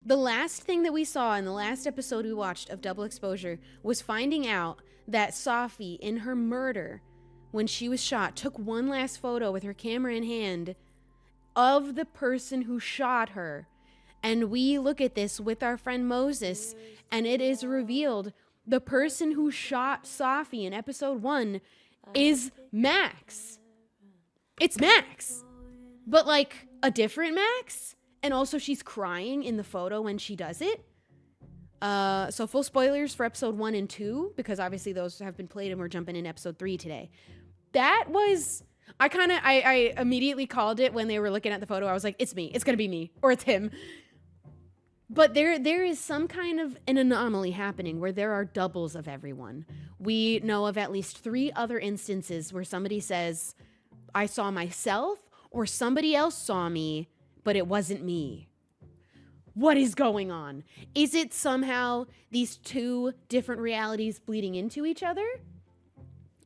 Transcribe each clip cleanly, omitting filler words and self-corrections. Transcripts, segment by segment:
The last thing that we saw in the last episode we watched of Double Exposure was finding out that Sophie, in her murder, when she was shot, took one last photo with her camera in hand of the person who shot her. And we look at this with our friend Moses, and it is revealed the person who shot Sophie in episode 1 is Max. It's Max. But like a different Max. And also she's crying in the photo when she does it. So full spoilers for episode 1 and 2, because obviously those have been played and we're jumping in episode 3 today. That was, I immediately called it when they were looking at the photo. I was like, it's me. It's going to be me. Or it's him. But there is some kind of an anomaly happening where there are doubles of everyone. We know of at least 3 other instances where somebody says, I saw myself, or somebody else saw me, but it wasn't me. What is going on? Is it somehow these 2 different realities bleeding into each other?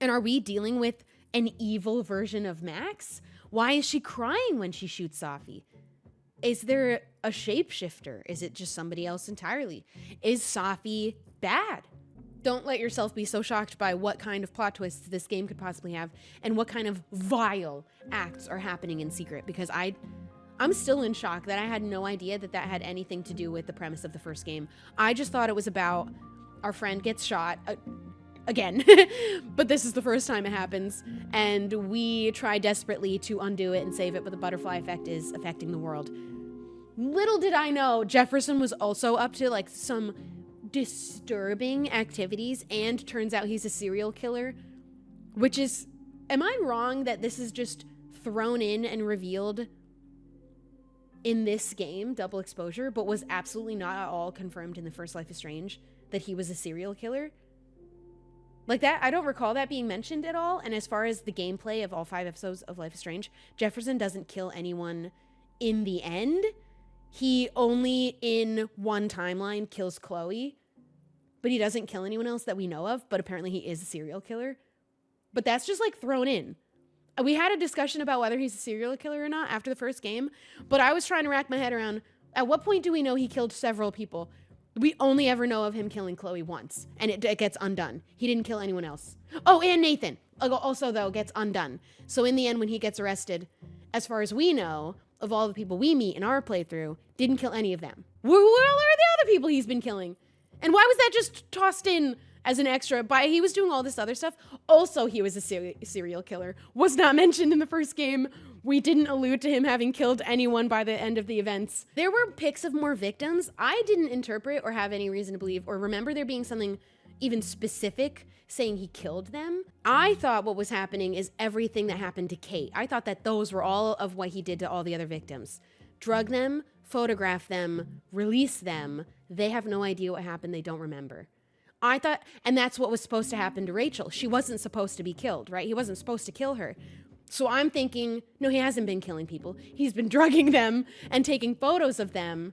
And are we dealing with an evil version of Max? Why is she crying when she shoots Sophie? Is there a shapeshifter? Is it just somebody else entirely? Is Sophie bad? Don't let yourself be so shocked by what kind of plot twists this game could possibly have and what kind of vile acts are happening in secret, because I'm still in shock that I had no idea that had anything to do with the premise of the first game. I just thought it was about our friend gets shot again, but this is the first time it happens, and we try desperately to undo it and save it, but the butterfly effect is affecting the world. Little did I know Jefferson was also up to like some disturbing activities, and turns out he's a serial killer, which is, am I wrong that this is just thrown in and revealed in this game, Double Exposure, but was absolutely not at all confirmed in the first Life is Strange that he was a serial killer? Like that, I don't recall that being mentioned at all. And as far as the gameplay of all 5 episodes of Life is Strange, Jefferson doesn't kill anyone in the end. He only in one timeline kills Chloe, but he doesn't kill anyone else that we know of, but apparently he is a serial killer. But that's just like thrown in. We had a discussion about whether he's a serial killer or not after the first game, but I was trying to rack my head around, at what point do we know he killed several people? We only ever know of him killing Chloe once, and it gets undone. He didn't kill anyone else. Oh, and Nathan also, though, gets undone. So in the end, when he gets arrested, as far as we know, of all the people we meet in our playthrough, didn't kill any of them. What are the other people he's been killing? And why was that just tossed in as an extra? He was doing all this other stuff. Also, he was a serial killer. Was not mentioned in the first game. We didn't allude to him having killed anyone by the end of the events. There were pics of more victims. I didn't interpret or have any reason to believe or remember there being something even specific saying he killed them. I thought what was happening is everything that happened to Kate. I thought that those were all of what he did to all the other victims. Drug them, photograph them, release them. They have no idea what happened. They don't remember. I thought, and that's what was supposed to happen to Rachel. She wasn't supposed to be killed, right? He wasn't supposed to kill her. So I'm thinking, no, he hasn't been killing people. He's been drugging them and taking photos of them.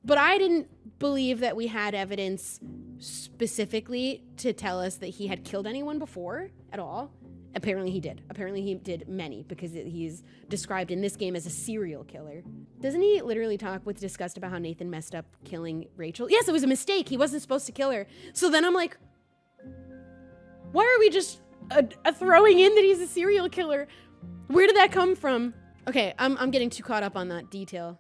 But I didn't believe that we had evidence specifically to tell us that he had killed anyone before at all. Apparently he did. Apparently he did many, because he's described in this game as a serial killer. Doesn't he literally talk with disgust about how Nathan messed up killing Rachel? Yes, it was a mistake. He wasn't supposed to kill her. So then I'm like, why are we just throwing in that he's a serial killer? Where did that come from? Okay, I'm getting too caught up on that detail.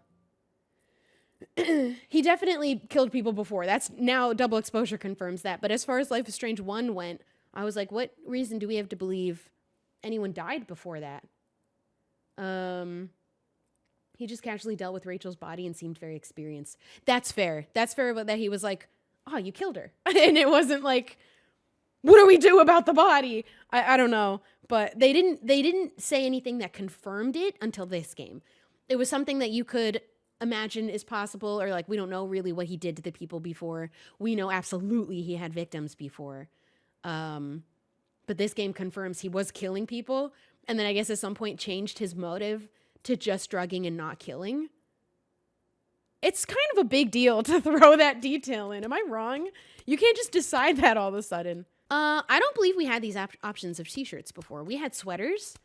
He definitely killed people before. That's now Double Exposure confirms that. But as far as Life is Strange 1 went, I was like, what reason do we have to believe anyone died before that? He just casually dealt with Rachel's body and seemed very experienced. That's fair. That's fair, but that he was like, oh, you killed her. And it wasn't like, what do we do about the body? I don't know. But they didn't say anything that confirmed it until this game. It was something that you could imagine is possible, or like, we don't know really what he did to the people before. We know absolutely he had victims before. But this game confirms he was killing people, and then I guess at some point changed his motive to just drugging and not killing. It's kind of a big deal to throw that detail in. Am I wrong? You can't just decide that all of a sudden. I don't believe we had these options of t-shirts before. We had sweaters.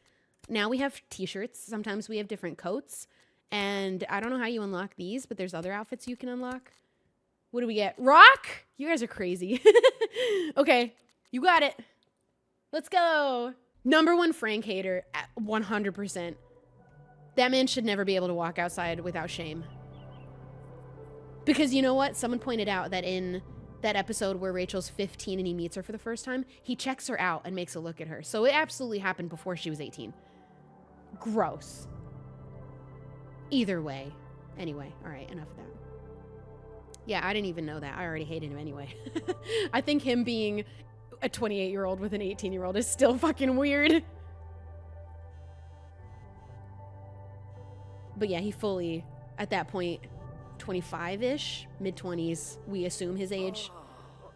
Now we have t-shirts. Sometimes we have different coats. And I don't know how you unlock these, but there's other outfits you can unlock. What do we get? Rock? You guys are crazy. Okay, you got it. Let's go. Number one Frank hater, 100%. That man should never be able to walk outside without shame. Because you know what? Someone pointed out that in that episode where Rachel's 15 and he meets her for the first time, he checks her out and makes a look at her. So it absolutely happened before she was 18. Gross. Either way. Anyway, all right, enough of that. Yeah, I didn't even know that. I already hated him anyway. I think him being a 28-year-old with an 18-year-old is still fucking weird. But yeah, he fully, at that point, 25-ish, mid-20s, we assume his age.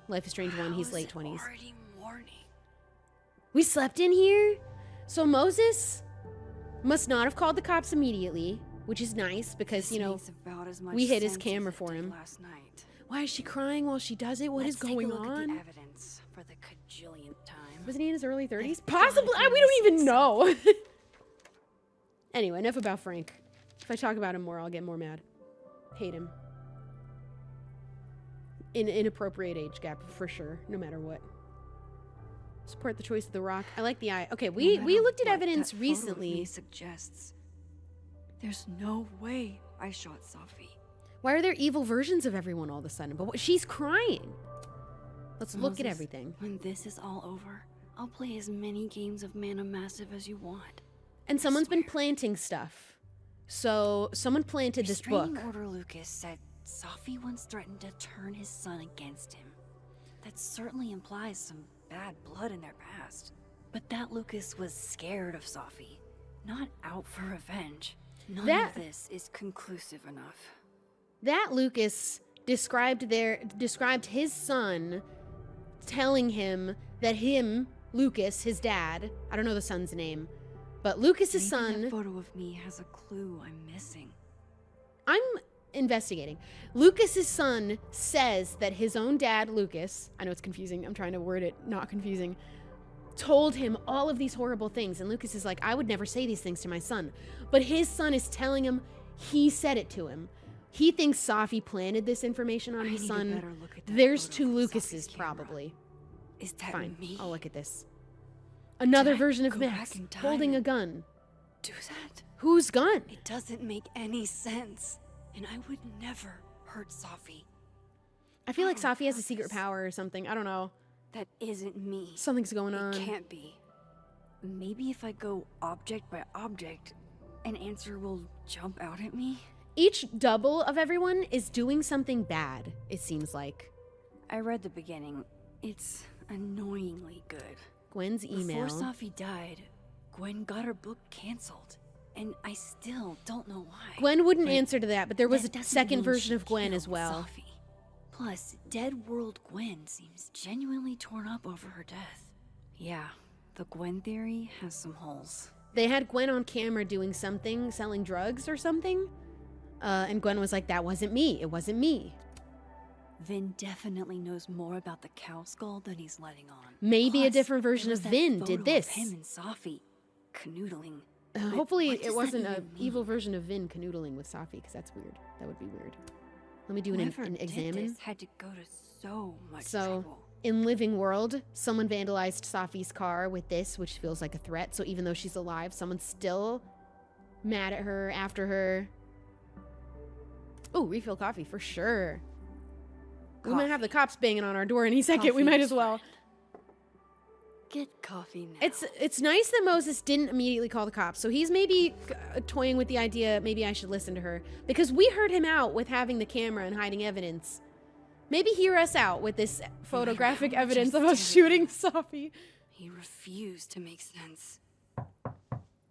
Life is Strange 1, he's late 20s. Already morning. We slept in here? So Moses must not have called the cops immediately, which is nice because, you know, we hid his camera for him. Last night. Why is she crying while she does it? What is going on? Let's take a look at the evidence for the cajillionth time. Wasn't he in his early 30s? Possibly. We don't even know. Anyway, enough about Frank. If I talk about him more, I'll get more mad. Hate him. Inappropriate age gap, for sure, no matter what. Support the choice of the rock. I like the eye. Okay, we looked at evidence recently. Suggests. There's no way I shot Safi. Why are there evil versions of everyone all of a sudden? But she's crying. Let's look at Moses, everything. When this is all over, I'll play as many games of Mana Massive as you want. And someone's been planting stuff. So someone planted this book. Restraining Order Lucas said Safi once threatened to turn his son against him. That certainly implies some bad blood in their past. But that Lucas was scared of Safi, not out for revenge. None of this is conclusive enough. That Lucas described his son telling him that Lucas, his dad, I don't know the son's name, but Lucas's son. That photo of me has a clue I'm missing. I'm investigating. Lucas's son says that his own dad, Lucas, I know it's confusing, I'm trying to word it not confusing, told him all of these horrible things. And Lucas is like, I would never say these things to my son. But his son is telling him he said it to him. He thinks Safi planted this information on his son. There's two Lucases, probably. Is that fine? Me? I'll look at this. Another version of Max holding a gun. Do that? Whose gun? It doesn't make any sense. And I would never hurt Safi. I feel like Safi has a secret power or something. I don't know. That isn't me. Something's going on. It can't be. Maybe if I go object by object, an answer will jump out at me? Each double of everyone is doing something bad, it seems like. I read the beginning. It's annoyingly good. Gwen's email. Before Safi died, Gwen got her book canceled. And I still don't know why. Gwen wouldn't answer to that, but there was a second version of Gwen as well. Safi. Plus, Dead World Gwen seems genuinely torn up over her death. Yeah, the Gwen theory has some holes. They had Gwen on camera doing something, selling drugs or something. And Gwen was like, that wasn't me. It wasn't me. Vinh definitely knows more about the cow skull than he's letting on. Maybe Plus, a different version of Vinh did this. Him and Safi canoodling. Hopefully it wasn't an evil version of Vinh canoodling with Safi, because that's weird. That would be weird. Let me do an examine. This had to go to so much trouble. In Living World, someone vandalized Safi's car with this, which feels like a threat. So even though she's alive, someone's still mad at her, after her. Oh, refill coffee for sure. We might have the cops banging on our door any second. We might as well. Get coffee now. It's nice that Moses didn't immediately call the cops. So he's maybe toying with the idea, maybe I should listen to her. Because we heard him out with having the camera and hiding evidence. Maybe hear us out with this photographic evidence of us shooting Safi. He refused to make sense.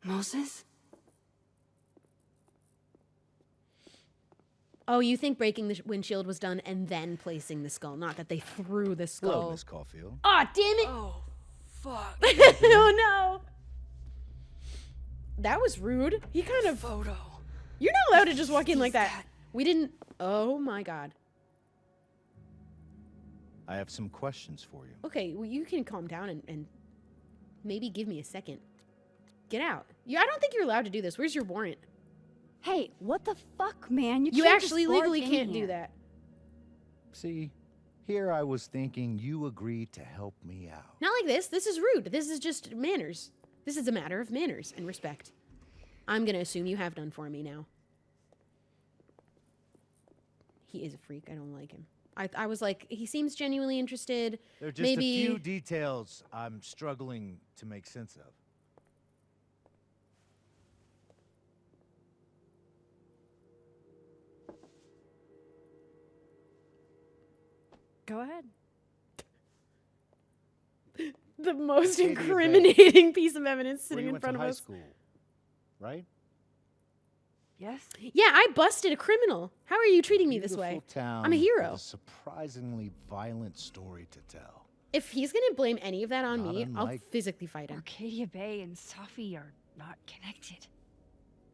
Moses? Oh, you think breaking the windshield was done and then placing the skull, not that they threw the skull. Hello, Miss Caulfield. Aw, damn it! Oh, fuck. Oh, no. That was rude. He kind of... Photo. You're not allowed to just walk in like that. We didn't... Oh, my God. I have some questions for you. Okay, well, you can calm down and maybe give me a second. Get out. I don't think you're allowed to do this. Where's your warrant? Hey, what the fuck, man? You can't actually just barge legally in can't here. do that. See, here I was thinking you agreed to help me out. Not like this. This is rude. This is just manners. This is a matter of manners and respect. I'm going to assume you have done for me now. He is a freak. I don't like him. I was like, he seems genuinely interested. There are just Maybe a few details I'm struggling to make sense of. Go ahead. the most Katie, you're incriminating piece of evidence Where sitting you in went front to of high us. school, right? Yes? Yeah, I busted a criminal. How are you treating me this way? Beautiful town I'm a hero. with a surprisingly violent story to tell. If he's going to blame any of that on Not me, I'll unlike- physically fight him. Arcadia Bay and Safi are not connected.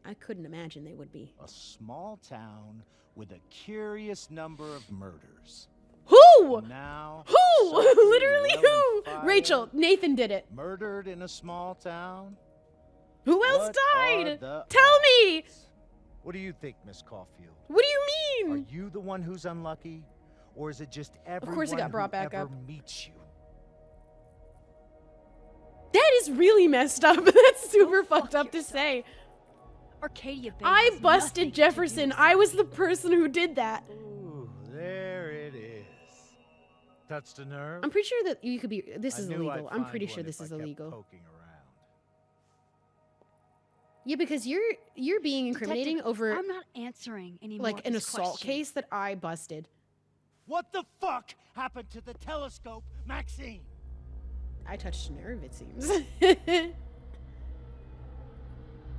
I couldn't imagine they would be. A small town with a curious number of murders. Who? And now, Who? Sophie Literally who? Llewellyn Rachel, Fire Nathan did it. murdered in a small town? Who else What are died? the Tell me. odds? What do you think, Miss Caulfield? What do you Are mean? you the one who's unlucky? Or is it just everyone course it got brought back who ever up. meets you? That is really messed up. That's super fucked up to say. Arcadia Bay. I has busted nothing to do Jefferson. with I was Safi. the person who did that. Ooh, there it is. Touched a nerve? I'm pretty sure that you could be. This I is knew I'd illegal. I'm find pretty one sure if this I is kept illegal. poking around. Yeah, because you're being incriminating Detective, over I'm not answering any more like of an his assault questions. case that I busted. What the fuck happened to the telescope, Maxine? I touched a nerve, it seems.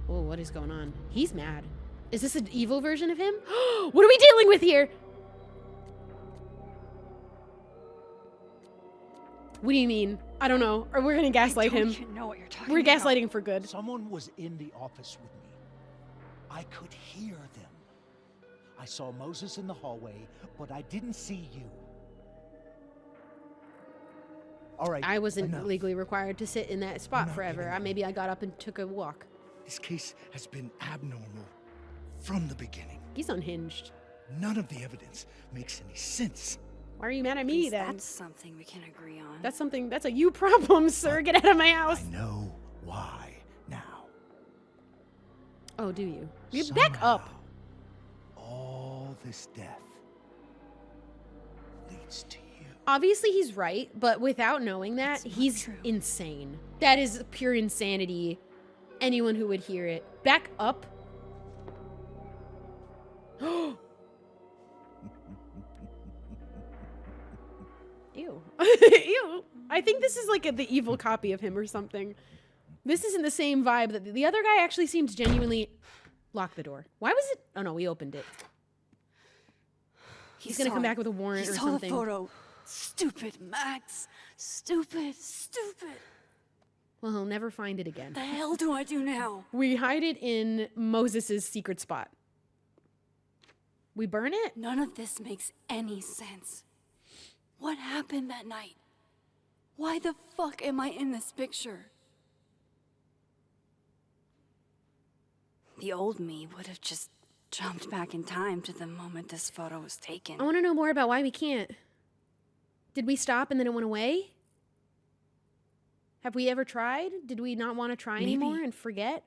Oh, what is going on? He's mad. Is this an evil version of him? What are we dealing with here? What do you mean? I don't know. Or we're gonna gaslight I don't him. even know what you're talking We're about. gaslighting for good. Someone was in the office with me. I could hear them. I saw Moses in the hallway, but I didn't see you. All right. I wasn't enough. legally required to sit in that spot not forever. giving Maybe I got up and took a walk. This case has been abnormal from the beginning. He's unhinged. None of the evidence makes any sense. Why are you mad at At me least then? That's something we can agree on. That's a you problem, sir. Get out of my house. I know why now. Oh, do you? You back up. Somehow, all this death leads to you. Obviously, he's right, but without knowing that, That's not he's true. insane. That is pure insanity. Anyone who would hear it. Back up. Ew. Ew. I think this is like the evil copy of him or something. This isn't the same vibe that the other guy actually seems genuinely. Lock the door. Why was it? Oh no, we opened it. He's gonna come back with a warrant he or saw something. the photo. Stupid, Max. Stupid, stupid. Well, he'll never find it again. The hell do I do now? We hide it in Moses's secret spot. We burn it? None of this makes any sense. What happened that night? Why the fuck am I in this picture? The old me would have just jumped back in time to the moment this photo was taken. I want to know more about why we can't. Did we stop and then it went away? Have we ever tried? Did we not want to try Maybe. anymore and forget?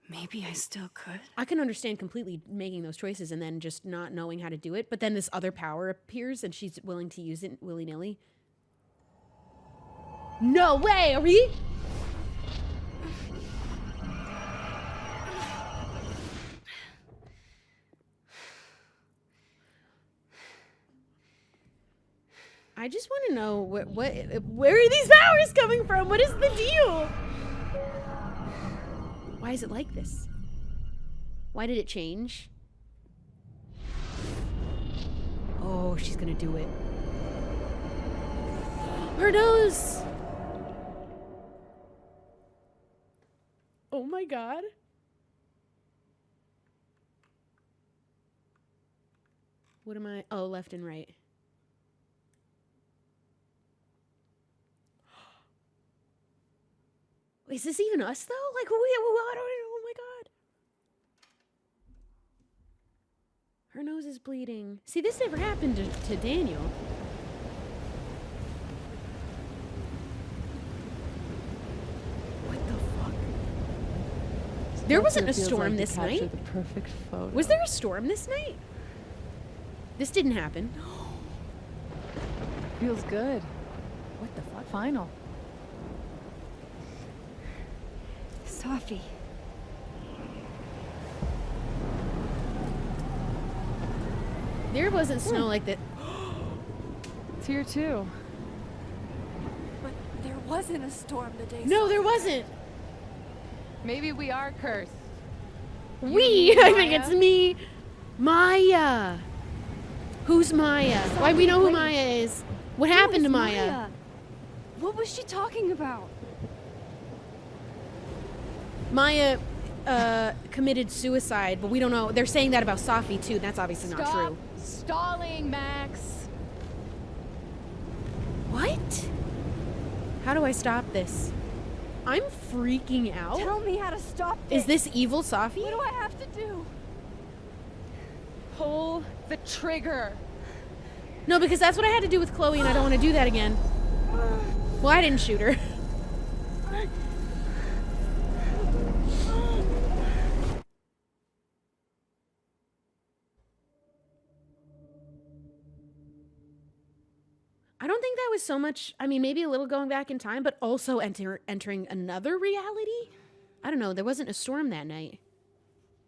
Maybe I still could. I can understand completely making those choices and then just not knowing how to do it, but then this other power appears and she's willing to use it willy-nilly. No way! Are we? I just want to know where are these powers coming from? What is the deal? Why is it like this? Why did it change? Oh, she's gonna do it. Her nose! Oh my god. What am I? Oh, left and right. Is this even us though? Like, I don't know. Oh my god. Her nose is bleeding. See, this never happened to Daniel. What the fuck? There wasn't a Feels storm like this to capture night. The perfect photo. Was there a storm this night? This didn't happen. Feels good. What the fuck? Final. Sophie. There wasn't snow like that. It's here too. But there wasn't a storm the day. No, there wasn't. Maybe we are cursed. I think Maya? it's me. Maya. Who's Maya? Why we know who wait. Maya is? What happened to Who is Maya? What was she talking about? Maya committed suicide, but we don't know. They're saying that about Safi too. That's obviously not true. Stalling, Max. What? How do I stop this? I'm freaking out. Tell me how to stop this. Is this evil Safi? What do I have to do? Pull the trigger. No, because that's what I had to do with Chloe, and I don't want to do that again. Well, I didn't shoot her. I don't think that was so much, I mean, maybe a little going back in time, but also entering another reality? I don't know, there wasn't a storm that night.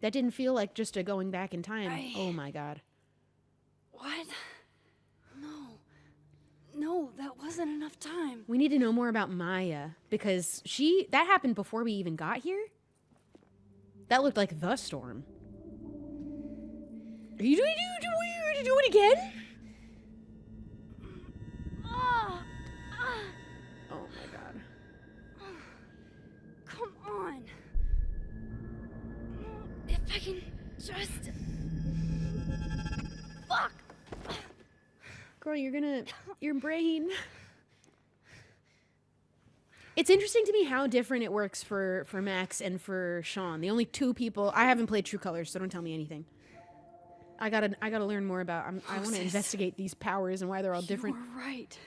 That didn't feel like just a going back in time. Oh my god. What? No, that wasn't enough time. We need to know more about Maya, because that happened before we even got here? That looked like the storm. Are you doing to do it again? Oh my god. Come on. If I can just... Fuck! Girl, your brain. It's interesting to me how different it works for Max and for Sean. The only two people, I haven't played True Colors, so don't tell me anything. I gotta learn more about, I want to investigate these powers and why they're all different. You were right.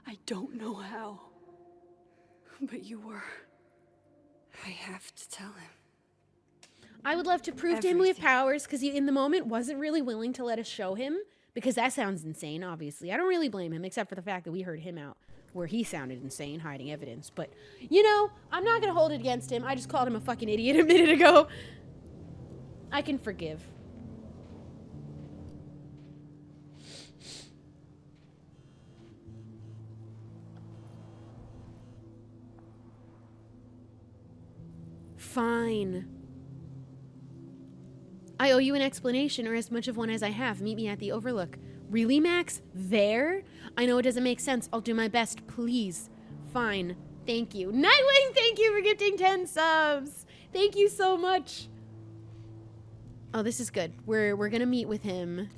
I don't know how. But you were. I have to tell him. I would love to prove to him we have powers, because he, in the moment, wasn't really willing to let us show him, because that sounds insane, obviously. I don't really blame him, except for the fact that we heard him out, where he sounded insane, hiding evidence. But, you know, I'm not going to hold it against him. I just called him a fucking idiot a minute ago. I can forgive. Fine. I owe you an explanation, or as much of one as I have. Meet me at the Overlook. Really, Max? There? I know it doesn't make sense. I'll do my best, please. Fine. Thank you. Nightwing, thank you for gifting 10 subs. Thank you so much. Oh, this is good. We're gonna meet with him.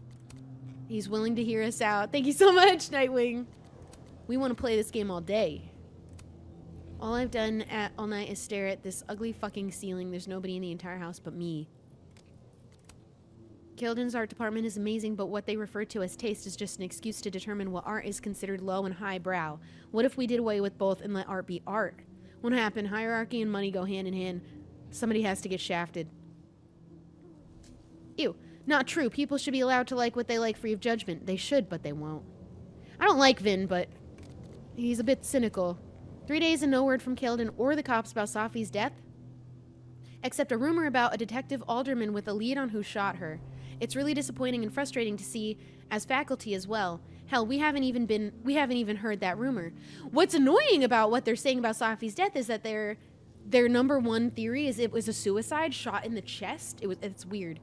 He's willing to hear us out. Thank you so much, Nightwing. We want to play this game all day. All I've done all night is stare at this ugly fucking ceiling. There's nobody in the entire house but me. Kilden's art department is amazing, but what they refer to as taste is just an excuse to determine what art is considered low and highbrow. What if we did away with both and let art be art? Won't happen. Hierarchy and money go hand in hand. Somebody has to get shafted. Ew. Not true. People should be allowed to like what they like free of judgment. They should, but they won't. I don't like Vinh, but he's a bit cynical. 3 days and no word from Kilden or the cops about Safi's death? Except a rumor about a detective alderman with a lead on who shot her. It's really disappointing and frustrating to see as faculty as well. Hell, we haven't even heard that rumor. What's annoying about what they're saying about Safi's death is that their number one theory is it was a suicide shot in the chest. It's weird.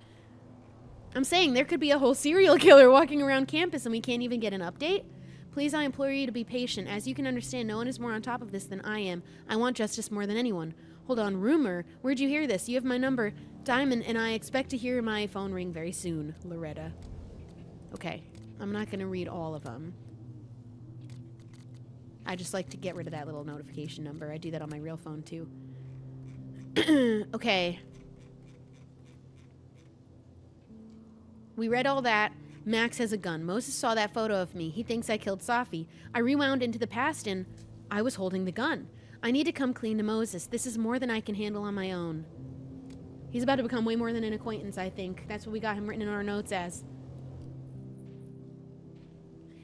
I'm saying there could be a whole serial killer walking around campus and we can't even get an update. Please, I implore you to be patient. As you can understand, no one is more on top of this than I am. I want justice more than anyone. Hold on, rumor? Where'd you hear this? You have my number, Diamond, and I expect to hear my phone ring very soon, Loretta. Okay, I'm not going to read all of them. I just like to get rid of that little notification number. I do that on my real phone, too. Okay. We read all that. Max has a gun. Moses saw that photo of me. He thinks I killed Safi. I rewound into the past and I was holding the gun. I need to come clean to Moses. This is more than I can handle on my own. He's about to become way more than an acquaintance, I think. That's what we got him written in our notes as.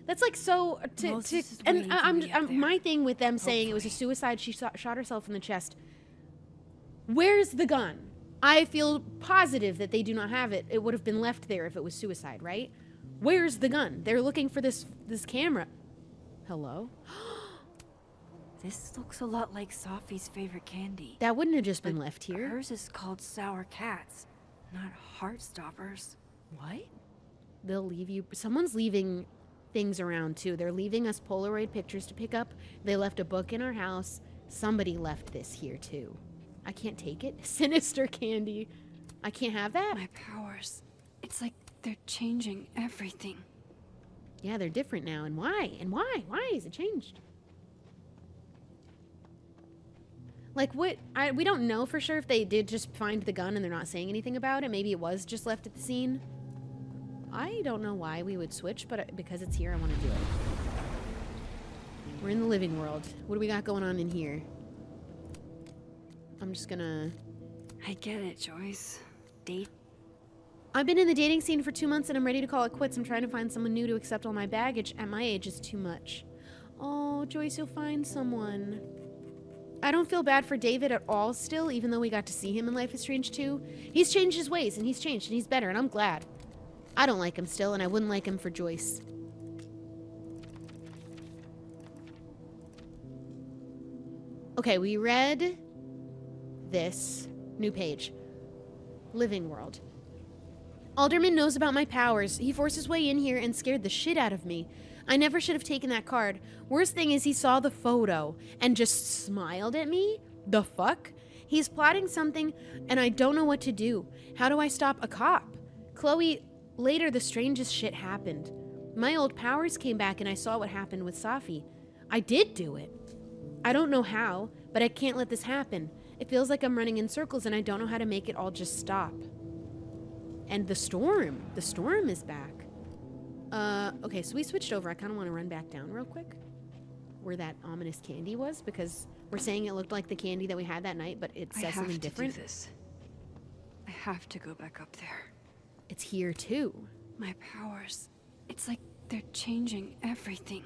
That's like so my thing with them saying it was a suicide, she shot herself in the chest. Where's the gun? I feel positive that they do not have it. It would have been left there if it was suicide, right? Where's the gun? They're looking for this camera. Hello? This looks a lot like Safi's favorite candy. That wouldn't have just been left here. Hers is called Sour Cats, not Heartstoppers. What? They'll leave you. Someone's leaving things around too. They're leaving us Polaroid pictures to pick up. They left a book in our house. Somebody left this here too. I can't take it. Sinister candy. I can't have that. My powers. It's like they're changing everything. Yeah, they're different now. And why? And why? Why is it changed? Like what? We don't know for sure if they did just find the gun and they're not saying anything about it. Maybe it was just left at the scene. I don't know why we would switch, but because it's here, I want to do it. We're in the living world. What do we got going on in here? I'm just gonna... I get it, Joyce. Date. I've been in the dating scene for 2 months and I'm ready to call it quits. I'm trying to find someone new to accept all my baggage. At my age, it's too much. Oh, Joyce, you'll find someone. I don't feel bad for David at all still, even though we got to see him in Life is Strange 2. He's changed his ways and he's changed and he's better and I'm glad. I don't like him still and I wouldn't like him for Joyce. Okay, we read this. New page. Living world. Alderman knows about my powers. He forced his way in here and scared the shit out of me. I never should have taken that card. Worst thing is he saw the photo and just smiled at me? The fuck? He's plotting something and I don't know what to do. How do I stop a cop? Chloe, later the strangest shit happened. My old powers came back and I saw what happened with Safi. I did do it. I don't know how, but I can't let this happen. It feels like I'm running in circles and I don't know how to make it all just stop. And the storm is back. Okay, so we switched over. I kind of want to run back down real quick where that ominous candy was because we're saying it looked like the candy that we had that night, but it says something different. I have to do this. I have to go back up there. It's here too. My powers. It's like they're changing everything.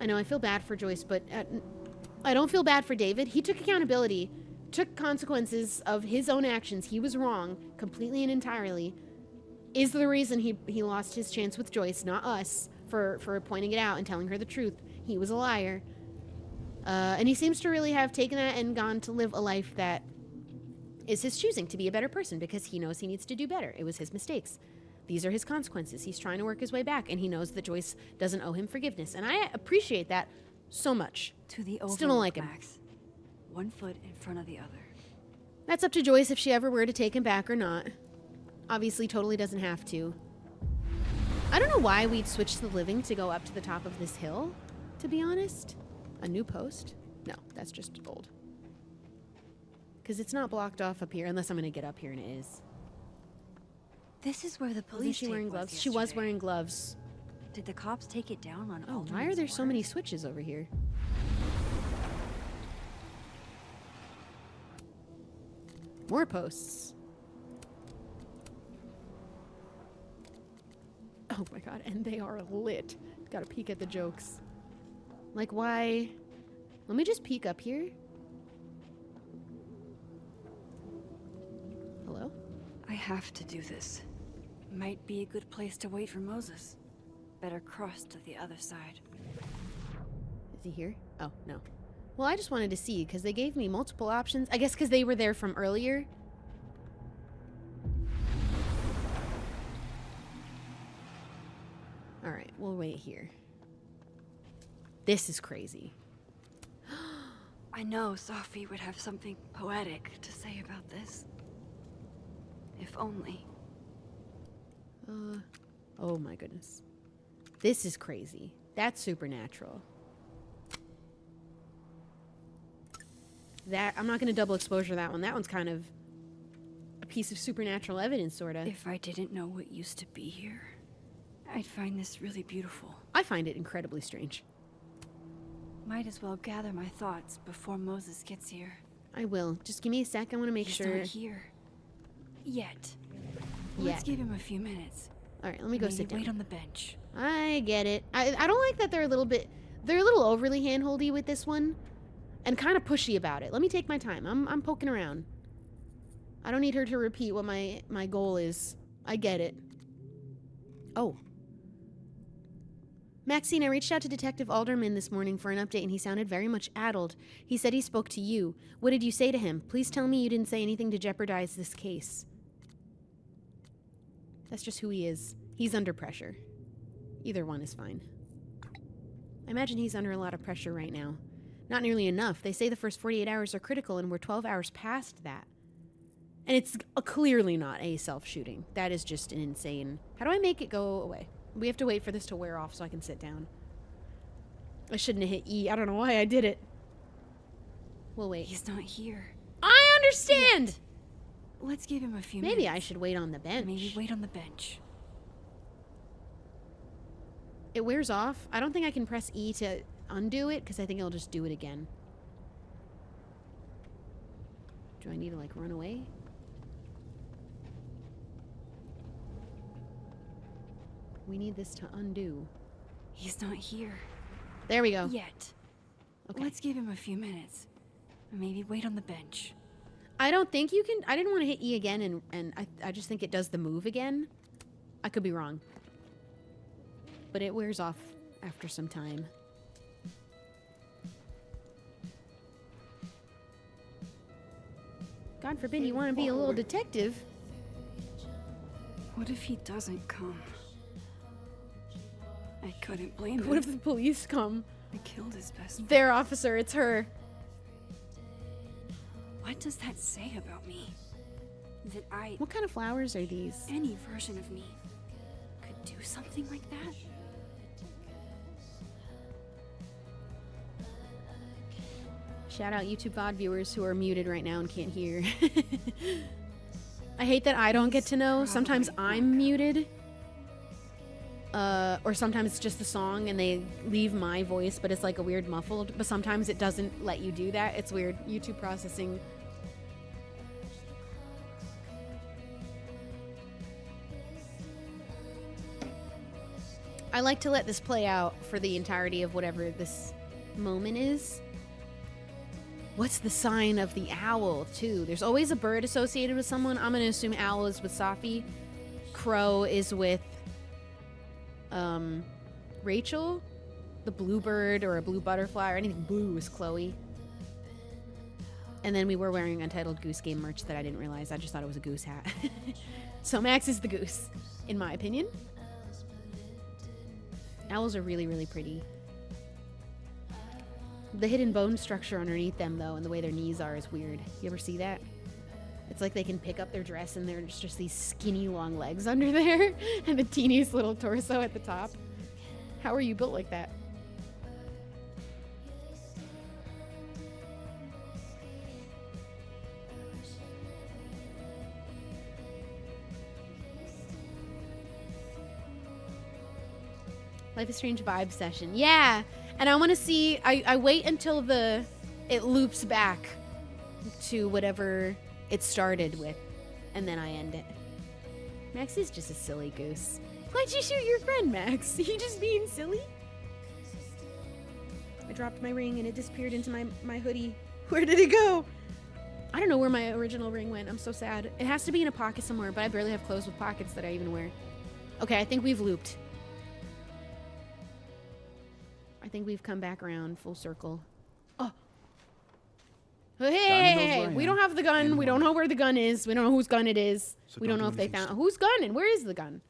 I know I feel bad for Joyce, but I don't feel bad for David. He took accountability, took consequences of his own actions. He was wrong completely and entirely. Is the reason he lost his chance with Joyce, not us, for pointing it out and telling her the truth. He was a liar. And he seems to really have taken that and gone to live a life that is his choosing, to be a better person because he knows he needs to do better. It was his mistakes. These are his consequences. He's trying to work his way back, and he knows that Joyce doesn't owe him forgiveness. And I appreciate that so much. To the overlook, still don't like him. Max. 1 foot in front of the other. That's up to Joyce if she ever were to take him back or not. Obviously, totally doesn't have to. I don't know why we'd switch the living to go up to the top of this hill, to be honest. A new post? No, that's just old. Because it's not blocked off up here, unless I'm going to get up here and it is. This is where the police Wasn't she wearing gloves? She was wearing gloves. Did the cops take it down on Oh, why are there so many switches over here? More posts. Oh my god, and they are lit. Gotta peek at the jokes. Like, why? Let me just peek up here. Hello? I have to do this. Might be a good place to wait for Moses. Better cross to the other side. Is he here? Oh, no. Well, I just wanted to see, because they gave me multiple options. I guess because they were there from earlier. Alright, we'll wait here. This is crazy. I know Safi would have something poetic to say about this. If only. Oh my goodness. This is crazy. That's supernatural. That, I'm not going to double exposure that one. That one's kind of piece of supernatural evidence, sort of. If I didn't know what used to be here, I'd find this really beautiful. I find it incredibly strange. Might as well gather my thoughts before Moses gets here. I will. Just give me a sec. I want to make He's sure. not here. Yet. Let's give him a few minutes. All right, let me go Maybe sit down. wait on the bench. I get it. I don't like that they're a little overly handholdy with this one, and kind of pushy about it. Let me take my time. I'm poking around. I don't need her to repeat what my goal is. I get it. Oh. Maxine, I reached out to Detective Alderman this morning for an update, and he sounded very much addled. He said he spoke to you. What did you say to him? Please tell me you didn't say anything to jeopardize this case. That's just who he is. He's under pressure. Either one is fine. I imagine he's under a lot of pressure right now. Not nearly enough. They say the first 48 hours are critical, and we're 12 hours past that. And it's clearly not a self-shooting. That is just an insane... How do I make it go away? We have to wait for this to wear off so I can sit down. I shouldn't have hit E. I don't know why I did it. We'll wait. He's not here. I understand! Yet. Let's give him a few minutes. Maybe I should wait on the bench. Maybe wait on the bench. It wears off. I don't think I can press E to undo it, because I think it'll just do it again. Do I need to, like, run away? We need this to undo. He's not here. There we go. Yet. Okay. Let's give him a few minutes. Maybe wait on the bench. I don't think you can... I didn't want to hit E again, and I just think it does the move again. I could be wrong. But it wears off after some time. God forbid you want to be a little detective. What if he doesn't come? I couldn't blame him. What if the police come? I killed his best friend. Their officer, it's her. What does that say about me? That I, What kind of flowers are these? any version of me, could do something like that? Shout out YouTube VOD viewers who are muted right now and can't hear. I hate that I don't get to know. Sometimes I'm muted. Or sometimes it's just the song and they leave my voice, but it's like a weird muffled. But sometimes it doesn't let you do that. It's weird. YouTube processing. I like to let this play out for the entirety of whatever this moment is. What's the sign of the owl, too? There's always a bird associated with someone. I'm going to assume owl is with Safi. Crow is with Rachel. The bluebird or a blue butterfly or anything blue is Chloe. And then we were wearing Untitled Goose Game merch that I didn't realize. I just thought it was a goose hat. So Max is the goose, in my opinion. Owls are really, really pretty. The hidden bone structure underneath them, though, and the way their knees are is weird. You ever see that? It's like they can pick up their dress and there's just these skinny, long legs under there and the teeniest little torso at the top. How are you built like that? Life is Strange vibe session. Yeah! And I want to see... I wait until it loops back to whatever it started with. And then I end it. Max is just a silly goose. Why'd you shoot your friend, Max? You just being silly? I dropped my ring and it disappeared into my hoodie. Where did it go? I don't know where my original ring went. I'm so sad. It has to be in a pocket somewhere, but I barely have clothes with pockets that I even wear. Okay, I think we've looped. I think we've come back around full circle. Oh. Hey, we don't have the gun. We don't know where the gun is. We don't know whose gun it is. So We don't know if they found... Whose gun and where is the gun?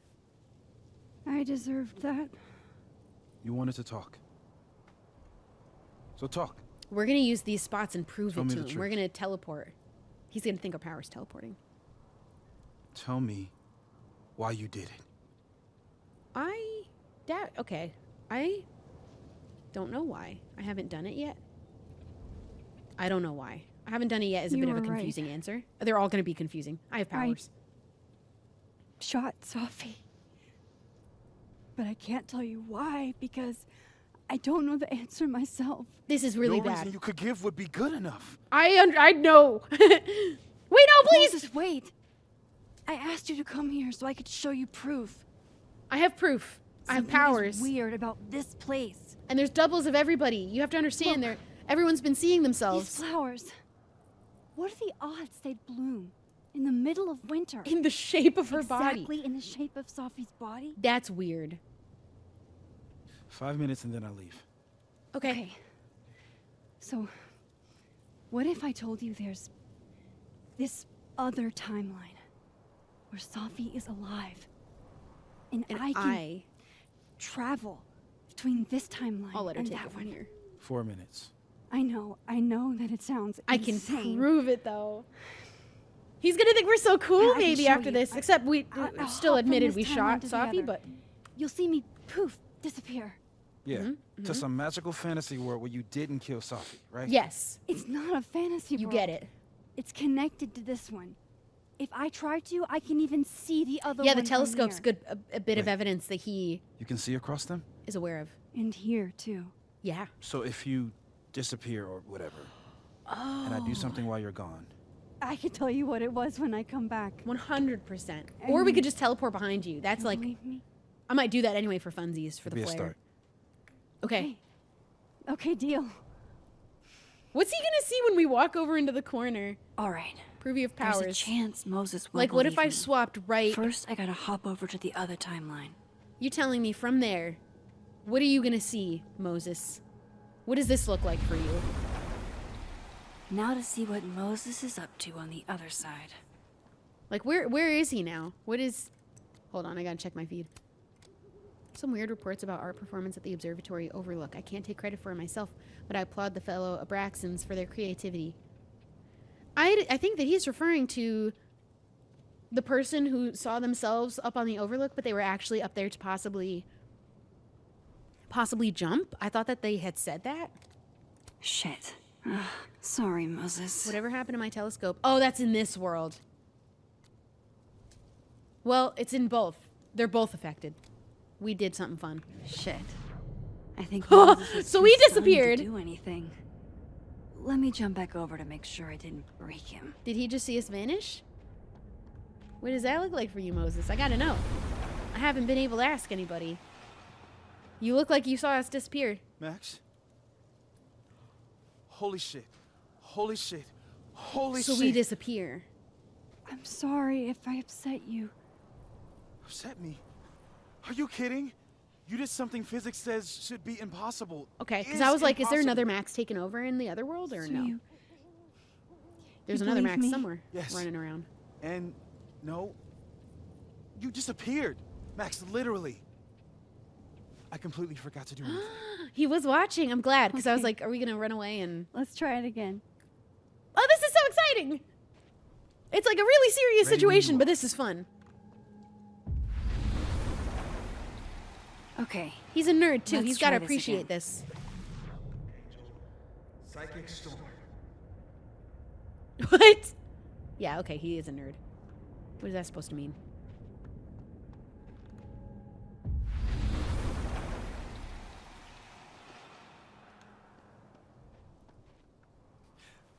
I deserved that. You wanted to talk. So talk. We're going to use these spots and prove Tell it me to the him. We're truth. going to teleport. He's going to think our power's teleporting. Tell me why you did it. Okay. I don't know why. I haven't done it yet. I don't know why. I haven't done it yet is a You bit of a were right. confusing answer. They're all going to be confusing. I have powers. Shot Sophie. But I can't tell you why, because I don't know the answer myself. This is really no bad. reason you could give would be good enough. I know. Wait, no, please. Moses, wait! I asked you to come here so I could show you proof. I have proof. I have Something powers. is weird about this place. And there's doubles of everybody. You have to understand Look. everyone's been seeing These themselves flowers. What are the odds they'd bloom in the middle of winter? in the shape of her body. Exactly in the shape of Sophie's body? That's weird. 5 minutes and then I leave. Okay. So, what if I told you there's this other timeline where Sophie is alive? And And I can travel between this timeline I'll let her and take that it from one. here. 4 minutes. I know that it sounds I can insane. prove it though. He's gonna think we're so cool I can maybe show after you. this. Except we I'll still hop from admitted this we timeline shot to the Sophie, other. but You'll see me poof disappear. Yeah. Mm-hmm, To some magical fantasy world where you didn't kill Sophie, right? yes, It's not a fantasy you world. get it. It's connected to this one. If I try to, I can even see the other Yeah, one the from telescope's here. good a bit of Wait. evidence that he You can see across them? is aware of. And here, too. Yeah. So if you disappear or whatever, and I do something while you're gone, I can tell you what it was when I come back. 100%. Or we could just teleport behind you. That's like Believe me? I might do that anyway for funsies for it'd the be a flair. start. Okay. Okay, deal. What's he gonna see when we walk over into the corner? All right. Prove you have There's a powers. chance Moses will Like what if I believe me. swapped right? First, I gotta hop over to the other timeline. You telling me from there, what are you gonna see, Moses? What does this look like for you? Now to see what Moses is up to on the other side. Like where is he now? What is Hold on, I gotta check my feed. Some weird reports about art performance at the observatory overlook. I can't take credit for it myself, but I applaud the fellow Abraxans for their creativity. I think that he's referring to the person who saw themselves up on the overlook, but they were actually up there to possibly jump. I thought that they had said that. Shit. Ugh, sorry, Moses. Whatever happened to my telescope? Oh, that's in this world. Well, it's in both. They're both affected. We did something fun. Shit. I think Moses was So too he stunned disappeared. to do anything. Let me jump back over to make sure I didn't break him. Did he just see us vanish? What does that look like for you, Moses? I gotta know. I haven't been able to ask anybody. You look like you saw us disappear. Max? Holy shit. Holy shit. Holy So shit. we disappear. I'm sorry if I upset you. Upset me? Are you kidding? You did something physics says should be impossible. Okay, because Is I was like, is there another impossible. Max taking over in the other world or So no? you There's you another believe Max me? somewhere Yes. running around. And no, you disappeared. Max, literally. I completely forgot to do anything. He was watching. I'm glad because I was Okay. like, are we gonna run away and? Let's try it again. Oh, this is so exciting! It's like a really serious Ready when you situation, are. but this is fun. Okay. He's a nerd too. Let's He's got to try this appreciate again. this. Psychic storm. What? Yeah, okay, he is a nerd. What is that supposed to mean?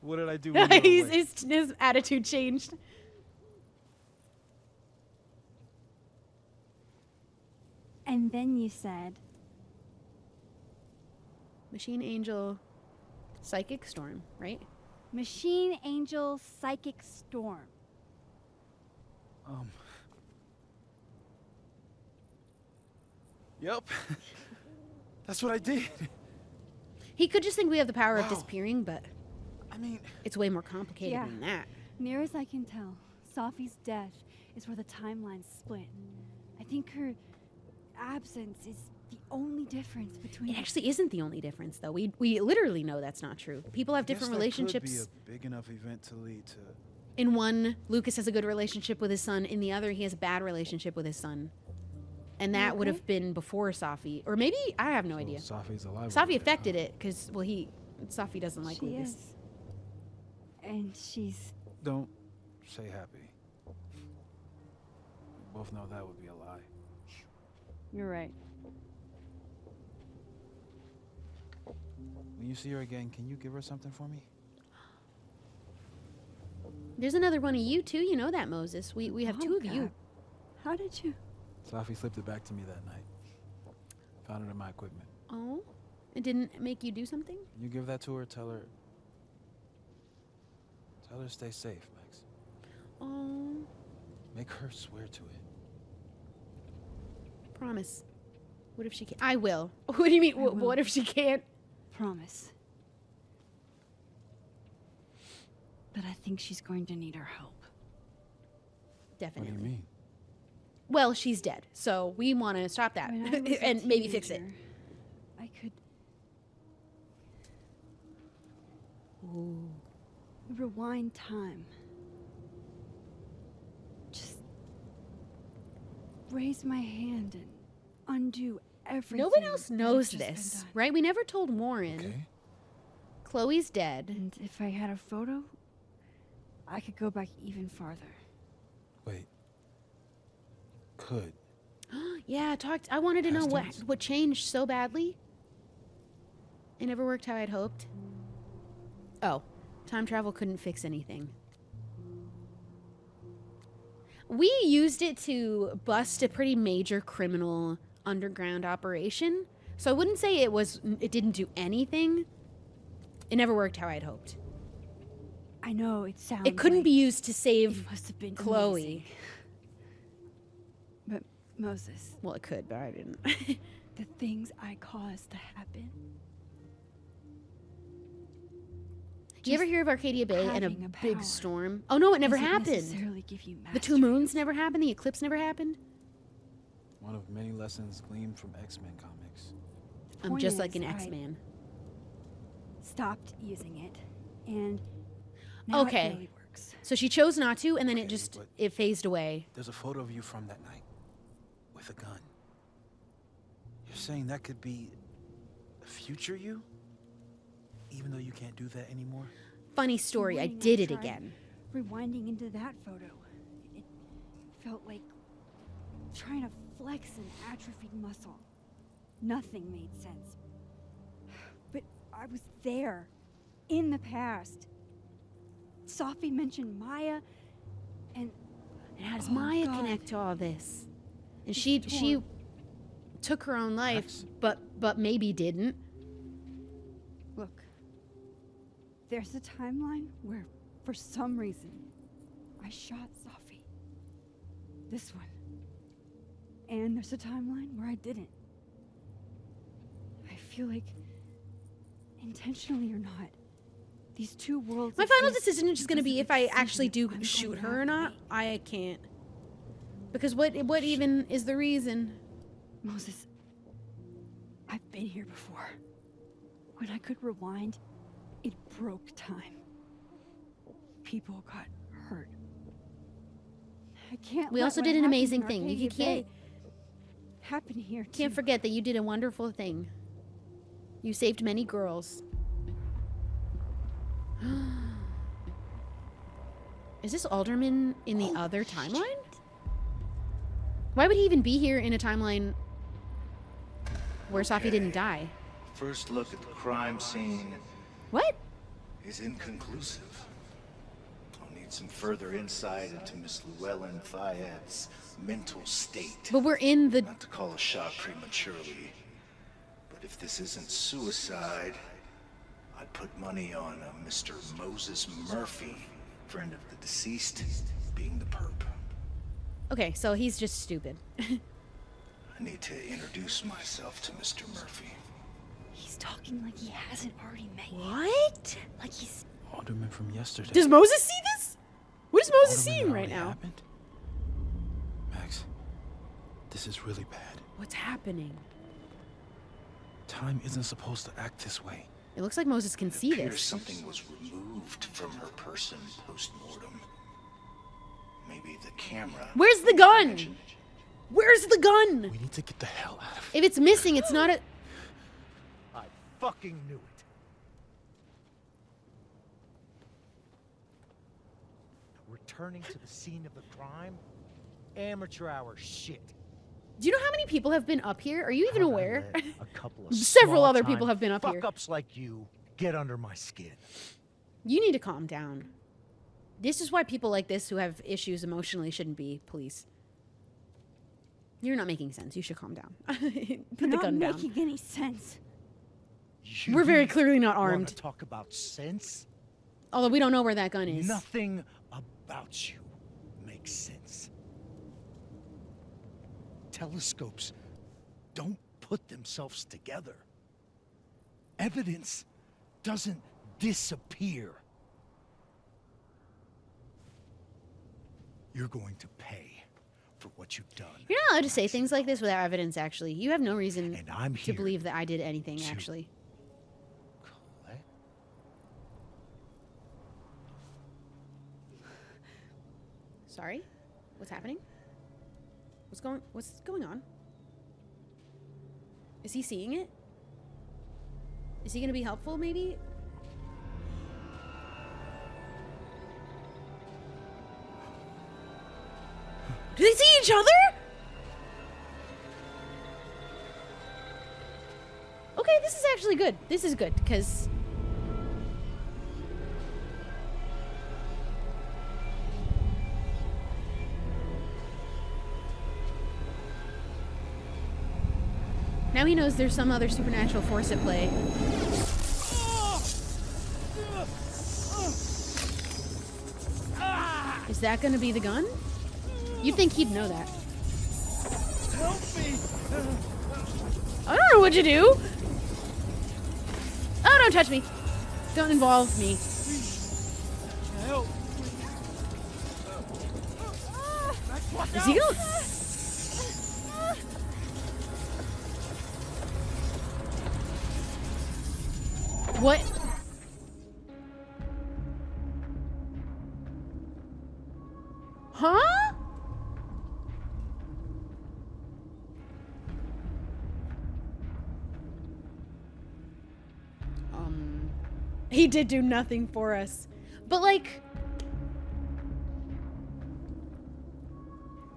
What did I do? when you were away? his attitude changed. And then you said, Machine Angel, Psychic Storm, right? Machine Angel Psychic Storm. Yep. That's what I did. He could just think we have the power of Wow. disappearing, but I mean, it's way more complicated Yeah. than that. Near as I can tell, Sophie's death is where the timelines split. I think her absence is the only difference between. It actually isn't the only difference, though. We literally know that's not true. People have I guess different that relationships. could be a big enough event to lead to. In one, Lucas has a good relationship with his son. In the other, he has a bad relationship with his son. And that would Okay. have been before Safi. Or maybe, I have no idea. Sophie's alive. Safi affected it, because, well, Safi doesn't like She Lucas. is. And she's... Don't say happy. We both know that would be a lie. You're right. When you see her again, can you give her something for me? There's another one of you too. You know that, Moses. We have two of you. God. How did you... Sophie slipped it back to me that night. Found it in my equipment. Oh, it didn't make you do something? Can you give that to her? Tell her to stay safe, Max. Oh, Make her swear to it. promise. What if she can't? I will. What do you mean? I will. What if she can't? Promise. But I think she's going to need our help. What Definitely. do you mean? Well, she's dead, so we want to stop that When I was a and maybe fix it. teenager, I could Ooh. rewind time. Just raise my hand and undo everything. No one else that knows had just been this, done. right? We never told Warren. Okay. Chloe's dead. And if I had a photo, I could go back even farther. Wait. Could. Yeah, I wanted to know Past tense? what changed so badly. It never worked how I'd hoped. Oh, time travel couldn't fix anything. We used it to bust a pretty major criminal underground operation. So I wouldn't say it didn't do anything. It never worked how I'd hoped. I know it sounds. It couldn't like be used to It save must have been Chloe. amazing. But Moses, Well, it could, but I didn't. the things I caused to happen. You ever hear of Arcadia Bay and a having a big power storm? Oh no, it never doesn't happened. necessarily give you The two mastery. moons never happened. The eclipse never happened. One of many lessons gleaned from X-Men comics. The I'm point just like is, an I X-Man. stopped using it, and now Okay. it really works. So she chose not to, and then it Okay, just but- it phased away. There's a photo of you from that night. With a gun. You're saying that could be a future you? Even though you can't do that anymore? Funny story, I morning did it tried again. Rewinding into that photo, it felt like trying to flex an atrophied muscle. Nothing made sense. But I was there, in the past. Sophie mentioned Maya, and And how does Oh, Maya God. connect to all this? And It's she torn. took her own life, Max? but maybe didn't. look, there's a timeline where, for some reason, I shot Sophie. This one. And there's a timeline where I didn't. I feel like, intentionally or not, these two worlds. My final exist decision is just going to because be of if I decision actually do I'm going shoot to her have or to not. make. I can't. Because what even is the reason? Moses, I've been here before. When I could rewind, it broke time. People got hurt. I can't. We let also what did an happened amazing in thing. You Arcadia can't Bay happen here can't too. forget that you did a wonderful thing. You saved many girls. Is this Alderman in the other timeline? Why would he even be here in a timeline where Sophie didn't die? First look at the crime scene What? is inconclusive. I'll need some further insight into Miss Llewellyn Fayette's mental state. But we're in the... Not to call a shot prematurely, but if this isn't suicide, I'd put money on a Mr. Moses Murphy, friend of the deceased, being the perp. Okay, so he's just stupid. I need to introduce myself to Mr. Murphy. He's talking like he hasn't already met you. What? Like he's Alderman from yesterday. Does Moses see this? What is Moses Alderman seeing that right already now? happened? Max, this is really bad. What's happening? Time isn't supposed to act this way. It looks like Moses can see Appears this. something was removed from her person post-mortem. Maybe the camera. Where's the gun? Where's the gun? We need to get the hell out of here. If it's missing, it's not a... I fucking knew it. returning to the scene of the crime? Amateur hour shit. Do you know how many people have been up here? Are you even How'd I aware? let a couple of Several other small-time people have been up here. fuck-ups like you get under my skin. You need to calm down. This is why people like this who have issues emotionally shouldn't be police. You're not making sense. You should calm down. Put the gun not down. making any sense. You We're very clearly not wanna armed. talk about sense? Although we don't know where that gun is. Nothing about you makes sense. Telescopes don't put themselves together. Evidence doesn't disappear. You're going to pay for what you've done. You're not allowed to say things like this without evidence, actually. You have no reason And I'm to here believe that I did anything, to- actually. Collect. Sorry? What's happening? What's going on? Is he seeing it? Is he gonna be helpful, maybe? Do they see each other? Okay, this is actually good. This is good, because... now he knows there's some other supernatural force at play. Is that gonna be the gun? You'd think he'd know that. Help me! I don't know what to do. Oh, don't touch me. Don't involve me. Help! Is he going? What? Huh? He did do nothing for us. But like,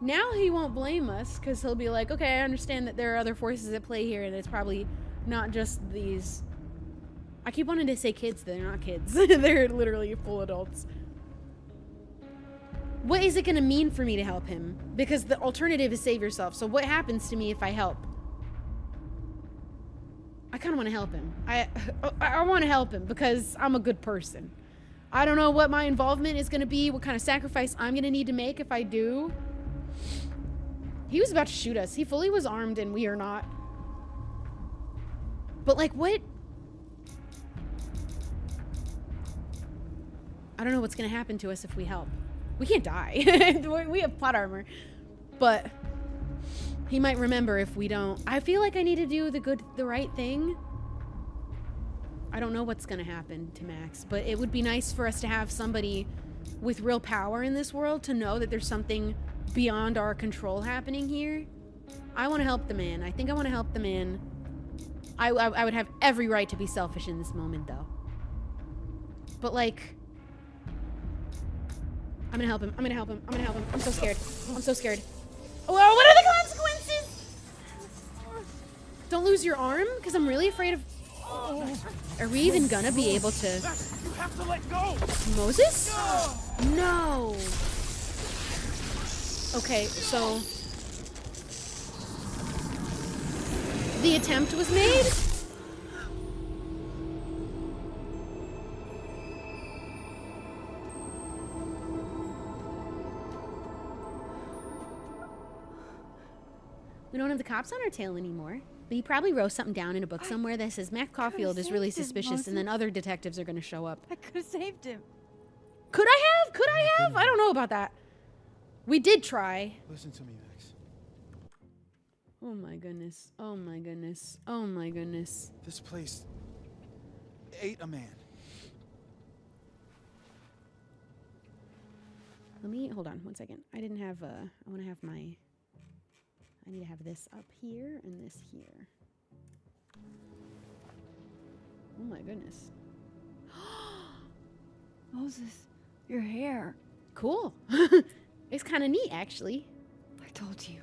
now he won't blame us because he'll be like, okay, I understand that there are other forces at play here and it's probably not just these. I keep wanting to say kids, they're not kids. They're literally full adults. What is it going to mean for me to help him? Because the alternative is save yourself. So what happens to me if I help? I kind of want to help him. I want to help him because I'm a good person. I don't know what my involvement is going to be, what kind of sacrifice I'm going to need to make if I do. He was about to shoot us. He fully was armed and we are not. But like, what? I don't know what's going to happen to us if we help. We can't die. We have plot armor. But he might remember if we don't. I feel like I need to do the right thing. I don't know what's going to happen to Max, but it would be nice for us to have somebody with real power in this world to know that there's something beyond our control happening here. I want to help the man. I think I want to help the man. I would have every right to be selfish in this moment, though. But, like, I'm gonna help him. I'm gonna help him. I'm gonna help him. I'm so scared. I'm so scared. Oh, what are the consequences? Don't lose your arm, because I'm really afraid of... Are we even gonna be able to... You have to let go! Moses? No! Okay, so... the attempt was made? We don't have the cops on our tail anymore. But he probably wrote something down in a book somewhere that says Matt Caulfield is really saved him, suspicious, and then other detectives are going to show up. I could have saved him. Could I have? Could I have? I don't know about that. We did try. Listen to me, Max. Oh my goodness. Oh my goodness. Oh my goodness. This place ate a man. Let me, hold on one second. I didn't have, I want to have my... I need to have this up here and this here. Oh my goodness. Moses, your hair. Cool. It's kind of neat, actually. I told you.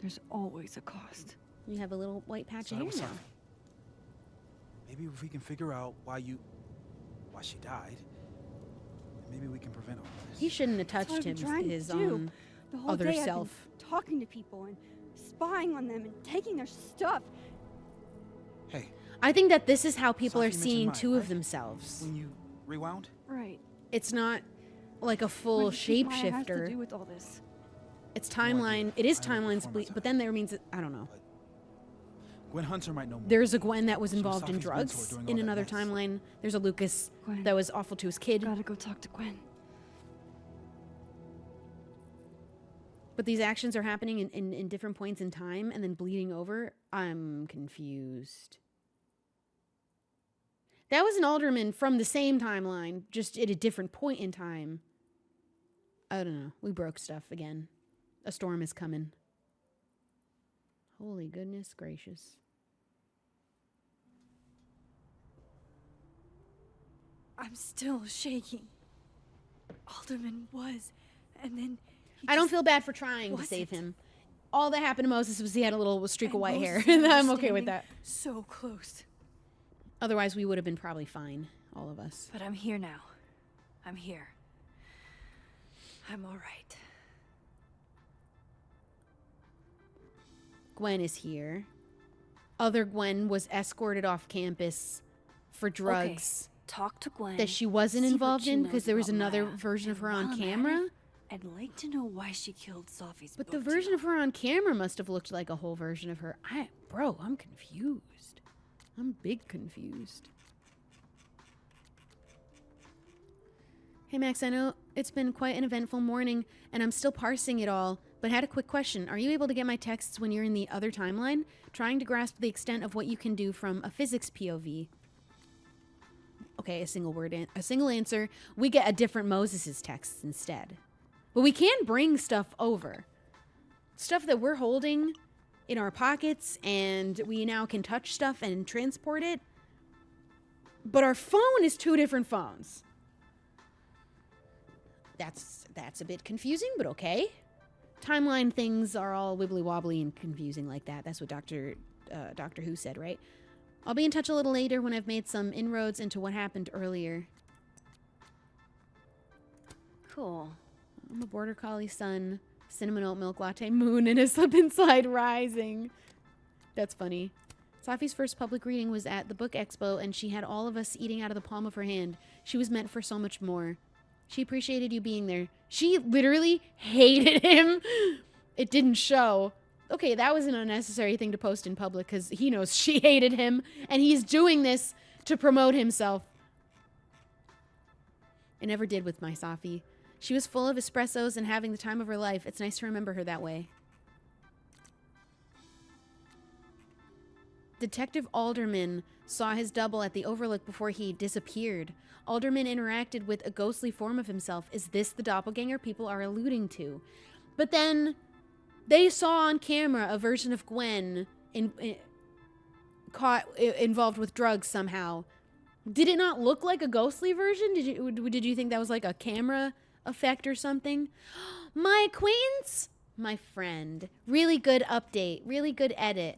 There's always a cost. You have a little white patch of hair Sorry, now. sorry. Maybe if we can figure out why she died, maybe we can prevent all this. He shouldn't have That's what touched I've been him, trying to his do. The whole other day I've been self. talking to people and spying on them and taking their stuff. Hey, I think that this is how people are Sophie mentioned seeing mine, two of right? themselves. when you rewound? Right. It's not like a full What do you think Maya has to shapeshifter. do with all this? It's No idea. timeline. It is I don't timelines, perform but outside. then there means I don't know. Gwen Hunter might know more. There's a Gwen that was She was involved in Sophie's mentor drugs during all in that another mess. timeline. There's a Lucas Gwen. that was awful to his kid. Gotta go talk to Gwen. But these actions are happening in different points in time and then bleeding over. I'm confused. That was an alderman from the same timeline, just at a different point in time. I don't know. We broke stuff again. A storm is coming. Holy goodness gracious. I'm still shaking. Alderman was, and then I don't feel bad for trying to wasn't. save him. All that happened to Moses was he had a little streak of And white hair. Moses and I I'm were okay with standing that. So close. Otherwise, we would have been probably fine, all of us. But I'm here now. I'm here. I'm all right. Gwen is here. Other Gwen was escorted off campus for drugs Talk to Gwen. that she wasn't see what involved she in knows because there was about another Maya, version of and her while on I'm at camera. it, I'd like to know why she killed Sophie's But the book version deal. of her on camera must have looked like a whole version of her. Bro, I'm confused. I'm big confused. Hey Max, I know it's been quite an eventful morning and I'm still parsing it all, but had a quick question. Are you able to get my texts when you're in the other timeline? Trying to grasp the extent of what you can do from a physics POV. Okay, a single answer. We get a different Moses's texts instead. But we can bring stuff over. Stuff that we're holding in our pockets and we now can touch stuff and transport it. But our phone is two different phones. That's a bit confusing, but okay. Timeline things are all wibbly wobbly and confusing like that. That's what Doctor Who said, right? I'll be in touch a little later when I've made some inroads into what happened earlier. Cool. I'm a border collie son, cinnamon oat milk latte moon, and a slip and slide rising. That's funny. Safi's first public reading was at the book expo, and she had all of us eating out of the palm of her hand. She was meant for so much more. She appreciated you being there. She literally hated him. It didn't show. Okay, that was an unnecessary thing to post in public because he knows she hated him, and he's doing this to promote himself. I never did with my Safi. She was full of espressos and having the time of her life. It's nice to remember her that way. Detective Alderman saw his double at the overlook before he disappeared. Alderman interacted with a ghostly form of himself. Is this the doppelganger people are alluding to? But then they saw on camera a version of Gwen caught involved with drugs somehow. Did it not look like a ghostly version? Did you think that was like a camera effect or something? My acquaintance, my friend. Really good update. Really good edit.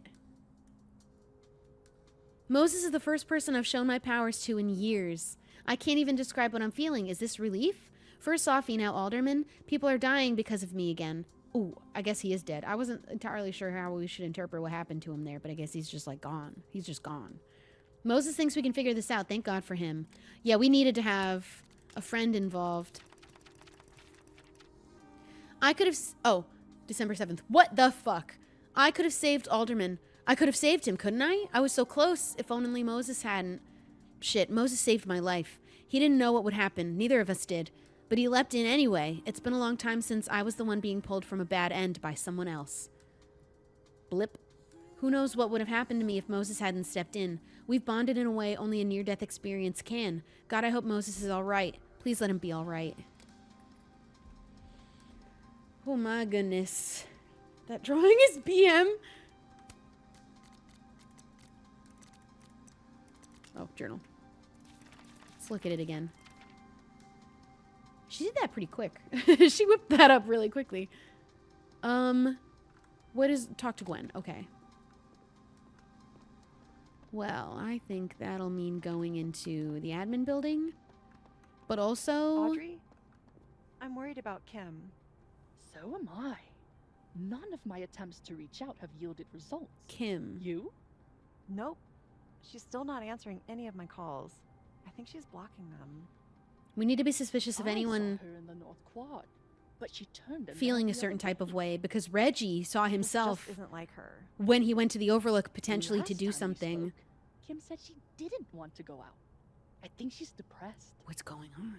Moses is the first person I've shown my powers to in years. I can't even describe what I'm feeling. Is this relief? First Sophie, now Alderman. People are dying because of me again. Ooh, I guess he is dead. I wasn't entirely sure how we should interpret what happened to him there, but I guess he's just like gone. He's just gone. Moses thinks we can figure this out. Thank God for him. Yeah, we needed to have a friend involved. I could have... Oh, December 7th. What the fuck? I could have saved Alderman. I could have saved him, couldn't I? I was so close. If only Moses hadn't. Shit, Moses saved my life. He didn't know what would happen. Neither of us did. But he leapt in anyway. It's been a long time since I was the one being pulled from a bad end by someone else. Blip. Who knows what would have happened to me if Moses hadn't stepped in. We've bonded in a way only a near-death experience can. God, I hope Moses is all right. Please let him be all right. Oh my goodness. That drawing is BM. Oh, journal. Let's look at it again. She did that pretty quick. She whipped that up really quickly. What is... Talk to Gwen. Okay. Well, I think that'll mean going into the admin building. But also... Audrey, I'm worried about Kim. So am I. None of my attempts to reach out have yielded results. Kim. You? Nope. She's still not answering any of my calls. I think she's blocking them. We need to be suspicious of I anyone saw her in the North Quad, but she turned and feeling ran a the certain other type of way. way because Reggie saw This himself just isn't like her. when he went to the Overlook potentially to Last do time we something. spoke, Kim said she didn't want to go out. I think she's depressed. What's going on?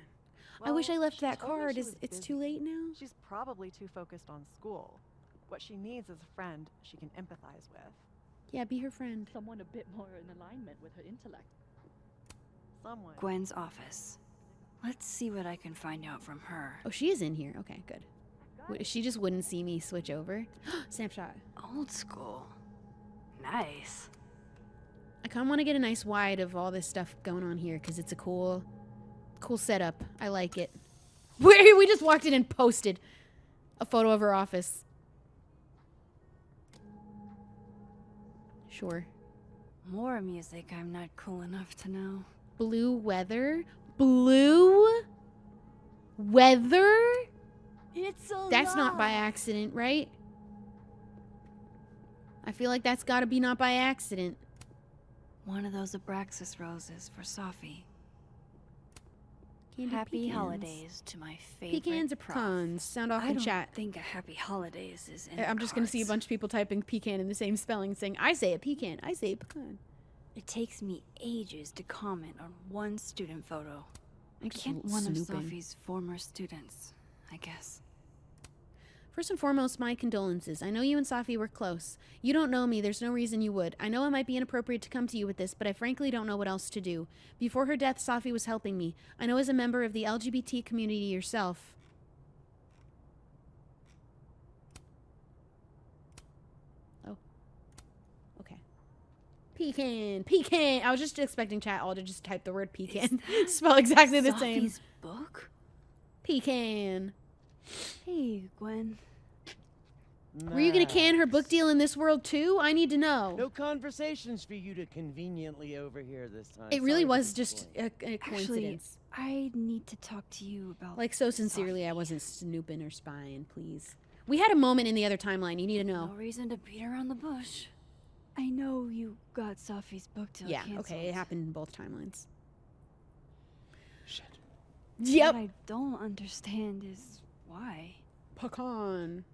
I wish I Well, left she that told me card. she was It's busy. too late now. She's probably too focused on school. What she needs is a friend she can empathize with. Yeah, be her friend. Someone a bit more in alignment with her intellect. Someone. Gwen's office. Let's see what I can find out from her. Oh, she is in here. Okay, good. She just wouldn't see me switch over. Snapshot. Old school. Nice. I kind of want to get a nice wide of all this stuff going on here because it's a cool setup. I like it. We just walked in and posted a photo of her office. Sure. More music I'm not cool enough to know. Blue weather? Blue weather? It's a That's not by accident, right? I feel like that's gotta be not by accident. One of those Abraxas roses for Sophie. Candy Happy pecans. holidays to my favorite Pecans or prof. pecans? Sound off I in don't chat. think a happy holidays is in I'm the just gonna see a cards. bunch of people typing pecan in the same spelling saying, I say a pecan, I say a pecan. It takes me ages to comment on one student photo. I Just can't one of snooping. Sophie's former students, I guess. First and foremost, my condolences. I know you and Safi were close. You don't know me, there's no reason you would. I know it might be inappropriate to come to you with this, but I frankly don't know what else to do. Before her death, Safi was helping me. I know as a member of the LGBT community yourself. Oh. Okay. Pecan, pecan. I was just expecting chat all to just type the word pecan. Spell exactly the same. Sophie's book? Pecan. Hey, Gwen. Were you gonna can her book deal in this world too? I need to know. No conversations for you to conveniently overhear this time. It really Sorry to was just disappoint. a coincidence. I need to talk to you about. Like, so sincerely, I wasn't snooping or spying, please. We had a moment in the other timeline. You need to No know. reason to beat around the bush. I know you got Sophie's book deal Yeah, canceled. okay, it happened in both timelines. Shit. Yep. What I don't understand is why. Pecan.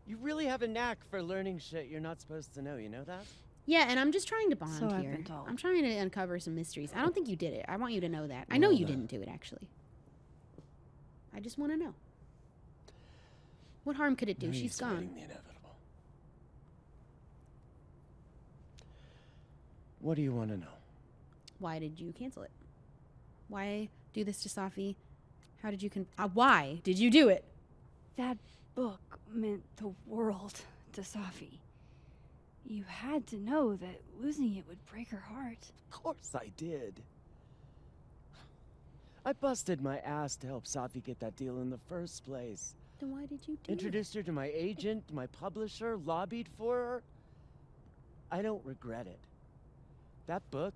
You really have a knack for learning shit you're not supposed to know, you know that? Yeah, and I'm just trying to bond So I've here. been told. I'm trying to uncover some mysteries. I don't think you did it. I want you to know that. I know Well you done. didn't do it, actually. I just want to know. What harm could it do? No She's use gone. fighting the inevitable. What do you want to know? Why did you cancel it? Why do this to Safi? How did you why did you do it? That book meant the world to Sophie. You had to know that losing it would break her heart. Of course I did. I busted my ass to help Safi get that deal in the first place. Then why did you do Introduced her to my agent, my publisher, lobbied for her. I don't regret it. That book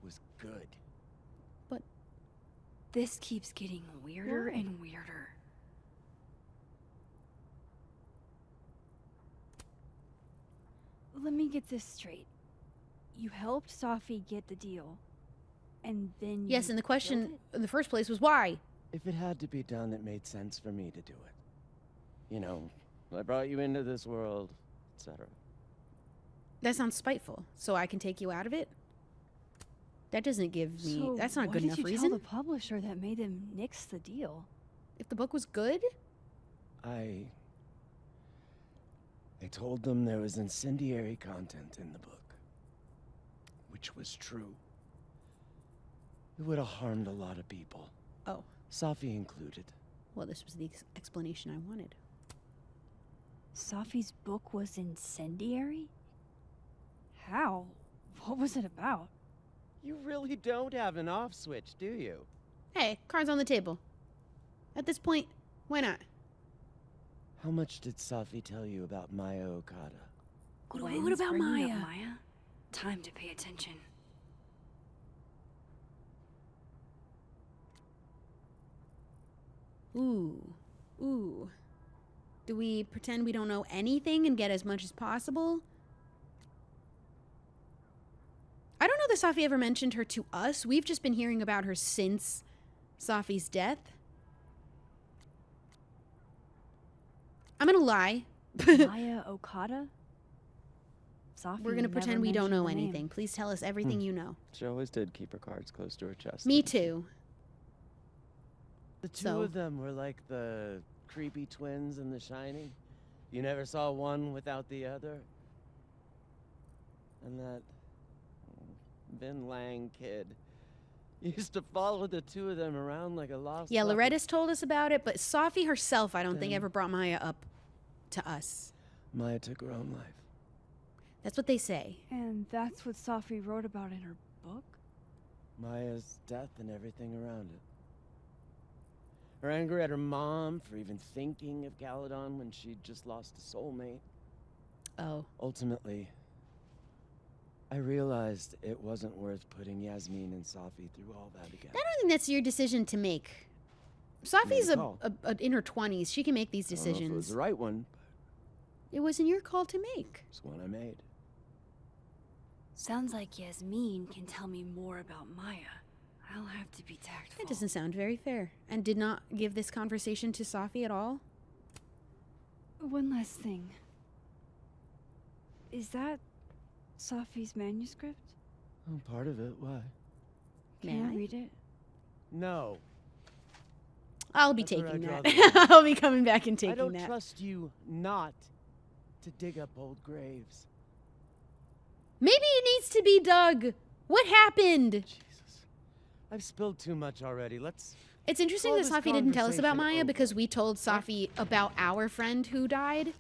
was good. This keeps getting weirder Why? and weirder. Let me get this straight. You helped Sophie get the deal, and then Yes, you and the killed question it? in the first place was why? If it had to be done, it made sense for me to do it. You know, I brought you into this world, etc. That sounds spiteful. So I can take you out of it? That doesn't give me. So That's not a why good did enough you reason. tell the publisher that made them nix the deal? If the book was good, I told them there was incendiary content in the book, which was true. It would have harmed a lot of people. oh, Safi included. well, this was the explanation I wanted. Sophie's book was incendiary? How? What was it about? You really don't have an off switch, do you? Hey, cards on the table. At this point, why not? How much did Safi tell you about Maya Okada? What about Maya? Time to pay attention. Ooh. Ooh. Do we pretend we don't know anything and get as much as possible? I don't know that Safi ever mentioned her to us. We've just been hearing about her since Safi's death. I'm gonna lie. Maya Okada? Safi We're gonna never pretend we don't know mentioned the name. anything. Please tell us everything you know. She always did keep her cards close to her chest. Me didn't she? too. The two So- of them were like the creepy twins in The Shining. You never saw one without the other. And that Vinh Lang kid used to follow the two of them around like a lost Yeah, puppy. Loretta's told us about it, but Safi herself, I don't think Then- ever brought Maya up to us. Maya took her own life. That's what they say. And that's what Safi wrote about in her book? Maya's death and everything around it. Her anger at her mom for even thinking of Caledon when she'd just lost a soulmate. Oh. Ultimately, I realized it wasn't worth putting Yasmin and Safi through all that again. I don't think that's your decision to make. Safi's Your call. in her 20s. She can make these I don't know if it was decisions. the right one, but It wasn't your call to make. it's one I made. Sounds like Yasmin can tell me more about Maya. I'll have to be tactful. That doesn't sound very fair. And did not give this conversation to Safi at all? One last thing. Is that Safi's manuscript? Oh, part of it. Why? Can May I I? read it? No. I'll be That's where taking I that. draw the line. I'll be coming back and I taking don't that. trust you not to dig up old graves. Maybe it needs to be dug. What happened? Jesus. I've spilled too much already. Let's... It's interesting Call that this Safi didn't tell us about conversation Maya over. because we told Safi about our friend who died.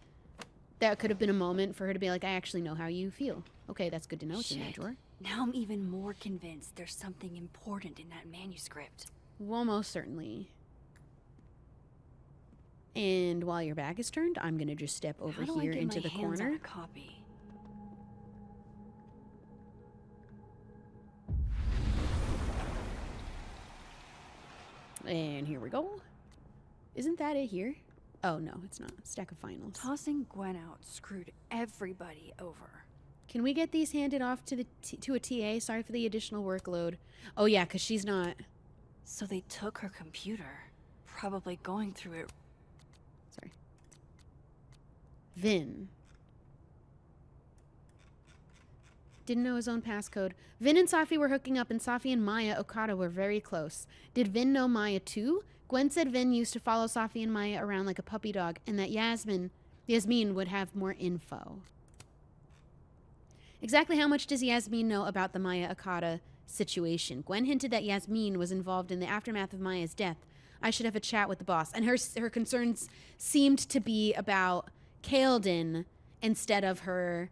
That could have been a moment for her to be like, I actually know how you feel. Okay, that's good to know. It's in that Shit. drawer. Now I'm even more convinced there's something important in that manuscript. Well, most certainly. And while your back is turned, I'm going to just step over How do here I get into my the hands on corner. a copy? And here we go. Isn't that it here? Oh, no, it's not. Stack of finals. Tossing Gwen out screwed everybody over. Can we get these handed off to the to a TA? Sorry for the additional workload. Oh, yeah, because she's not... So they took her computer, probably going through it. Sorry. Vinh. Didn't know his own passcode. Vinh and Safi were hooking up, and Safi and Maya Okada were very close. Did Vinh know Maya too? Gwen said Vinh used to follow Safi and Maya around like a puppy dog, and that Yasmin would have more info. Exactly how much does Yasmin know about the Maya Okada situation? Gwen hinted that Yasmin was involved in the aftermath of Maya's death. I should have a chat with the boss. And her concerns seemed to be about Caledon instead of her,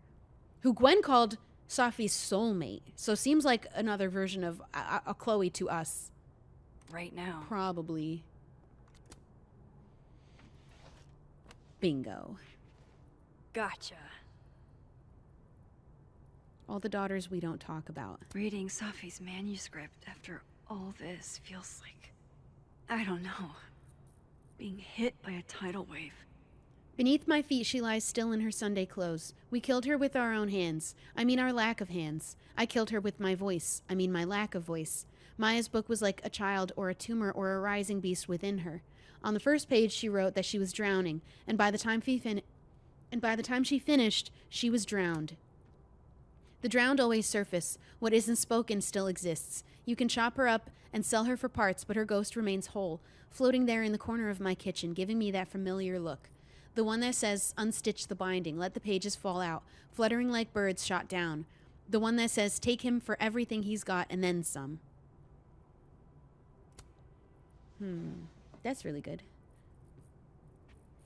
who Gwen called Safi's soulmate. So seems like another version of a Chloe to us. Right now. Probably. Bingo. Gotcha. All the daughters we don't talk about. Reading Safi's manuscript after all this feels like, I don't know, being hit by a tidal wave. Beneath my feet she lies still in her Sunday clothes. We killed her with our own hands. I mean our lack of hands. I killed her with my voice. I mean my lack of voice. Maya's book was like a child or a tumor or a rising beast within her. On the first page she wrote that she was drowning, and by the time she finished, she was drowned. The drowned always surface. What isn't spoken still exists. You can chop her up and sell her for parts, but her ghost remains whole, floating there in the corner of my kitchen, giving me that familiar look. The one that says, unstitch the binding, let the pages fall out, fluttering like birds shot down. The one that says, take him for everything he's got and then some. That's really good.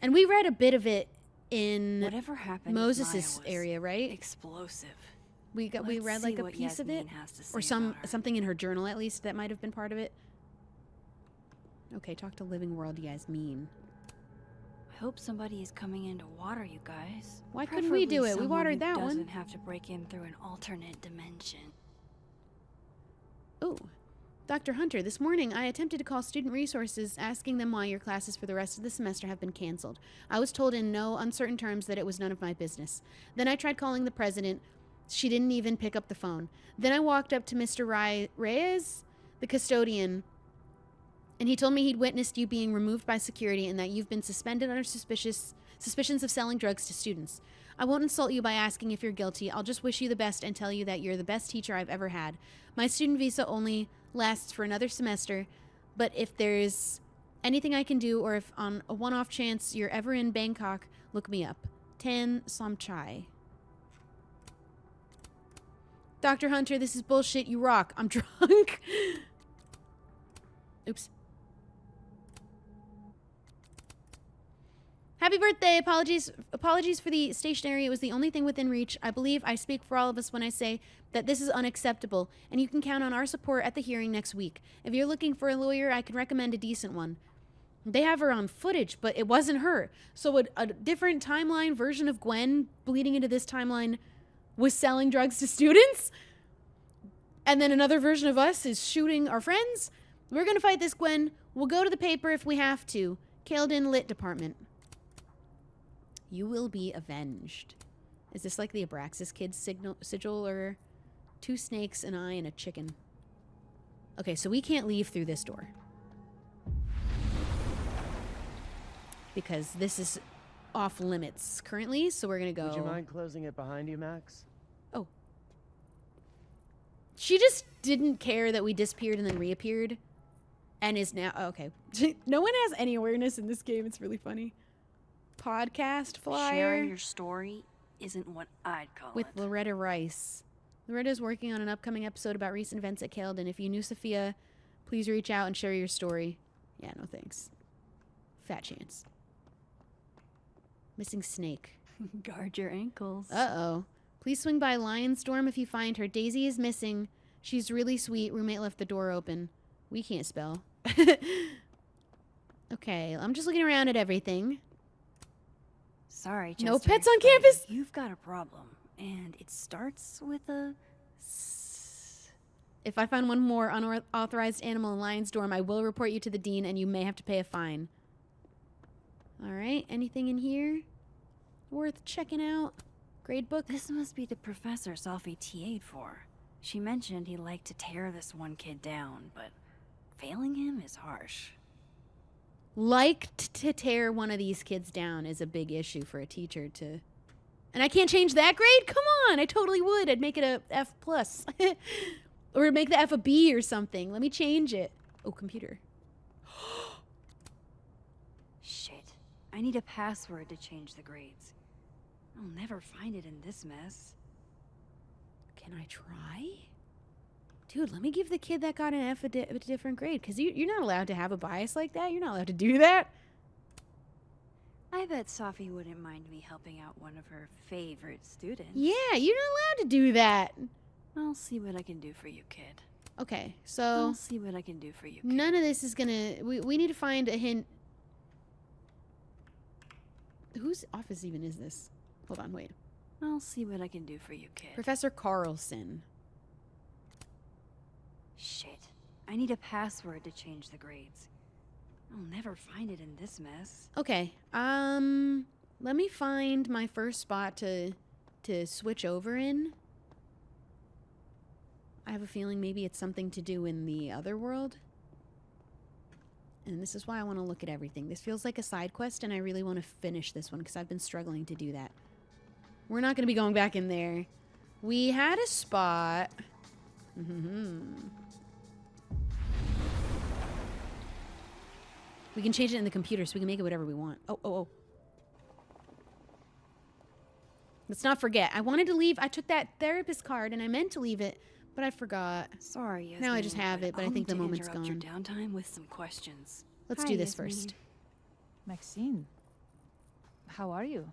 And we read a bit of it in Whatever happened, Moses' Maya was ray, right? Explosive. We Let's read see like a what piece of it, Yasmin has to say or about her. something in her journal at least that might have been part of it. Okay, talk to living world, you guys mean. I hope somebody is coming in to water you guys. Why couldn't we do it? We Preferably watered someone that who one. doesn't have to break in through an alternate dimension. Oh, Dr. Hunter, this morning I attempted to call student resources asking them why your classes for the rest of the semester have been canceled. I was told in no uncertain terms that it was none of my business. Then I tried calling the president. She didn't even pick up the phone. Then I walked up to Mr. Reyes, the custodian, and he told me he'd witnessed you being removed by security and that you've been suspended under suspicions of selling drugs to students. I won't insult you by asking if you're guilty. I'll just wish you the best and tell you that you're the best teacher I've ever had. My student visa only lasts for another semester, but if there's anything I can do, or if on a one-off chance you're ever in Bangkok, look me up. Tan Somchai. Dr. Hunter, this is bullshit. You rock. I'm drunk. Oops. Happy birthday. Apologies for the stationery. It was the only thing within reach. I believe I speak for all of us when I say that this is unacceptable, and you can count on our support at the hearing next week. If you're looking for a lawyer, I can recommend a decent one. They have her on footage, but it wasn't her. So a different timeline version of Gwen bleeding into this timeline was selling drugs to students? And then another version of us is shooting our friends? We're gonna fight this, Gwen. We'll go to the paper if we have to. Kaledin Lit Department. You will be avenged. Is this like the Abraxas Kids sigil, or 2 snakes, an eye, and a chicken? Okay, so we can't leave through this door. Because this is off limits currently, so we're gonna go... Would you mind closing it behind you, Max? Oh. She just didn't care that we disappeared and then reappeared. And is now... Oh, okay. No one has any awareness in this game. It's really funny. Podcast flyer. Sharing your story isn't what I'd call with it. Loretta Rice. Loretta's working on an upcoming episode about recent events at Kaledin. If you knew Sophia, please reach out and share your story. Yeah, no thanks. Fat chance. Missing snake. Guard your ankles. Uh-oh. Please swing by Lion Storm if you find her. Daisy is missing. She's really sweet. Roommate left the door open. We can't spell. Okay, I'm just looking around at everything. Sorry, Chester, no pets on campus? You've got a problem, and it starts with a S. If I find one more unauthorized animal in Lion's Dorm, I will report you to the dean, and you may have to pay a fine. All right, anything in here worth checking out? Grade book? This must be the professor Sophie TA'd for. She mentioned he liked to tear this one kid down, but failing him is harsh. Liked to tear one of these kids down is a big issue for a teacher to... And I can't change that grade? Come on, I totally would. I'd make it a F+. Or make the F a B or something. Let me change it. Oh, computer. Shit. I need a password to change the grades. I'll never find it in this mess. Can I try? Dude, let me give the kid that got an F a different grade, because you're not allowed to have a bias like that. You're not allowed to do that. I bet Sophie wouldn't mind me helping out one of her favorite students. Yeah, you're not allowed to do that. I'll see what I can do for you, kid. Okay, so... I'll see what I can do for you, kid. None of this is gonna... We need to find a hint. Whose office even is this? Hold on, wait. I'll see what I can do for you, kid. Professor Carlson. Shit. I need a password to change the grades. I'll never find it in this mess. Okay. Let me find my first spot to switch over in. I have a feeling maybe it's something to do in the other world. And this is why I want to look at everything. This feels like a side quest, and I really want to finish this one because I've been struggling to do that. We're not going to be going back in there. We had a spot. We can change it in the computer so we can make it whatever we want. Oh. Let's not forget. I wanted to leave. I took that therapist card, and I meant to leave it, but I forgot. Sorry, Yasmin, now I just have it, but I think the moment's gone. Your downtime with some questions. Let's do this first. Maxine, how are you?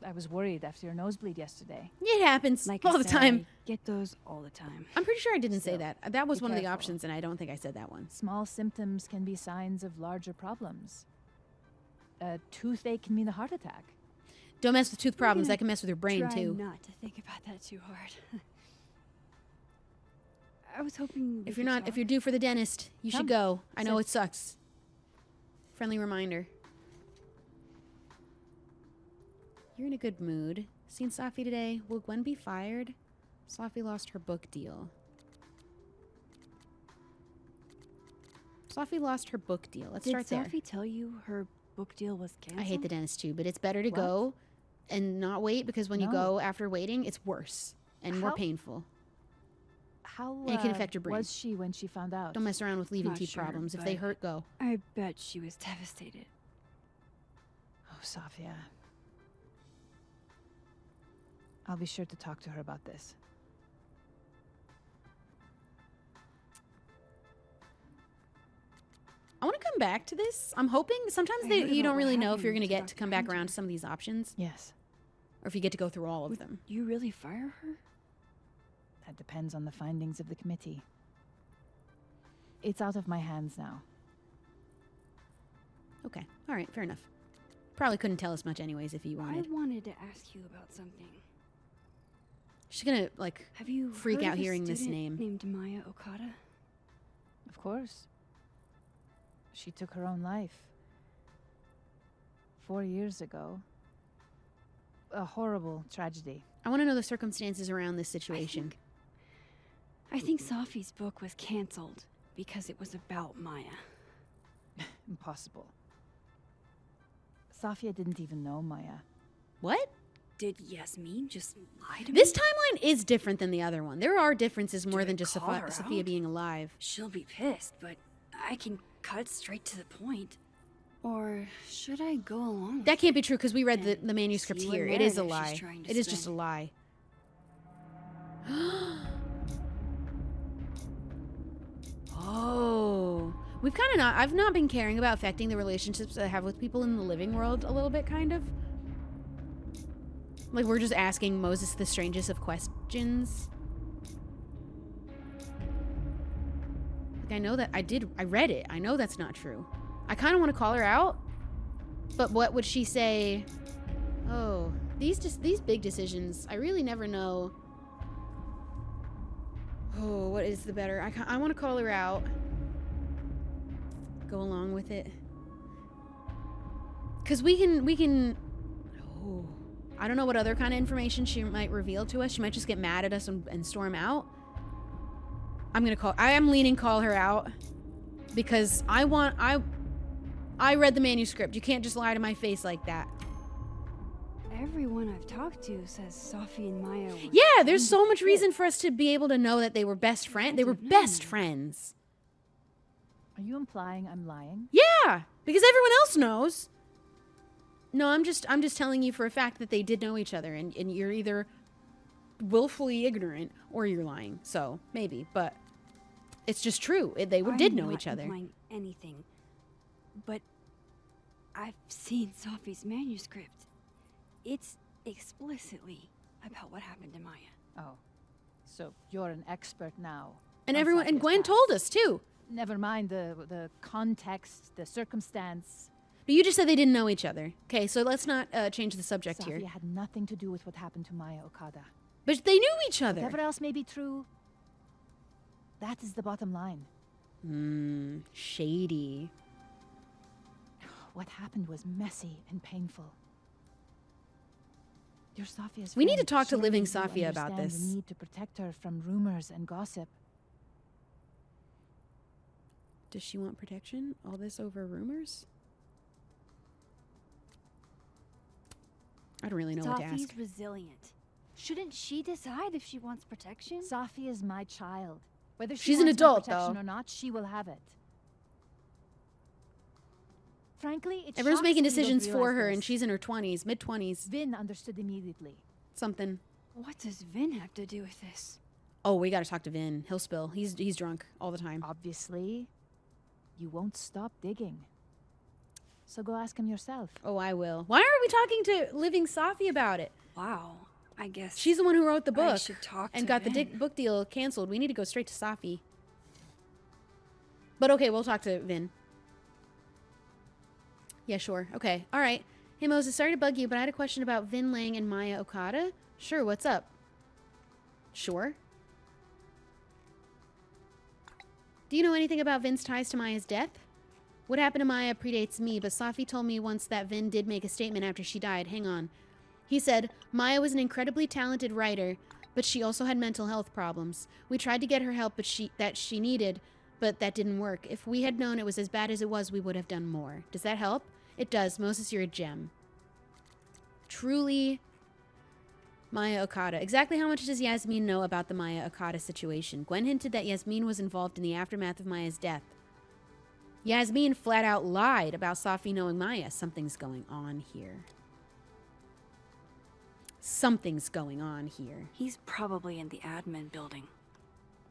I was worried after your nosebleed yesterday. It happens Like all I the said, time. I get those all the time. I'm pretty sure I didn't say Still, that. That was be one of the careful. options, and I don't think I said that one. Small symptoms can be signs of larger problems. A toothache can mean a heart attack. Don't mess with tooth problems. gonna That can mess with your brain, Try too. not to think about that too hard. I was hoping If you're due for the dentist, you should Come, go. I know sit. it sucks. Friendly reminder. You're in a good mood. Seen Safi today? Will Gwen be fired? Safi lost her book deal. Safi lost her book deal. Let's start there. Did Safi tell you her book deal was canceled? I hate the dentist too, but it's better to What? go and not wait, because when you No. go after waiting, it's worse and more How- painful. How And it can affect your brain. was she when she found out? Don't mess around with leaving Not teeth sure, problems. If they but- hurt, go. I bet she was devastated. Oh, Safia. I'll be sure to talk to her about this. I want to come back to this. I'm hoping sometimes I you heard don't about really what know if you're going happened to to get to Dr. come back Hunter. around to some of these options, Yes, or if you get to go through all of them. You really fire her? that depends on the findings of the committee. It's out of my hands now. Okay. All right. Fair enough. Probably couldn't tell us much anyways if you I wanted. wanted to ask you about something. She's going to, like, Have you freak heard out of a hearing this student name. named Maya Okada? Of course. She took her own life. 4 years ago. A horrible tragedy. I want to know the circumstances around this situation. I think Safi's book was canceled because it was about Maya. Impossible. Safia didn't even know Maya. What? Did Yasmin just lie to me? This timeline is different than the other one. There are differences more I than just call her Sophia out? being alive. She'll be pissed, but I can cut straight to the point. Or should I go along? That can't be true because we read the And manuscript see what here. It is a narrative she's lie. trying to It is just a spin. lie. Oh. We've kind of not, I've not been caring about affecting the relationships I have with people in the living world a little bit, kind of. Like, we're just asking Moses the strangest of questions. Like, I know that I read it. I know that's not true. I kind of want to call her out, but what would she say? Oh, these big decisions, I really never know. Oh, what is the better? I want to call her out. Go along with it. Because we can, oh, I don't know what other kind of information she might reveal to us. She might just get mad at us and storm out. I am leaning call her out because I read the manuscript. You can't just lie to my face like that. Everyone I've talked to says Safi and Maya were Yeah, there's kind so of much reason kids. for us to be able to know that they were best friends. They were to have known best them. friends. Are you implying I'm lying? Yeah, because everyone else knows. No, I'm just telling you for a fact that they did know each other, and you're either willfully ignorant or you're lying. So maybe, but it's just true. They did know each other. I'm not implying anything, but I've seen Safi's manuscript. It's explicitly about what happened to Maya. Oh. So you're an expert now. And on everyone, and Safia's Gwen past. told us too. Never mind the context, the circumstance. But you just said they didn't know each other. Okay, so let's not change the subject Safia here. had nothing to do with what happened to Maya Okada. But they knew each other. Whatever else may be true, that is the bottom line. Shady. What happened was messy and painful. You're Safia's We need to friend. talk to Surely living you Safia about understand this. The need to protect her from rumors and gossip. Does she want protection? All this over rumors? I don't really know what to ask. Safi's resilient. Shouldn't she decide if she wants protection? Safia is my child. Whether she She's an wants my adult, protection though. or not, she will have it. Frankly, it Everyone's shocks making me you don't decisions for realize her, this. and she's in her 20s, mid-20s, Vinh understood immediately. something. What does Vinh have to do with this? Oh, we gotta talk to Vin. He'll spill. He's drunk all the time. Obviously, you won't stop digging. so go ask him yourself. Oh, I will. Why aren't we talking to living Safi about it? Wow, I guess She's the one who wrote the I book should talk and to got the Vinh. book deal canceled. We need to go straight to Safi. But okay, we'll talk to Vinh. Yeah, sure. Okay. All right. Hey, Moses, sorry to bug you, but I had a question about Vinh Lang and Maya Okada. Sure, what's up? Sure. Do you know anything about Vin's ties to Maya's death? What happened to Maya predates me, but Safi told me once that Vinh did make a statement after she died. Hang on. He said, Maya was an incredibly talented writer, but she also had mental health problems. We tried to get her help that she needed, but that didn't work. If we had known it was as bad as it was, we would have done more. Does that help? It does. Moses, you're a gem. Truly, Maya Okada. Exactly how much does Yasmin know about the Maya Okada situation? Gwen hinted that Yasmin was involved in the aftermath of Maya's death. Yasmin flat out lied about Safi knowing Maya. Something's going on here. Something's going on here. He's probably in the admin building.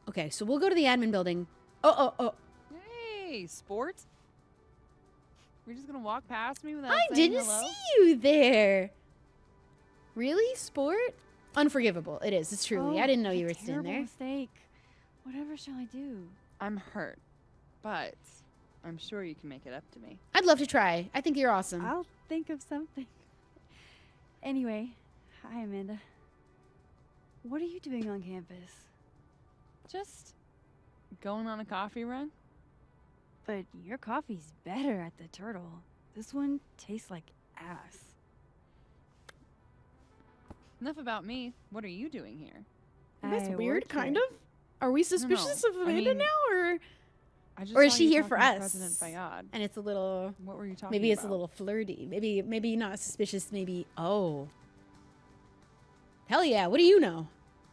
Okay, so we'll go to the admin building. Oh. Hey, sport. We're just gonna walk past me without I saying didn't hello? see you there. Really? Sport? Unforgivable. It is. It's truly. I didn't know you were standing there. Mistake. Whatever shall I do? I'm hurt, but I'm sure you can make it up to me. I'd love to try. I think you're awesome. I'll think of something. Anyway, hi Amanda. What are you doing on campus? Just going on a coffee run? But your coffee's better at the Turtle. This one tastes like ass. Enough about me. What are you doing here? That's I weird, work kind here. of. Are we suspicious of I Amanda mean, now, or I just or is saw she you here talking for to us? President Fayyad. And it's a little. What were you talking Maybe it's about? a little flirty. Maybe not suspicious. Maybe hell yeah. What do you know?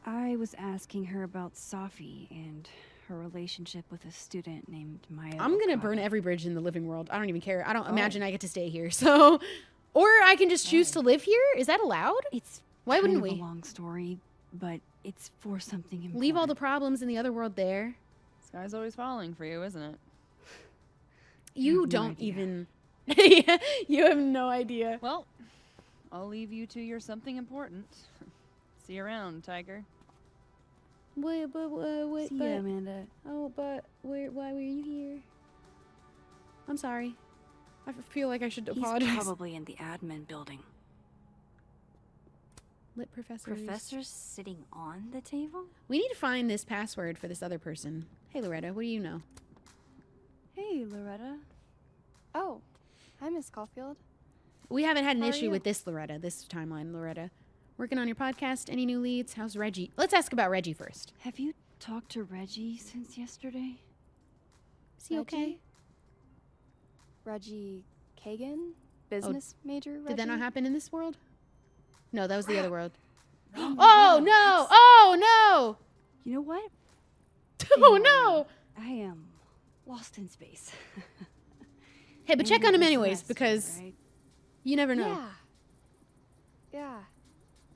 I was asking her about Safi and her relationship with a student named Maya. I'm gonna Okada. burn every bridge in the living world. I don't even care. I don't Oh. imagine I get to stay here. So, or I can just choose to live here. Is that allowed? It's Why kind wouldn't of we? a long story, but it's for something important. Leave all the problems in the other world there. Sky's always falling for you, isn't it? You no don't idea. even. Yeah, you have no idea. Well, I'll leave you to your something important. See you around, Tiger. Wait, See ya, Amanda. Oh, but why were you here? I'm sorry. I feel like I should He's apologize. probably in the admin building. Lit professors. Professor's sitting on the table? We need to find this password for this other person. Hey, Loretta, what do you know? Hey, Loretta. Oh, hi, Miss Caulfield. We haven't had an How are issue you? with this, Loretta, this timeline, Loretta. Working on your podcast? Any new leads? How's Reggie? Let's ask about Reggie first. Have you talked to Reggie since yesterday? Is he okay? Reggie Kagan? Business major Reggie? Did that not happen in this world? No, that was the other world. Wrong Oh, world. no! Oh, You know what? no! Oh, no! I am lost in space. Hey, but check End on of him the anyways, semester, because right? you never know. Yeah,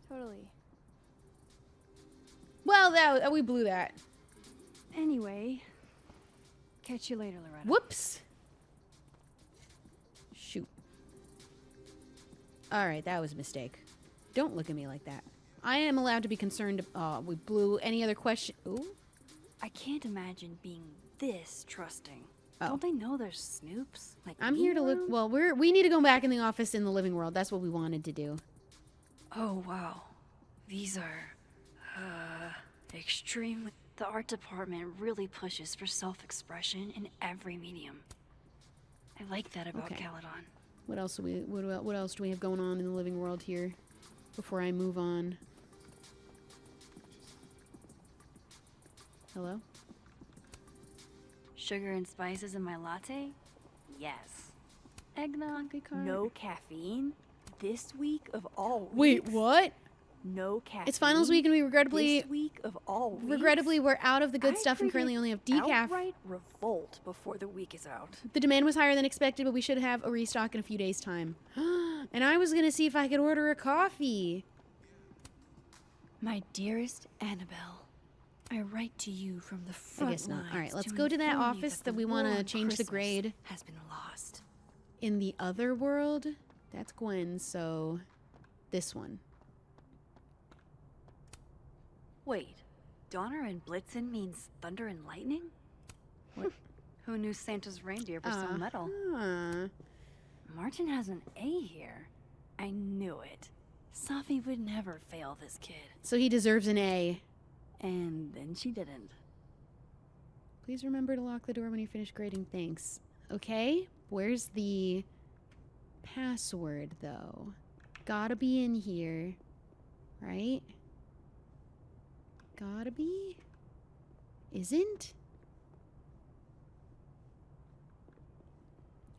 totally. Well, we blew that. Anyway, catch you later, Loretta. Whoops. Shoot. All right, that was a mistake. Don't look at me like that. I am allowed to be concerned. Oh, we blew any other question. Ooh. I can't imagine being this trusting. Oh. Don't they know there's snoops? Like I'm me here to look. around? Well, we need to go back in the office in the living world. That's what we wanted to do. Oh, wow. These are, extremely... The art department really pushes for self-expression in every medium. I like that about Okay. Caledon. What else do what else do we have going on in the living world here before I move on? Hello? Sugar and spices in my latte? Yes. Eggnog? Good card. No caffeine? This week of all weeks? Wait, what? No caffeine? It's finals week and we regrettably This week of all weeks? regrettably we're out of the good I stuff and currently predict only have decaf. outright revolt before the week is out. The demand was higher than expected, but we should have a restock in a few days' time. And I was gonna see if I could order a coffee. My dearest Annabelle, I write to you from the I front guess not. lines All right, let's to go to that inform you office that the we war want to on change the Christmas grade. has been lost. In the other world, that's Gwen, so this one. Wait, Donner and Blitzen means thunder and lightning? What? Who knew Santa's reindeer were so metal? Martin has an A here. I knew it. Safi would never fail this kid. So he deserves an A. And then she didn't. Please remember to lock the door when you finish grading. Thanks. Okay, where's the password, though? Gotta be in here, right? Gotta be? Isn't?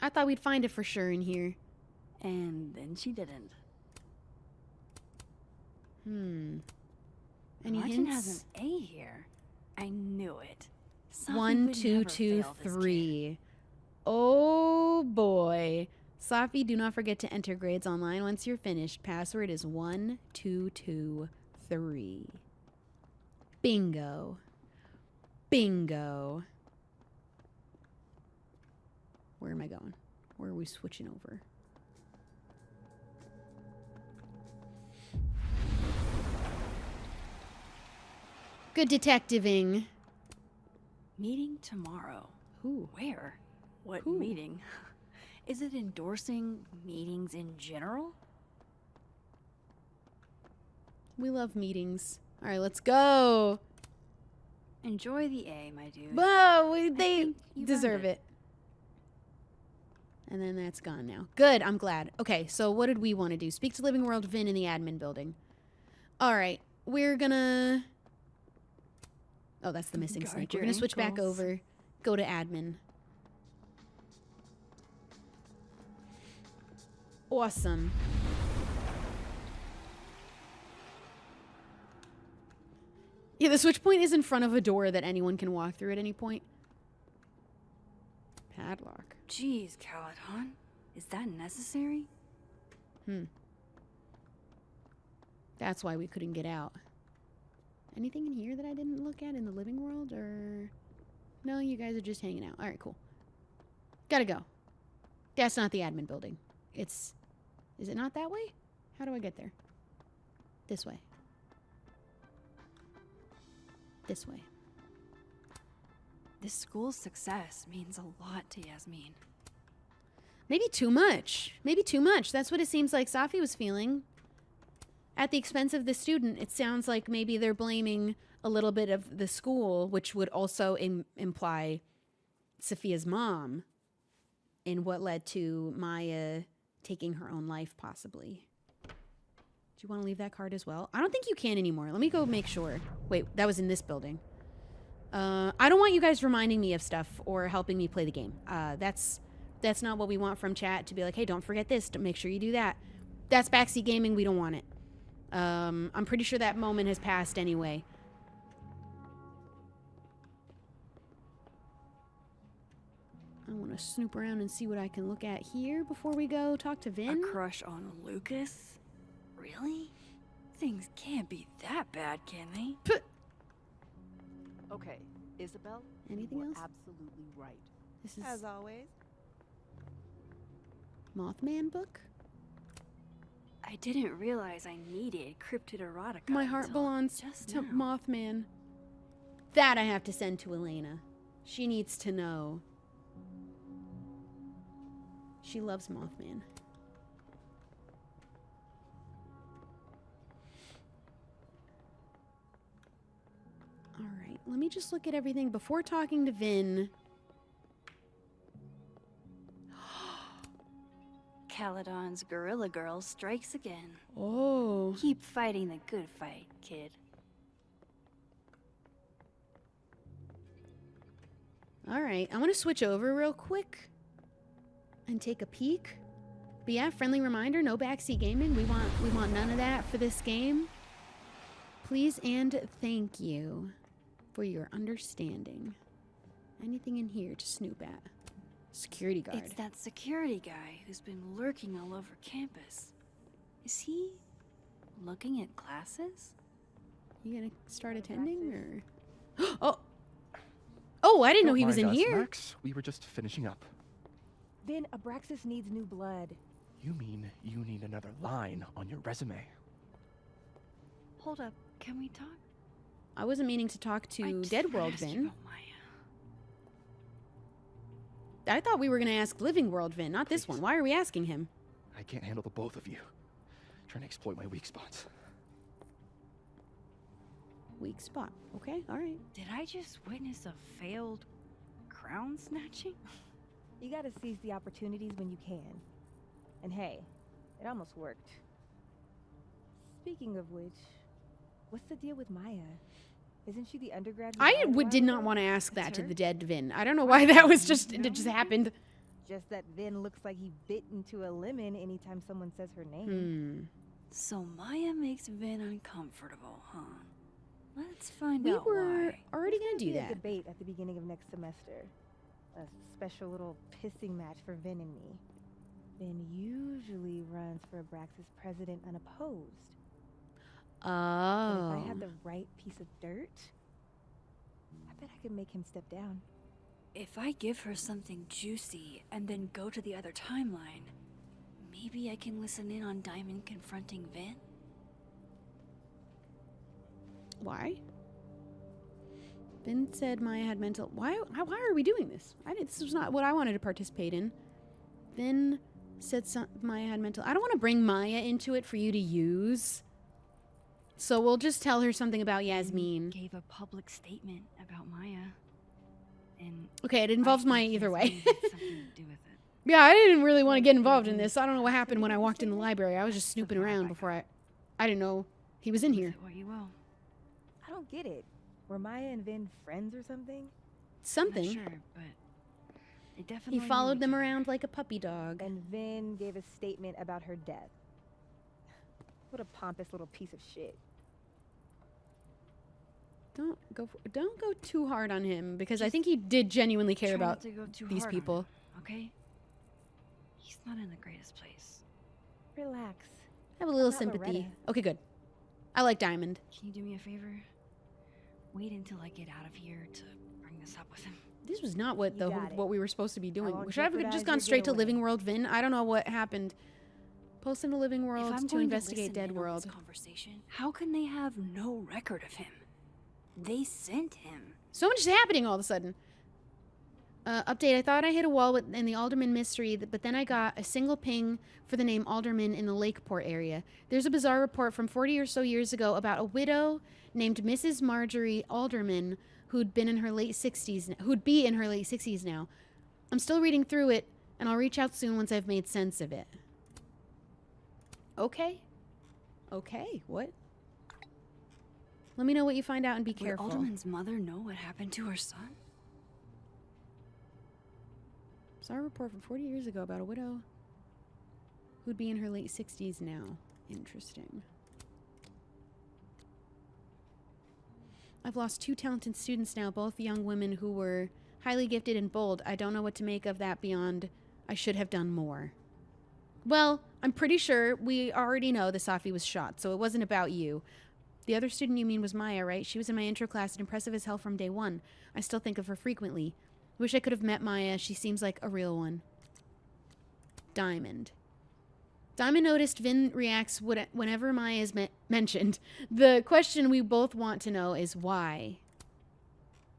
I thought we'd find it for sure in here. And then she didn't. Any Martin hints? has an A here. I knew it. Safi 1, would 2, never 2, fail this 3. Oh boy. Safi, do not forget to enter grades online once you're finished. Password is 1223. Bingo. Bingo. Where am I going? Where are we switching over? Good detectiving. Meeting tomorrow. Who? Where? What Who? meeting? Is it endorsing meetings in general? We love meetings. All right, let's go. Enjoy the A, my dude. Whoa, they think you've deserve earned it. And then that's gone now. Good, I'm glad. Okay, so what did we want to do? Speak to Living World Vinh in the admin building. All right, we're gonna... Oh, that's the missing Guard snake. We're your gonna switch back ankles. over. Go to admin. Awesome. Yeah, the switch point is in front of a door that anyone can walk through at any point. Padlock. Jeez, Caledon. Is that necessary? That's why we couldn't get out. Anything in here that I didn't look at in the living world, or... No, you guys are just hanging out. All right, cool. Gotta go. That's not the admin building. It's... Is it not that way? How do I get there? This way. This way. This school's success means a lot to Yasmin. Maybe too much. Maybe too much. That's what it seems like Safi was feeling. At the expense of the student, it sounds like maybe they're blaming a little bit of the school, which would also imply Sophia's mom in what led to Maya taking her own life, possibly. Do you want to leave that card as well? I don't think you can anymore. Let me go make sure. Wait, that was in this building. I don't want you guys reminding me of stuff or helping me play the game. That's not what we want from chat, to be like, hey, don't forget this. Make sure you do that. That's backseat gaming. We don't want it. I'm pretty sure that moment has passed anyway. I want to snoop around and see what I can look at here before we go talk to Vinh. A crush on Lucas? Really? Things can't be that bad, can they? Okay, Isabel, Anything you were else? absolutely right. This is As always. Mothman book. I didn't realize I needed cryptid erotica. My heart until belongs just to now. Mothman. That I have to send to Elena. She needs to know. She loves Mothman. Alright, let me just look at everything before talking to Vinh. Caledon's Gorilla Girl strikes again. Oh. Keep fighting the good fight, kid. Alright, I want to switch over real quick and take a peek. But yeah, friendly reminder, no backseat gaming. We want none of that for this game. Please and thank you for your understanding. Anything in here to snoop at? Security guard. It's that security guy who's been lurking all over campus. Is he looking at classes? You gonna start attending or? Oh, I didn't know he was in Don't mind us, here. Max. We were just finishing up. Vinh, Abraxas needs new blood. You mean you need another line on your resume? Hold up, can we talk? I wasn't meaning to talk to Dead World Vinh. I thought we were going to ask Living World Vinh, not this one. Why are we asking him? I can't handle the both of you. Trying to exploit my weak spots. Weak spot. Okay, all right. Did I just witness a failed crown snatching? You gotta seize the opportunities when you can. And hey, it almost worked. Speaking of which, what's the deal with Maya? Isn't she the undergrad? Did not want to ask that to the Dead Vinh. I don't know why that was just, it just happened. Just that Vinh looks like he bit into a lemon anytime someone says her name. So Maya makes Vinh uncomfortable, huh? Let's find out why. We were already There's going to do gonna be that. a debate at the beginning of next semester. A special little pissing match for Vinh and me. Vinh usually runs for Abraxas president unopposed. But if I had the right piece of dirt, I bet I could make him step down. If I give her something juicy and then go to the other timeline, maybe I can listen in on Diamond confronting Vinh? Why? Vinh said Maya had mental... Why are we doing this? This was not what I wanted to participate in. Vinh said Maya had mental... I don't want to bring Maya into it for you to use. So we'll just tell her something about Yasmin. Gave a public statement about Maya. And okay, it involves Maya either way. something to do with it. Yeah, I didn't really want to get involved in this. I don't know what happened when I walked in the library. I was just snooping around before I didn't know he was in here. What you will. I don't get it. Were Maya and Vinh friends or something? Something. I'm not sure, but they definitely He followed them around like a puppy dog. And Vinh gave a statement about her death. What a pompous little piece of shit. Don't go too hard on him, because I think he did genuinely care Try not about to go too these hard on people. him, okay? He's not in the greatest place. Relax. Have a little Not sympathy. Loretta. Okay, good. I like Diamond. Can you do me a favor? Wait until I get out of here to bring this up with him. This was not what what we were supposed to be doing. won't Should I have jeopardize just your gone straight to getaway. Living World Vinh? I don't know what happened. Post him to Living If World I'm to going investigate listen Dead in on World. this conversation, how can they have no record of him? They sent him. So much is happening all of a sudden. Update, I thought I hit a wall in the Alderman mystery, but then I got a single ping for the name Alderman in the Lakeport area. There's a bizarre report from 40 or so years ago about a widow named Mrs. Marjorie Alderman who'd be in her late 60s now. I'm still reading through it, and I'll reach out soon once I've made sense of it. Okay. Okay, what? Let me know what you find out and be careful. Would Alderman's mother know what happened to her son? Saw a report from 40 years ago about a widow who'd be in her late 60s now. Interesting. I've lost 2 talented students now, both young women who were highly gifted and bold. I don't know what to make of that beyond I should have done more. Well, I'm pretty sure we already know that Safi was shot, so it wasn't about you. The other student you mean was Maya, right? She was in my intro class and impressive as hell from day one. I still think of her frequently. Wish I could have met Maya. She seems like a real one. Diamond. Diamond noticed Vinh reacts whenever Maya is mentioned. The question we both want to know is why.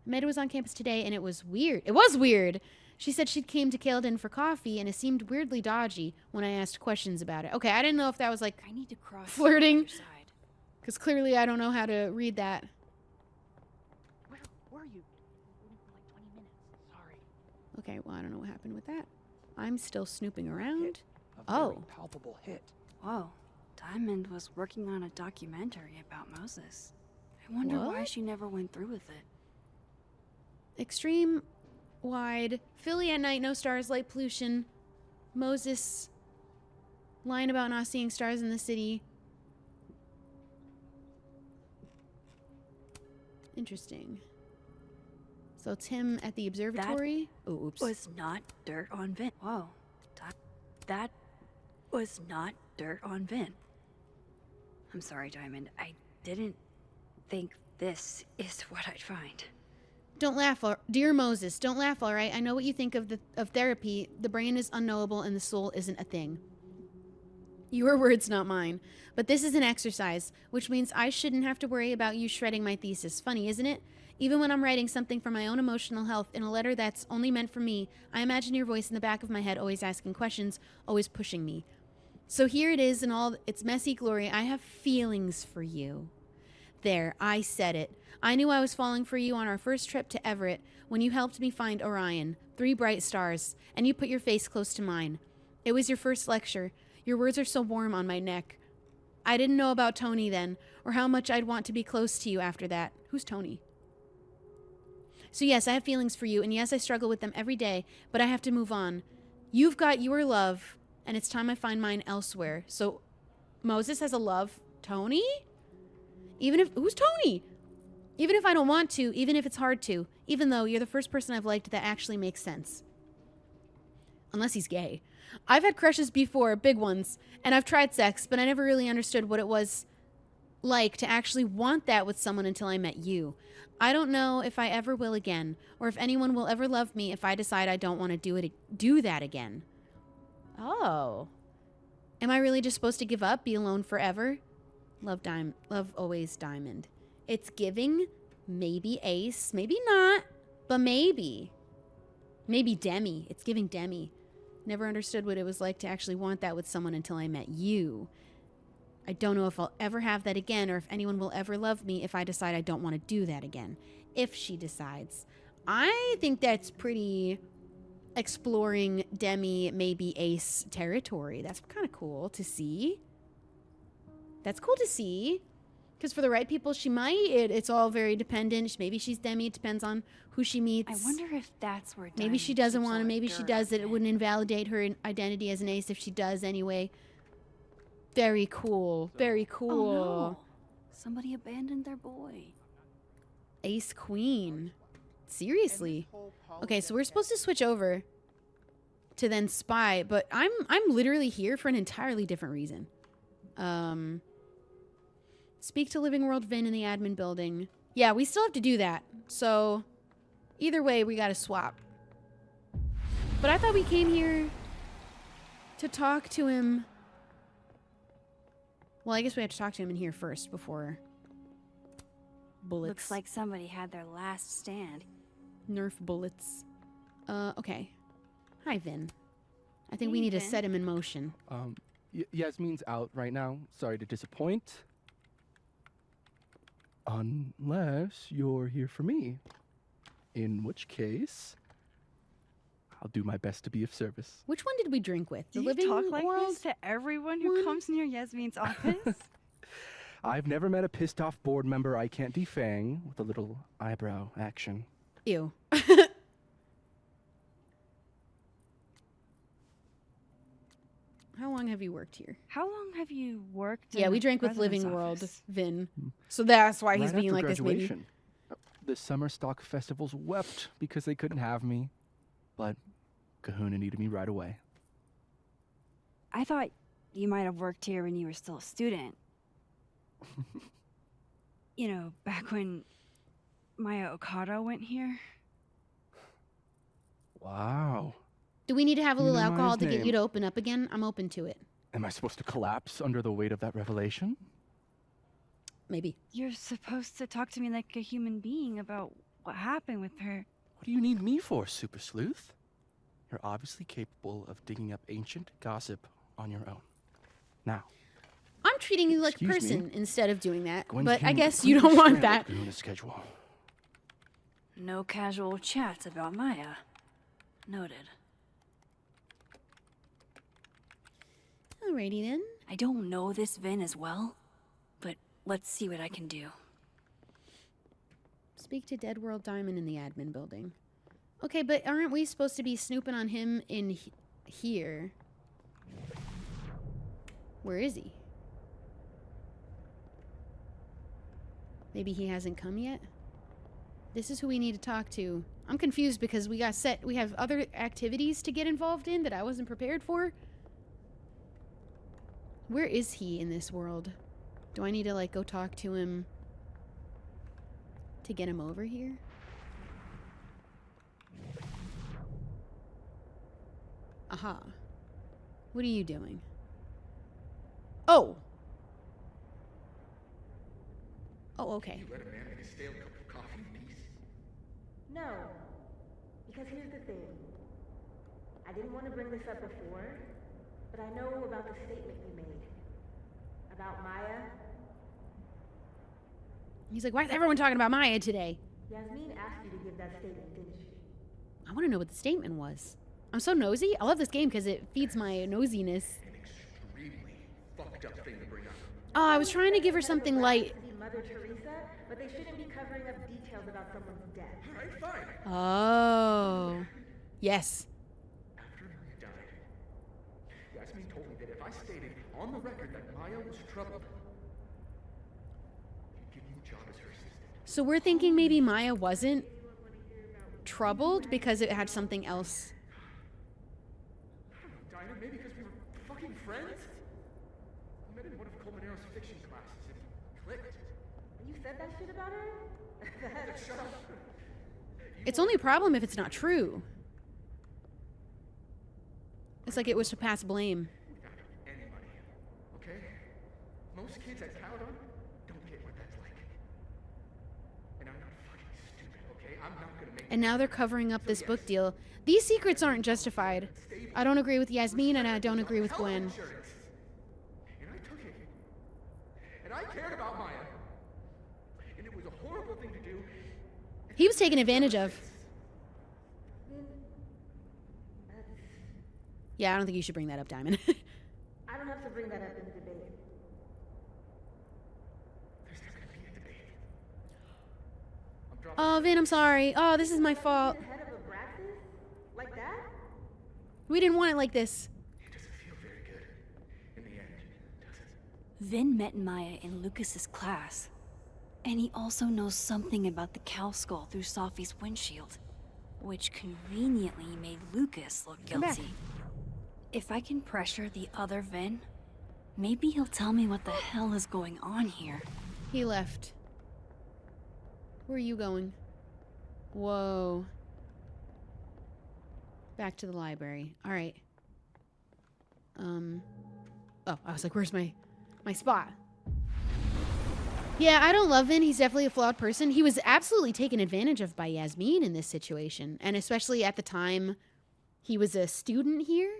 Meda was on campus today and it was weird. It was weird! She said she came to Kael'din for coffee and it seemed weirdly dodgy when I asked questions about it. Okay, I didn't know if that was like I need to cross flirting. To the other side. Because clearly I don't know how to read that. Where are you? Waiting for like 20 minutes. Sorry. Okay, well, I don't know what happened with that. I'm still snooping around. A very palpable hit. Whoa. Diamond was working on a documentary about Moses. I wonder why What? she never went through with it. Extreme wide. Philly at night, no stars, light pollution. Moses lying about not seeing stars in the city. Interesting. So it's him at the observatory. Oh, oops. Was not dirt on Vinh. Whoa. That was not dirt on Vinh. I'm sorry, Diamond. I didn't think this is what I'd find. Don't laugh, dear Moses. Don't laugh, all right? I know what you think of therapy. The brain is unknowable and the soul isn't a thing. Your words, not mine. But this is an exercise, which means I shouldn't have to worry about you shredding my thesis. Funny, isn't it? Even when I'm writing something for my own emotional health in a letter that's only meant for me, I imagine your voice in the back of my head, always asking questions, always pushing me. So here it is in all its messy glory. I have feelings for you. There, I said it. I knew I was falling for you on our first trip to Everett when you helped me find Orion, 3 bright stars, and you put your face close to mine. It was your first lecture. Your words are so warm on my neck. I didn't know about Tony then, or how much I'd want to be close to you after that. Who's Tony? So yes, I have feelings for you, and yes, I struggle with them every day, but I have to move on. You've got your love, and it's time I find mine elsewhere. So Moses has a love. Tony? Who's Tony? Even if I don't want to, even if it's hard to, even though you're the first person I've liked that actually makes sense. Unless he's gay. I've had crushes before, big ones, and I've tried sex, but I never really understood what it was like to actually want that with someone until I met you. I don't know if I ever will again, or if anyone will ever love me if I decide I don't want to do that again. Oh. Am I really just supposed to give up, be alone forever? Love always Diamond. It's giving maybe Ace, maybe not, but maybe. Maybe Demi. It's giving Demi. Never understood what it was like to actually want that with someone until I met you. I don't know if I'll ever have that again, or if anyone will ever love me if I decide I don't want to do that again. If she decides. I think that's pretty exploring Demi, maybe Ace territory. That's kind of cool to see. That's cool to see. Because for the right people, she might. It's all very dependent. Maybe she's Demi. It depends on who she meets. I wonder if that's where maybe she doesn't want to. Maybe she does it. It wouldn't invalidate her identity as an ace if she does anyway. Very cool. Very cool. Oh, no. Somebody abandoned their boy. Ace Queen. Seriously. Okay, so we're supposed to switch over to then spy, but I'm literally here for an entirely different reason. Speak to Living World Vinh in the admin building. Yeah, we still have to do that. So either way, we got to swap. But I thought we came here to talk to him. Well, I guess we have to talk to him in here first before bullets. Looks like somebody had their last stand. Nerf bullets. Okay. Hi, Vinh. I think we need to set him in motion. Yasmin's out right now. Sorry to disappoint. Unless you're here for me. In which case, I'll do my best to be of service. Which one did we drink with? Do you talk like this to everyone who comes near Yasmin's office? I've never met a pissed off board member I can't defang with a little eyebrow action. Ew. How long have you worked here? How long have you worked? Yeah, we drank with Living World Vinh. So that's why he's being like this, maybe. The summer stock festivals wept because they couldn't have me. But Kahuna needed me right away. I thought you might have worked here when you were still a student. You know, back when Maya Okada went here. Wow. Do we need to have a little You know alcohol Maya's to get name. you to open up again? I'm open to it. Am I supposed to collapse under the weight of that revelation? Maybe. You're supposed to talk to me like a human being about what happened with her. What do you need me for, Super Sleuth? You're obviously capable of digging up ancient gossip on your own. Now, I'm treating you like a Excuse me. person instead of doing that. Gwen But I can guess you completely don't want scramble that. Kahuna's schedule. No casual chats about Maya. Noted. Alrighty then. I don't know this Vinh as well, but let's see what I can do. Speak to Dead World Diamond in the admin building. Okay, but aren't we supposed to be snooping on him in here? Where is he? Maybe he hasn't come yet? This is who we need to talk to. I'm confused because we have other activities to get involved in that I wasn't prepared for. Where is he in this world? Do I need to, like, go talk to him to get him over here? Aha. What are you doing? Oh. Oh, okay. You let a man make a stale cup of coffee in peace? No. Because here's the thing. I didn't want to bring this up before, but I know about the statement you made. About Maya. He's like, why is everyone talking about Maya today? Yasmin asked you to give that statement, didn't she? I want to know what the statement was. I'm so nosy. I love this game because it feeds my nosiness. An extremely fucked up thing to bring up. Oh, I was trying to give her something light. Mother Teresa, but they shouldn't be covering up details about someone's death. Alright, fine. Oh. Yes. After Maria died, Yasmin told me that if I stated on the record that Maya was troubled, she'd give me a job as her assistant. So we're thinking maybe Maya wasn't troubled because it had something else. I don't know, Dinah, maybe because we were fucking friends? I met in one of Colmenaro's fiction classes and clicked. You said that shit about her? Shut up. It's only a problem if it's not true. It's like it was to pass blame. Without any money, okay? Most kids at Caledon don't get what that's like. And I'm not fucking stupid, okay? I'm not gonna make. And now they're covering up this book deal. These secrets aren't justified. I don't agree with Yasmin and I don't agree with Gwen. And I took it. And I cared about Maya. And it was a horrible thing to do. He was taken advantage of. Yeah, I don't think you should bring that up, Diamond. I don't have to bring that up in the debate. There's not gonna be a debate. I'm dropping. Oh, Vin, I'm sorry. Oh, this is my fault. Head of a Braxis? Like that? We didn't want it like this. It doesn't feel very good in the end, does it? Vinh met Maya in Lucas's class. And he also knows something about the cow skull through Sophie's windshield, which conveniently made Lucas look Come back. guilty. If I can pressure the other Vinh, maybe he'll tell me what the hell is going on here. He left. Where are you going? Whoa. Back to the library. All right. Oh, I was like, where's my spot? Yeah, I don't love Vin. He's definitely a flawed person. He was absolutely taken advantage of by Yasmin in this situation. And especially at the time he was a student here.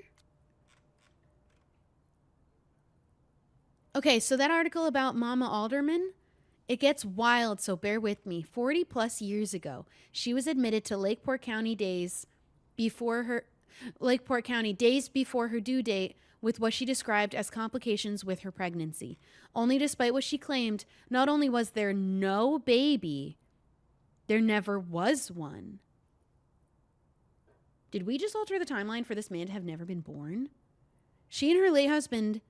Okay, so that article about Mama Alderman, it gets wild, so bear with me. 40 plus years ago, she was admitted to Lakeport County days before her due date with what she described as complications with her pregnancy. Only despite what she claimed, not only was there no baby, there never was one. Did we just alter the timeline for this man to have never been born? She and her late husband,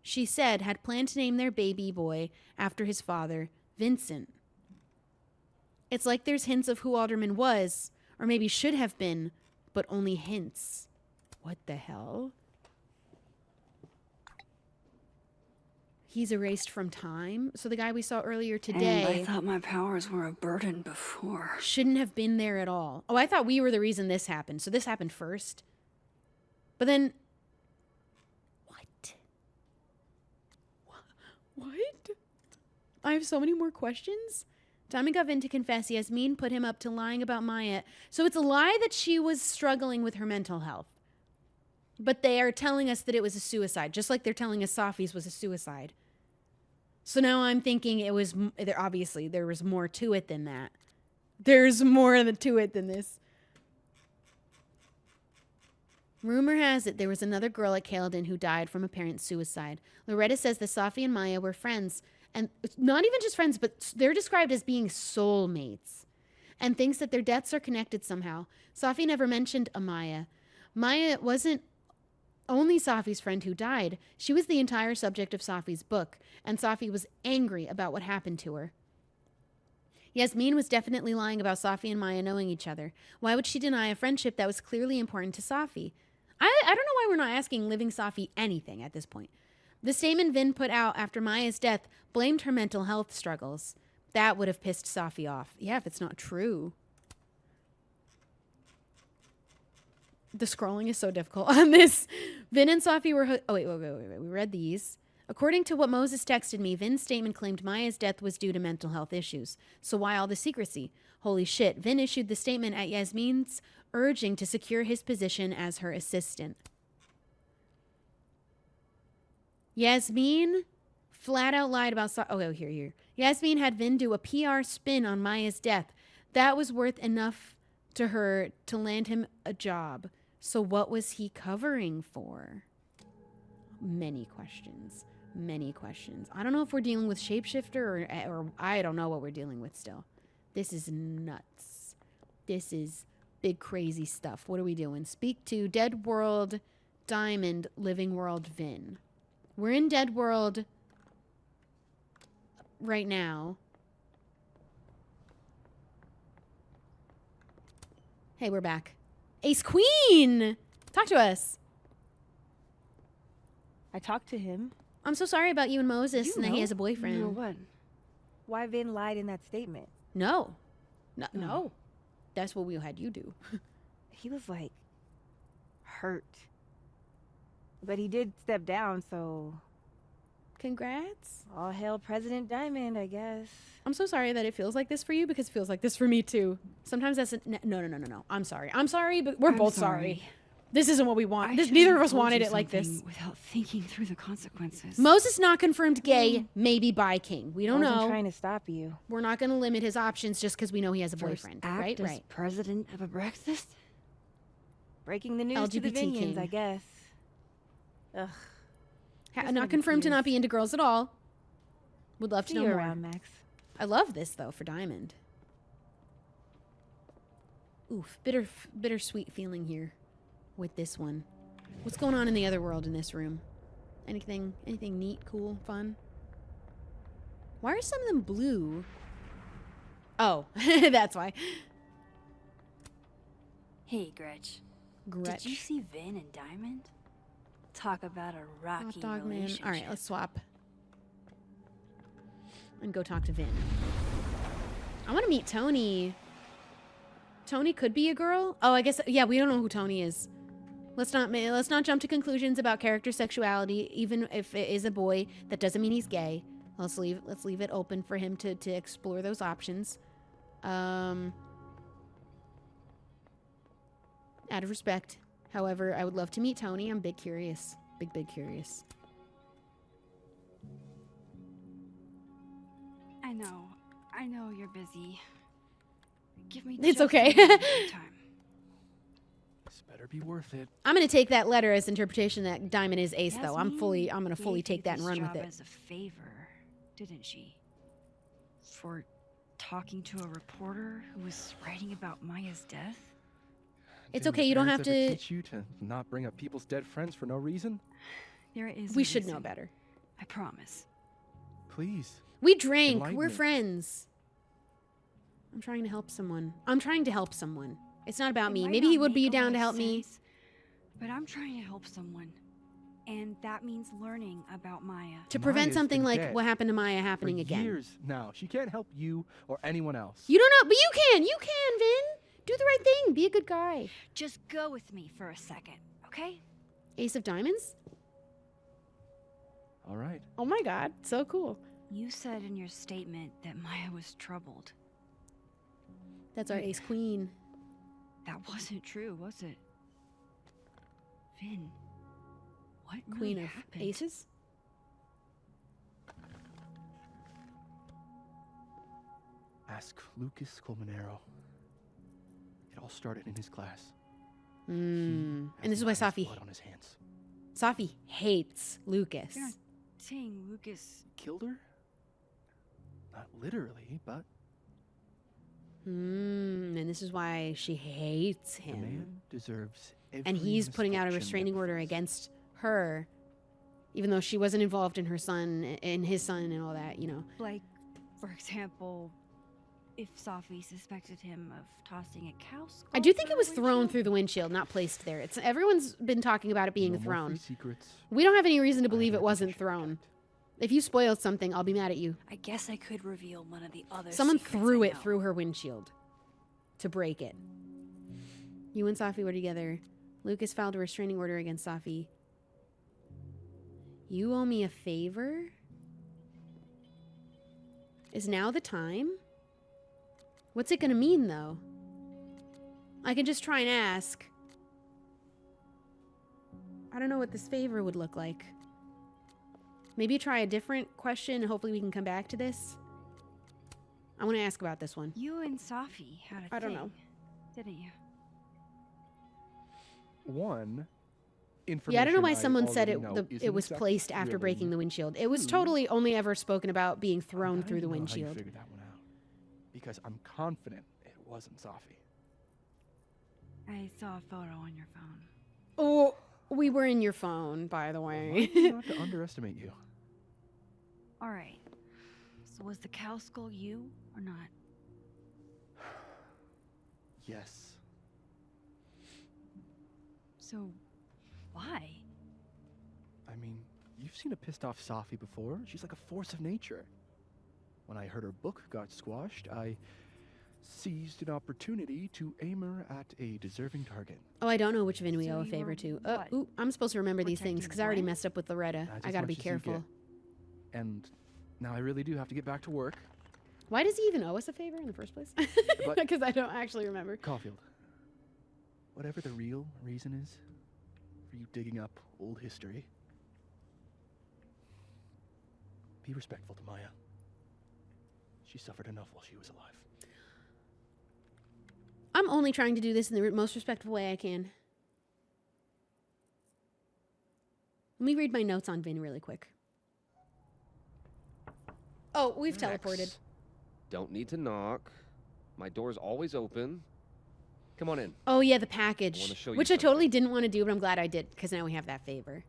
she said, had planned to name their baby boy after his father, Vincent. It's like there's hints of who Alderman was, or maybe should have been, but only hints. What the hell? He's erased from time? So the guy we saw earlier today... And I thought my powers were a burden before. Shouldn't have been there at all. Oh, I thought we were the reason this happened. So this happened first. But then... What? I have so many more questions. Diamond got Vinh to confess Yasmin put him up to lying about Maya. So it's a lie that she was struggling with her mental health. But they are telling us that it was a suicide, just like they're telling us Sophie's was a suicide. So now I'm thinking it was, obviously, there was more to it than that. There's more to it than this. Rumor has it there was another girl at Caledon who died from apparent suicide. Loretta says that Sophie and Maya were friends, and not even just friends, but they're described as being soulmates, and thinks that their deaths are connected somehow. Sophie never mentioned Amaya. Maya wasn't only Sophie's friend who died. She was the entire subject of Sophie's book, and Sophie was angry about what happened to her. Yasmin was definitely lying about Sophie and Maya knowing each other. Why would she deny a friendship that was clearly important to Sophie? I don't know why we're not asking living Sophie anything at this point. The statement Vinh put out after Maya's death blamed her mental health struggles. That would have pissed Sophie off. Yeah, if it's not true. The scrolling is so difficult on this. Vinh and Safi were... wait. We read these. According to what Moses texted me, Vin's statement claimed Maya's death was due to mental health issues. So why all the secrecy? Holy shit. Vinh issued the statement at Yasmin's urging to secure his position as her assistant. Yasmin flat out lied about... here. Yasmin had Vinh do a PR spin on Maya's death. That was worth enough to her to land him a job. So what was he covering for? Many questions. I don't know if we're dealing with shapeshifter or I don't know what we're dealing with still. This is nuts. This is big crazy stuff. What are we doing? Speak to Dead World, Diamond, Living World, Vinh. We're in Dead World right now. Hey, we're back. Ace Queen! Talk to us. I talked to him. I'm so sorry about you and Moses and that he has a boyfriend. No, what? Why Vinh lied in that statement? No. That's what we had you do. He was like hurt. But he did step down, so congrats. All hail President Diamond, I guess. I'm so sorry that it feels like this for you because it feels like this for me too. Sometimes that's no. I'm sorry, but we're both sorry. This isn't what we want. Neither of us wanted it like this. Without thinking through the consequences. Moses not confirmed gay, maybe bi king. We don't know. I wasn't trying to stop you. We're not going to limit his options just because we know he has a boyfriend. Right. As president of a breakfast. Breaking the news LGBT to the Vinians, king. I guess. Ugh. Not confirmed to not be into girls at all. Would love to know more. Around, Max. I love this though for Diamond. Oof, bittersweet feeling here with this one. What's going on in the other world in this room? Anything neat, cool, fun? Why are some of them blue? Oh, that's why. Hey, Gretch. Did you see Vinh and Diamond? Talk about a rocky Hot dog man. relationship. All right, let's swap. And go talk to Vinh. I want to meet Tony. Tony could be a girl. Oh, I guess, yeah, we don't know who Tony is. Let's not jump to conclusions about character sexuality, even if it is a boy. That doesn't mean he's gay. Let's leave it open for him to explore those options. Out of respect. However, I would love to meet Tony. I'm big curious. Big curious. I know you're busy. Give me It's just okay. a little bit of time. This better be worth it. I'm gonna take that letter as interpretation that Diamond is ace, though. I'm gonna fully gave take you that and this run with job it. as a favor, didn't she? For talking to a reporter who was writing about Maya's death? It's Didn't okay. your You don't parents have ever to. teach you to not bring up people's dead friends for no reason. There is. We a should know reason. better. I promise. Please. We drank. Enlighten We're me. friends. I'm trying to help someone. It's not about me. It might Maybe not he would be make a down lot to of help me. sense, But I'm trying to help someone. And that means learning about Maya. To prevent Maya's something been like dead what happened to Maya happening for again. years now. She can't help you or anyone else. You don't know, but you can. You can, Vinh. Do the right thing. Be a good guy. Just go with me for a second, okay? Ace of Diamonds? All right. Oh my God. So cool. You said in your statement that Maya was troubled. That's our ace queen. That wasn't true, was it? Vinh, what Queen really of happened? aces? Ask Lucas Colmenero. It all started in his class. And this is why Safi. Blood on his hands. Safi hates Lucas. You're not saying Lucas Killed her? Not literally, but And this is why she hates the him. man deserves every And he's putting out a misfortune restraining that order befalls. against her, even though she wasn't involved in his son and all that, you know. Like, for example, if Safi suspected him of tossing a cow skull I do think through it was a thrown windshield? through the windshield, not placed there. Everyone's been talking about it being No more thrown. free secrets. We don't have any reason to believe it wasn't thrown. If you spoiled something, I'll be mad at you. I guess I could reveal one of the other Someone secrets threw I it know. through her windshield to break it. You and Safi were together Lucas filed a restraining order against Safi. You owe me a favor? Is now the time? What's it gonna mean, though? I can just try and ask. I don't know what this favor would look like. Maybe try a different question and hopefully we can come back to this. I want to ask about this one. You and Safi had a I don't thing, know. didn't you? One, information Yeah, I don't know why I someone said already know it isn't was placed after really breaking the windshield. It was true. totally only ever spoken about being thrown through the How you windshield. figured that one out? Because I'm confident it wasn't Safi. I saw a photo on your phone. Oh, we were in your phone, by the way. Not to underestimate you. All right. So was the cow skull you or not? Yes. So, why? I mean, you've seen a pissed off Safi before. She's like a force of nature. When I heard her book got squashed, I seized an opportunity to aim her at a deserving target. Oh, I don't know which Vinh we So owe a you favor were to. what? Ooh, I'm supposed to remember these things because I already Gwen? messed up with Loretta. That's I as gotta be much as you careful. get. And now I really do have to get back to work. Why does he even owe us a favor in the first place? But- Because I don't actually remember. Caulfield, whatever the real reason is for you digging up old history, be respectful to Maya. She suffered enough while she was alive. I'm only trying to do this in the most respectful way I can. Let me read my notes on Vinh really quick. Oh, we've Max, teleported. Don't need to knock. My door's always open. Come on in. Oh, yeah, the I wanna package. show you Which I something. totally didn't want to do, but I'm glad I did, because now we have that favor.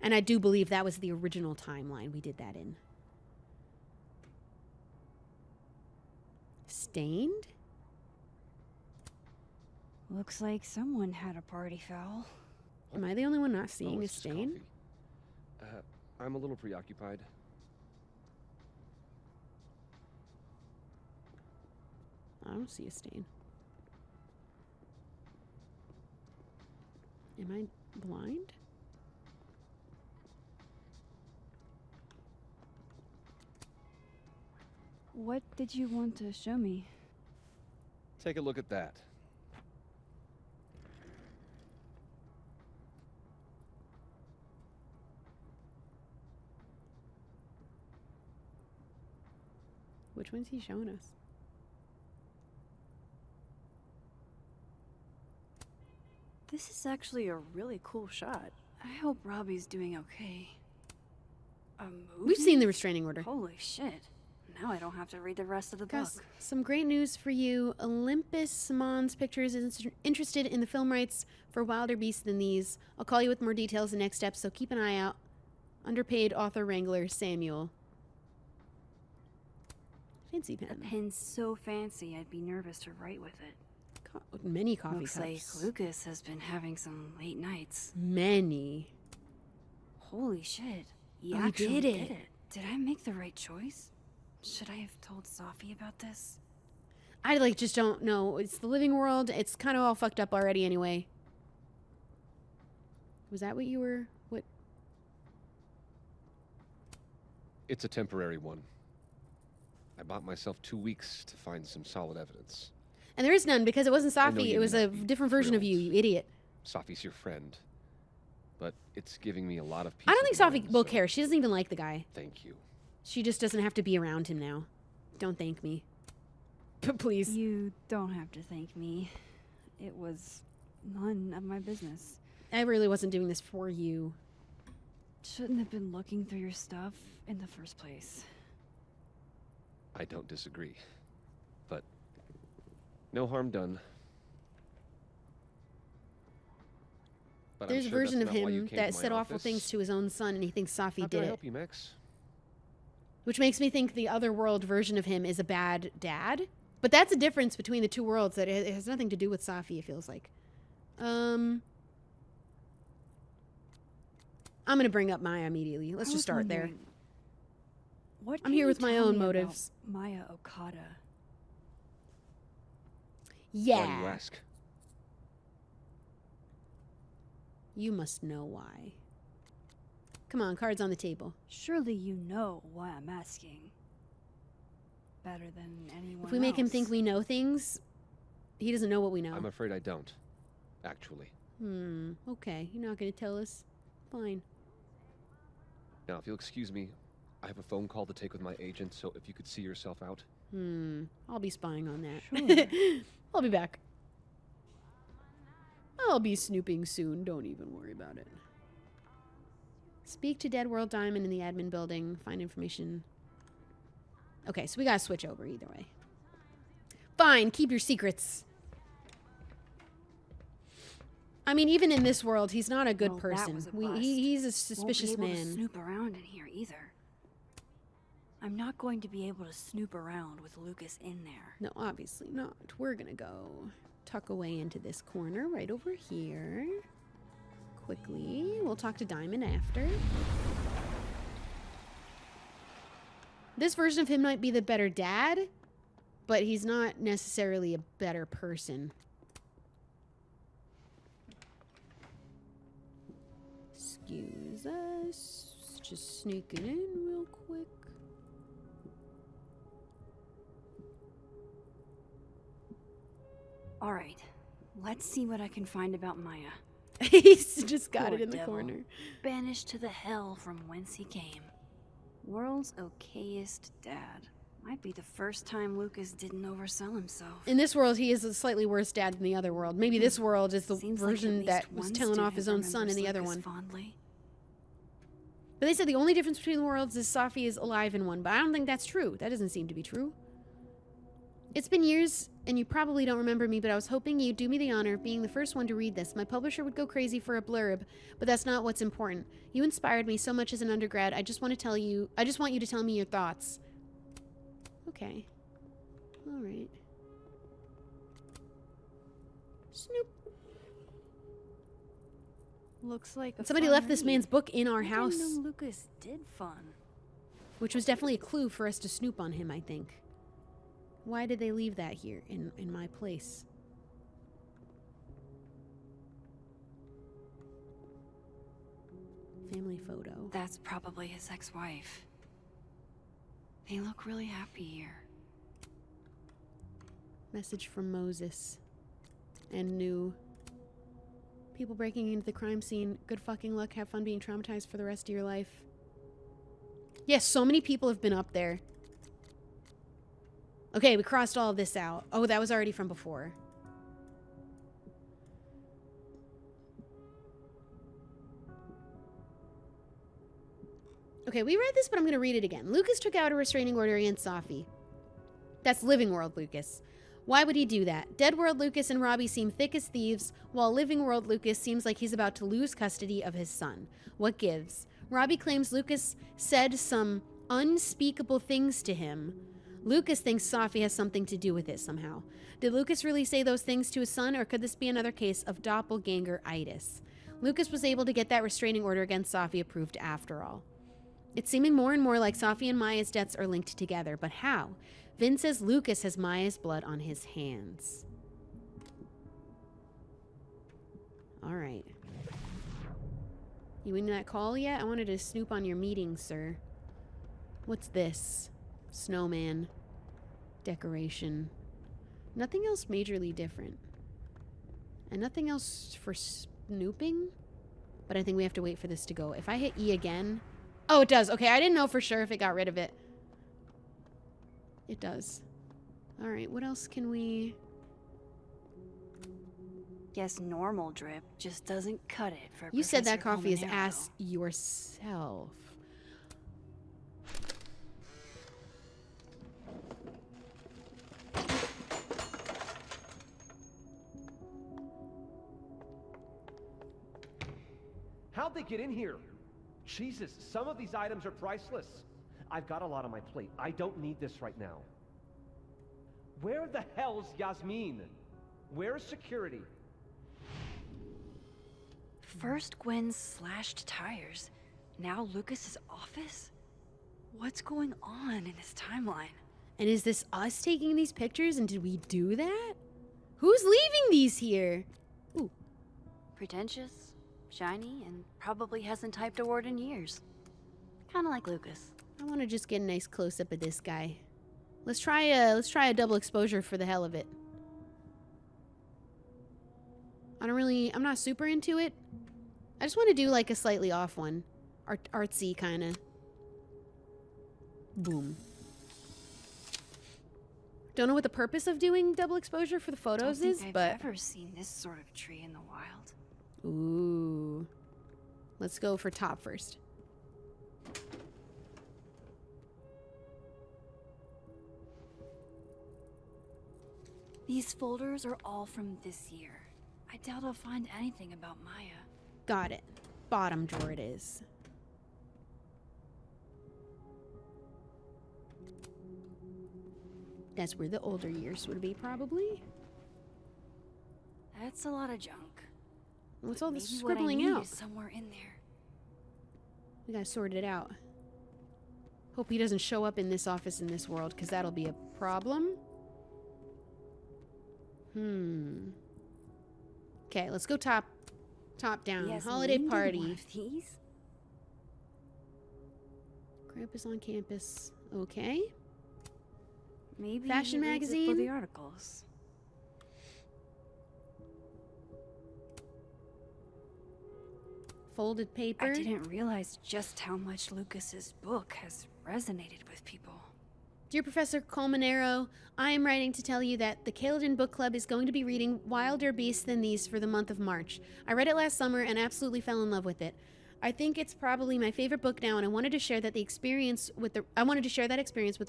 And I do believe that was the original timeline we did that in. Stained? Looks like someone had a party foul. Am I the only one not seeing a it's just stain? coffee. I'm a little preoccupied. I don't see a stain. Am I blind? What did you want to show me? Take a look at that. Which one's he showing us? This is actually a really cool shot. I hope Robbie's doing okay. A movie? We've seen the restraining order. Holy shit. Now I don't have to read the rest of the Guys, book. some great news for you. Olympus Mons Pictures is interested in the film rights for wilder beasts than these. I'll call you with more details in next steps, so keep an eye out. Underpaid author wrangler Samuel. Fancy pen. The pen's so fancy I'd be nervous to write with it. Many coffee Looks cups. like Lucas has been having some late nights. Many. Holy shit. He Oh, he actually did did it. it. Did I make the right choice? Should I have told Safi about this? I just don't know. It's the living world. It's kind of all fucked up already anyway. Was that what you were? What? It's a temporary one. I bought myself 2 weeks to find some solid evidence. And there is none because it wasn't I know Safi. you It was may a not be different version of you, you idiot. Safi's your friend. But it's giving me a lot of peace I don't think of Safi mind, will so care. She doesn't even like the guy. Thank you. She just doesn't have to be around him now. Don't thank me. Please. You don't have to thank me. It was none of my business. I really wasn't doing this for you. Shouldn't have been looking through your stuff in the first place. I don't disagree. But no harm done. But I'm There's a sure version that's of not why you him came to that my said awful office. things to his own son, and he thinks Safi How did can I it. help you, Max? Which makes me think the other world version of him is a bad dad. But that's a difference between the two worlds that it has nothing to do with Safi, it feels like. I'm going to bring up Maya immediately. Let's I just was start there. wondering, What I'm can here you with my tell own me about motives. Maya Okada. Why do you Yeah. ask? You must know why. Come on, cards on the table. Surely you know why I'm asking. Better than anyone else. If we make him think we know things, he doesn't know what we know. I'm afraid I don't, actually. Okay. You're not going to tell us? Fine. Now, if you'll excuse me, I have a phone call to take with my agent, so if you could see yourself out. I'll be spying on that. Sure. I'll be back. I'll be snooping soon. Don't even worry about it. Speak to Dead World Diamond in the admin building. Find information. Okay, so we gotta switch over either way. Fine, keep your secrets. I mean, even in this world, he's not a good person. He's a suspicious Won't be able man. to snoop around in here either. I'm not going to be able to snoop around with Lucas in there. No, obviously not. We're gonna go tuck away into this corner right over here. Quickly. We'll talk to Diamond after. This version of him might be the better dad, but he's not necessarily a better person. Excuse us. Just sneaking in real quick. All right, let's see what I can find about Maya. He's just got Poor it in the devil. corner. Banished to the hell from whence he came. World's okayest dad. Might be the first time Lucas didn't oversell himself. In this world, he is a slightly worse dad than the other world. Maybe this world is the Seems like at version least that was one telling off student his own son in the other remembers one. Lucas fondly. But they said the only difference between the worlds is Safi is alive in one, but I don't think that's true. That doesn't seem to be true. It's been years, and you probably don't remember me, but I was hoping you'd do me the honor of being the first one to read this. My publisher would go crazy for a blurb, but that's not what's important. You inspired me so much as an undergrad. I just want you to tell me your thoughts. Okay. All right. Snoop. Looks like Somebody left this man's book in our house, I didn't know Lucas did fun. which was definitely a clue for us to snoop on him, I think. Why did they leave that here in my place? Family photo. That's probably his ex-wife. They look really happy here. Message from Moses. And new. People breaking into the crime scene. Good fucking luck. Have fun being traumatized for the rest of your life. Yes, so many people have been up there. Okay, we crossed all of this out. Oh, that was already from before. Okay, we read this, but I'm going to read it again. Lucas took out a restraining order against Safi. That's Living World Lucas. Why would he do that? Dead World Lucas and Robbie seem thick as thieves, while Living World Lucas seems like he's about to lose custody of his son. What gives? Robbie claims Lucas said some unspeakable things to him. Lucas thinks Safi has something to do with it somehow. Did Lucas really say those things to his son, or could this be another case of doppelganger-itis? Lucas was able to get that restraining order against Safi approved after all. It's seeming more and more like Safi and Maya's deaths are linked together, but how? Vinh says Lucas has Maya's blood on his hands. All right. You in that call yet? I wanted to snoop on your meeting, sir. What's this? Snowman. Decoration. Nothing else majorly different. And nothing else for snooping? But I think we have to wait for this to go. If I hit E again... Oh, it does. Okay, I didn't know for sure if it got rid of it. It does. All right, what else can we... Guess normal drip just doesn't cut it for You said that Professor coffee is Colmenero. ass yourself. How'd they get in here? Jesus, some of these items are priceless. I've got a lot on my plate. I don't need this right now. Where the hell's Yasmin? Where's security? First Gwen slashed tires. Now Lucas's office? What's going on in this timeline? And is this us taking these pictures, and did we do that? Who's leaving these here? Ooh. Pretentious? shiny, and probably hasn't typed a word in years. Kinda like Lucas. I want to just get a nice close-up of this guy. Let's try a double exposure for the hell of it. I'm not super into it. I just want to do like a slightly off one. Artsy kind of. Boom. Don't know what the purpose of doing double exposure for the photos is, but I've ever seen this sort of tree in the wild. ooh. Let's go for top first. These folders are all from this year. I doubt I'll find anything about Maya. Got it. Bottom drawer it is. That's where the older years would be, probably. That's a lot of junk. What's all this Maybe what I scribbling need out? is somewhere in there. We gotta sort it out. Hope he doesn't show up in this office in this world, because that'll be a problem. Okay, let's go top down. Holiday party. One of these? Grandpa's on campus. Okay. Maybe Fashion he reads it magazine. for the articles. Folded paper. I didn't realize just how much Lucas's book has resonated with people. Dear Professor Colmenero, I am writing to tell you that the Caledon Book Club is going to be reading Wilder Beasts Than These for the month of March. I read it last summer and absolutely fell in love with it. I think it's probably my favorite book now, and I wanted to share that experience with the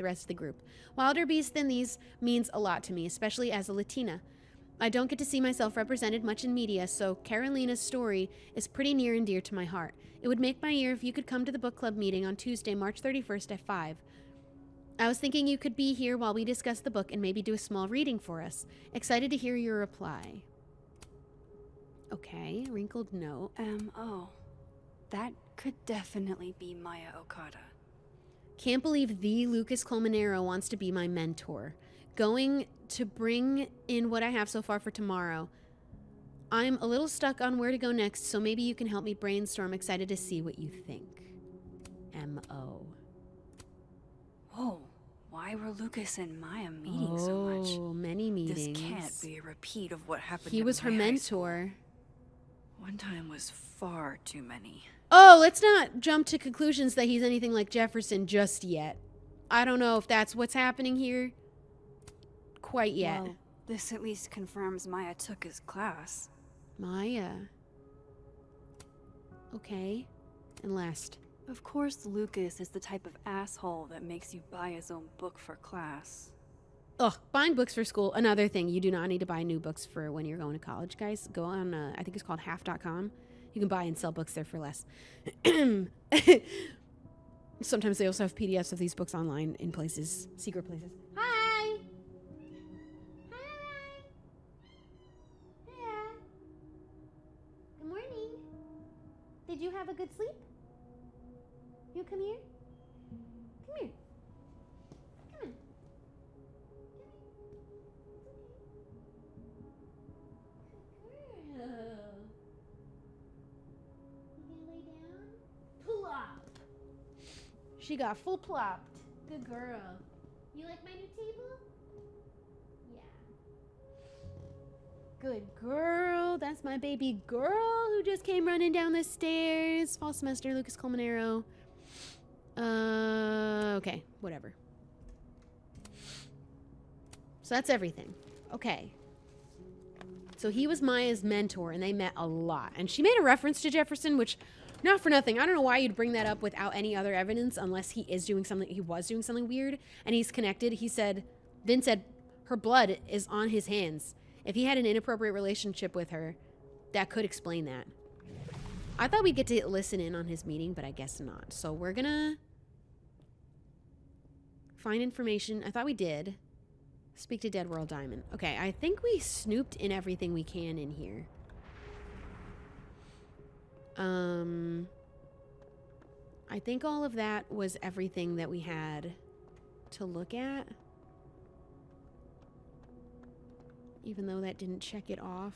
rest of the group. Wilder Beasts Than These means a lot to me, especially as a Latina. I don't get to see myself represented much in media, so Carolina's story is pretty near and dear to my heart. It would make my year if you could come to the book club meeting on Tuesday, March 31st at 5. I was thinking you could be here while we discuss the book and maybe do a small reading for us. Excited to hear your reply. Okay, wrinkled note. M.O. That could definitely be Maya Okada. Can't believe the Lucas Colmenero wants to be my mentor. Going to bring in what I have so far for tomorrow. I'm a little stuck on where to go next, so maybe you can help me brainstorm. Excited to see what you think. M.O. Whoa, why were Lucas and Maya meeting so much? Oh, many meetings. This can't be a repeat of what happened He in was her my high mentor. One time was far too many. Oh, let's not jump to conclusions that he's anything like Jefferson just yet. I don't know if that's what's happening here quite yet. Well, this at least confirms Maya took his class. Maya. Okay. And last. Of course, Lucas is the type of asshole that makes you buy his own book for class. Ugh, buying books for school. Another thing, you do not need to buy new books for when you're going to college, guys. Go on, I think it's called half.com. You can buy and sell books there for less. Sometimes they also have PDFs of these books online in places, secret places. Hi! Hi! Yeah. Good morning. Did you have a good sleep? You come here? Come here. Come on. Good girl. You gonna lay down? Plop. She got full plopped. Good girl. You like my new table? Yeah. Good girl. That's my baby girl who just came running down the stairs. Fall semester, Lucas Colmenero. Okay, whatever. So that's everything. Okay. So he was Maya's mentor, and they met a lot. And she made a reference to Jefferson, which, not for nothing, I don't know why you'd bring that up without any other evidence, unless he was doing something weird, and he's connected. Vinh said, her blood is on his hands. If he had an inappropriate relationship with her, that could explain that. I thought we'd get to listen in on his meeting, but I guess not. So we're gonna find information. I thought we did. Speak to Dead World Diamond. Okay, I think we snooped in everything we can in here. I think all of that was everything that we had to look at. Even though that didn't check it off.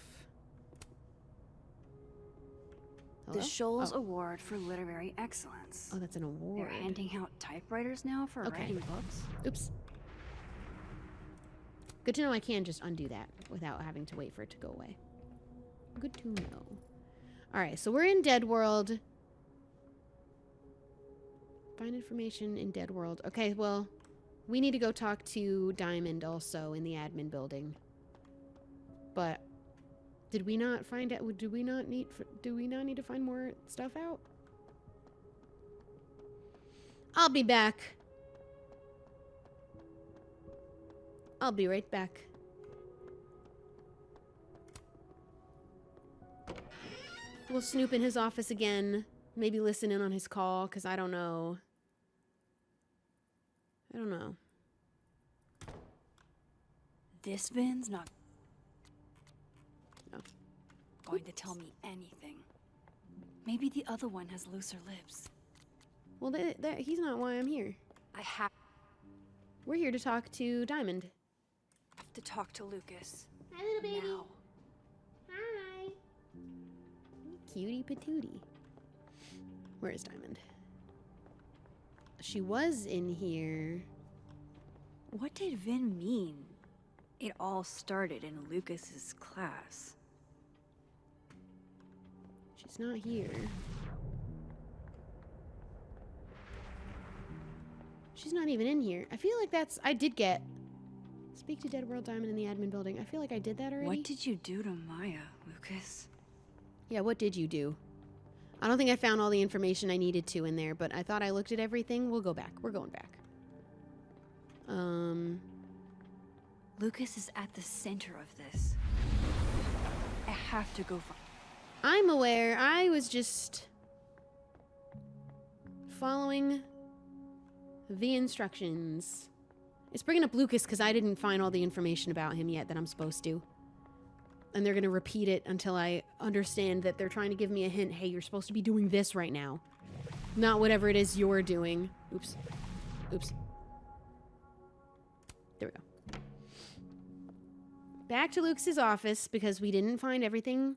The Shoals Oh. Award for Literary Excellence. Oh, that's an award. They're handing out typewriters now for writing books. Oops. Good to know I can just undo that without having to wait for it to go away. Good to know. Alright, so we're in Dead World. Find information in Dead World. Okay, well, we need to go talk to Diamond also in the admin building. But did we not find out? Do we not need to find more stuff out? I'll be back. I'll be right back. We'll snoop in his office again. Maybe listen in on his call, because I don't know. I don't know. This Vin's not going to tell me anything. Maybe the other one has looser lips. Well, he's not why I'm here. We're here to talk to Diamond. I have to talk to Lucas. Hi, little baby. Now. Hi. Cutie patootie. Where is Diamond? She was in here. What did Vinh mean? It all started in Lucas's class. She's not here. She's not even in here. I feel like I did get... Speak to Dead World Diamond in the admin building. I feel like I did that already. What did you do to Maya, Lucas? Yeah, what did you do? I don't think I found all the information I needed to in there, but I thought I looked at everything. We'll go back. We're going back. Lucas is at the center of this. I have to go find... I'm aware. I was just following the instructions. It's bringing up Lucas because I didn't find all the information about him yet that I'm supposed to. And they're going to repeat it until I understand that they're trying to give me a hint. Hey, you're supposed to be doing this right now. Not whatever it is you're doing. Oops. Oops. There we go. Back to Lucas's office because we didn't find everything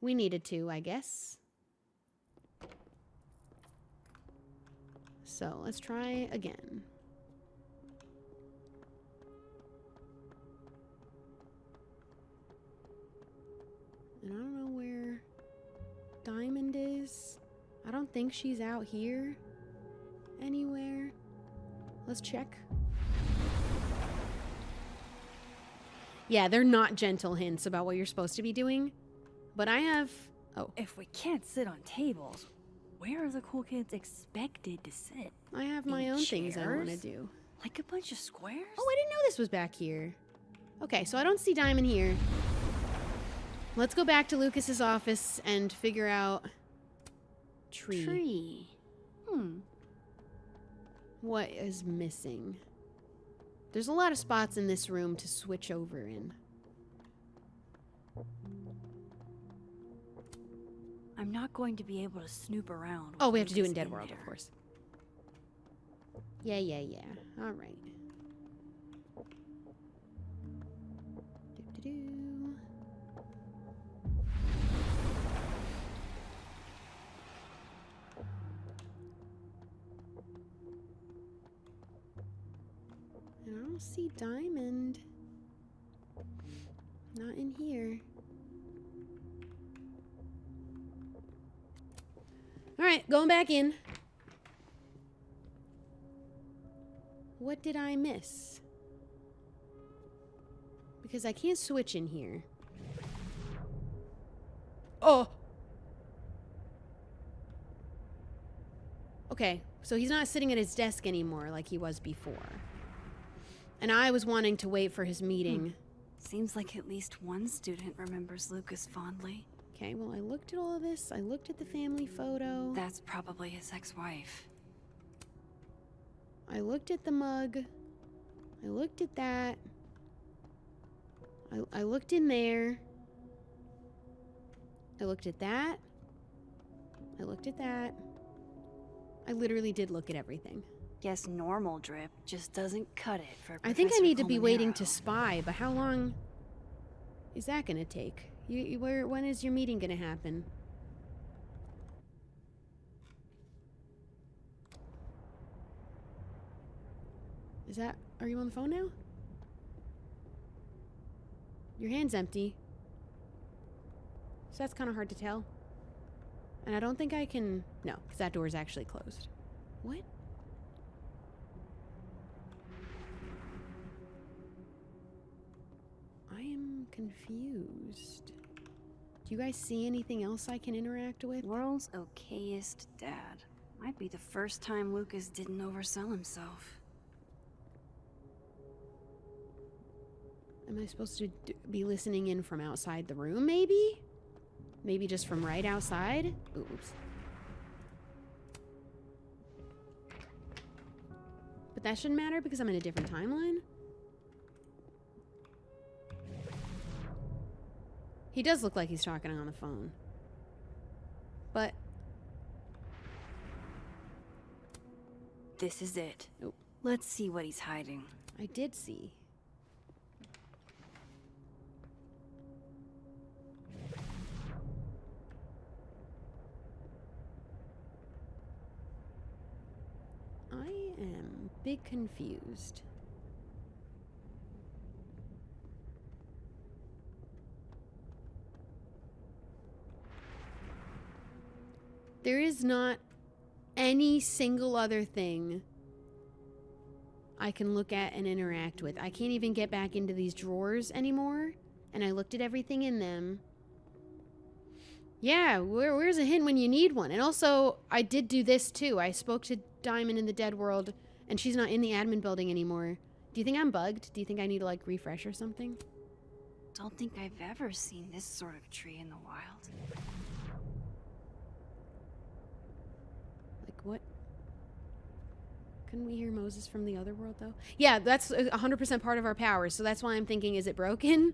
we needed to, I guess. So let's try again. And I don't know where Diamond is. I don't think she's out here anywhere. Let's check. Yeah, they're not gentle hints about what you're supposed to be doing. But I have... Oh. If we can't sit on tables, where are the cool kids expected to sit? I have my own things I want to do. Like a bunch of squares? Oh, I didn't know this was back here. Okay, so I don't see Diamond here. Let's go back to Lucas's office and figure out... Tree. What is missing? There's a lot of spots in this room to switch over in. I'm not going to be able to snoop around. Oh, we have to do it in Dead World, of course. Yeah. All right. And I don't see Diamond. Not in here. Alright, going back in. What did I miss? Because I can't switch in here. Oh! Okay, so he's not sitting at his desk anymore like he was before. And I was wanting to wait for his meeting. Seems like at least one student remembers Lucas fondly. Okay, well, I looked at all of this. I looked at the family photo. That's probably his ex-wife. I looked at the mug. I looked at that. I looked in there. I looked at that. I looked at that. I literally did look at everything. Guess normal drip just doesn't cut it for I think I need to be waiting to spy, but how long is that going to take? When is your meeting going to happen? Is that... Are you on the phone now? Your hand's empty. So that's kind of hard to tell. And I don't think I can... No, because that door is actually closed. What? I am confused. Do you guys see anything else I can interact with? World's okayest dad. Might be the first time Lucas didn't oversell himself. Am I supposed to be listening in from outside the room, maybe? Maybe just from right outside? Oops. But that shouldn't matter because I'm in a different timeline? He does look like he's talking on the phone. But... This is it. Oh. Let's see what he's hiding. I did see. I am big confused. There is not any single other thing I can look at and interact with. I can't even get back into these drawers anymore. And I looked at everything in them. Yeah, where's a hint when you need one? And also, I did do this too. I spoke to Diamond in the dead world, and she's not in the admin building anymore. Do you think I'm bugged? Do you think I need to, like, refresh or something? Don't think I've ever seen this sort of tree in the wild. Like, what? Couldn't we hear Moses from the other world, though? Yeah, that's 100% part of our powers, so that's why I'm thinking, is it broken?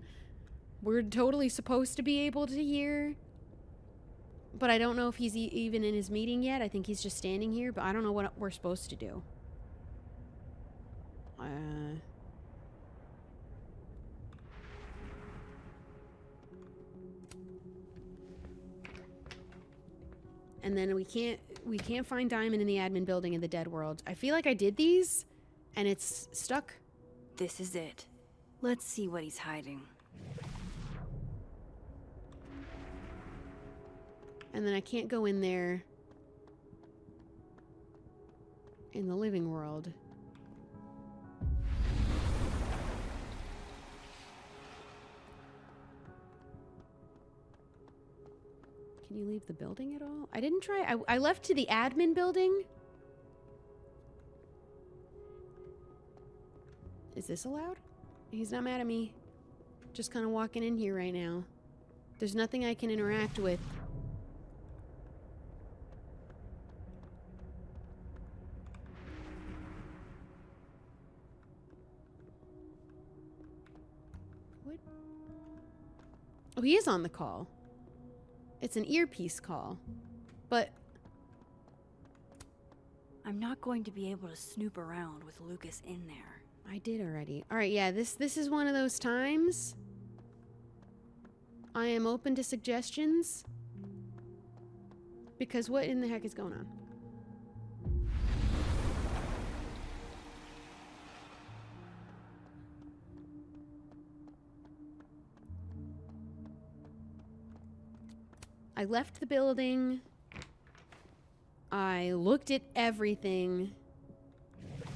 We're totally supposed to be able to hear... But I don't know if he's even in his meeting yet. I think he's just standing here, but I don't know what we're supposed to do. And then we can't find Diamond in the admin building in the dead world. I feel like I did these, and it's stuck. This is it. Let's see what he's hiding. And then I can't go in there in the living world. Can you leave the building at all? I didn't try. I left to the admin building. Is this allowed? He's not mad at me. Just kind of walking in here right now. There's nothing I can interact with. Oh, he is on the call. It's an earpiece call. But... I'm not going to be able to snoop around with Lucas in there. I did already. Alright, yeah, this is one of those times. I am open to suggestions. Because what in the heck is going on? I left the building. I looked at everything.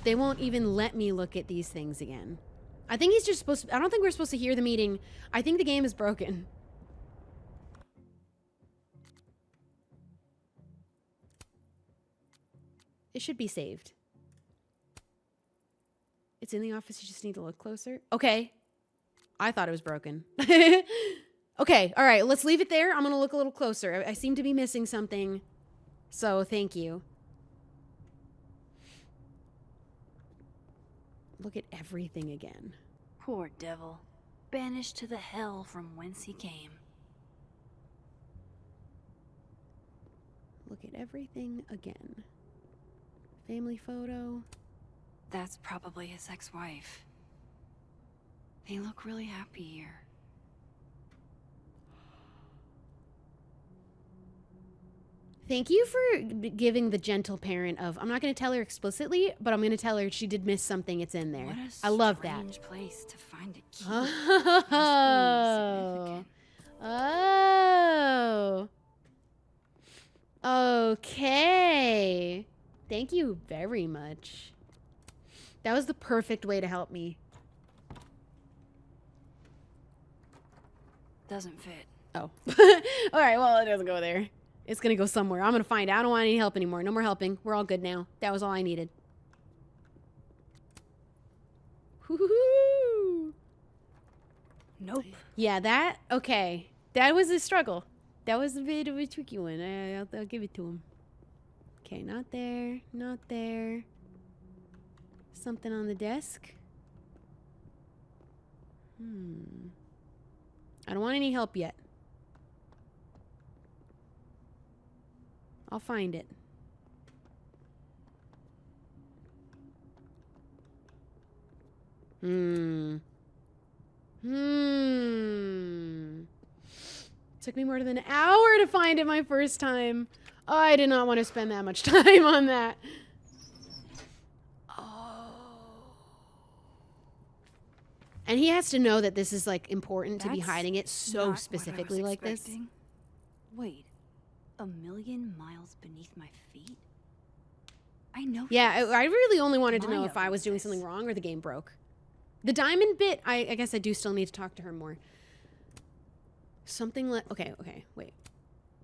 They won't even let me look at these things again. I think he's just supposed to... I don't think we're supposed to hear the meeting. I think the game is broken. It should be saved. It's in the office. You just need to look closer. Okay. I thought it was broken. Okay, all right, let's leave it there. I'm gonna look a little closer. I seem to be missing something, so thank you. Look at everything again. Poor devil. Banished to the hell from whence he came. Look at everything again. Family photo. That's probably his ex-wife. They look really happy here. Thank you for giving the gentle parent of, I'm not going to tell her explicitly, but I'm going to tell her she did miss something. It's in there. What a I love that. strange place to find a key. Oh. Oh. Okay. Thank you very much. That was the perfect way to help me. Doesn't fit. Oh. All right, well, it doesn't go there. It's going to go somewhere. I'm going to find it. I don't want any help anymore. No more helping. We're all good now. That was all I needed. Woo-hoo-hoo. Nope. Yeah, that, okay. That was a struggle. That was a bit of a tricky one. I'll give it to him. Okay, not there. Not there. Something on the desk. I don't want any help yet. I'll find it. Took me more than an hour to find it my first time. Oh, I did not want to spend that much time on that. Oh. And he has to know that this is like important to be hiding it so specifically like this. Wait, 1,000,000 miles beneath my feet? I know. Yeah, I really only wanted to know if I was doing something wrong or the game broke. The diamond bit, I guess I do still need to talk to her more. Something okay, wait.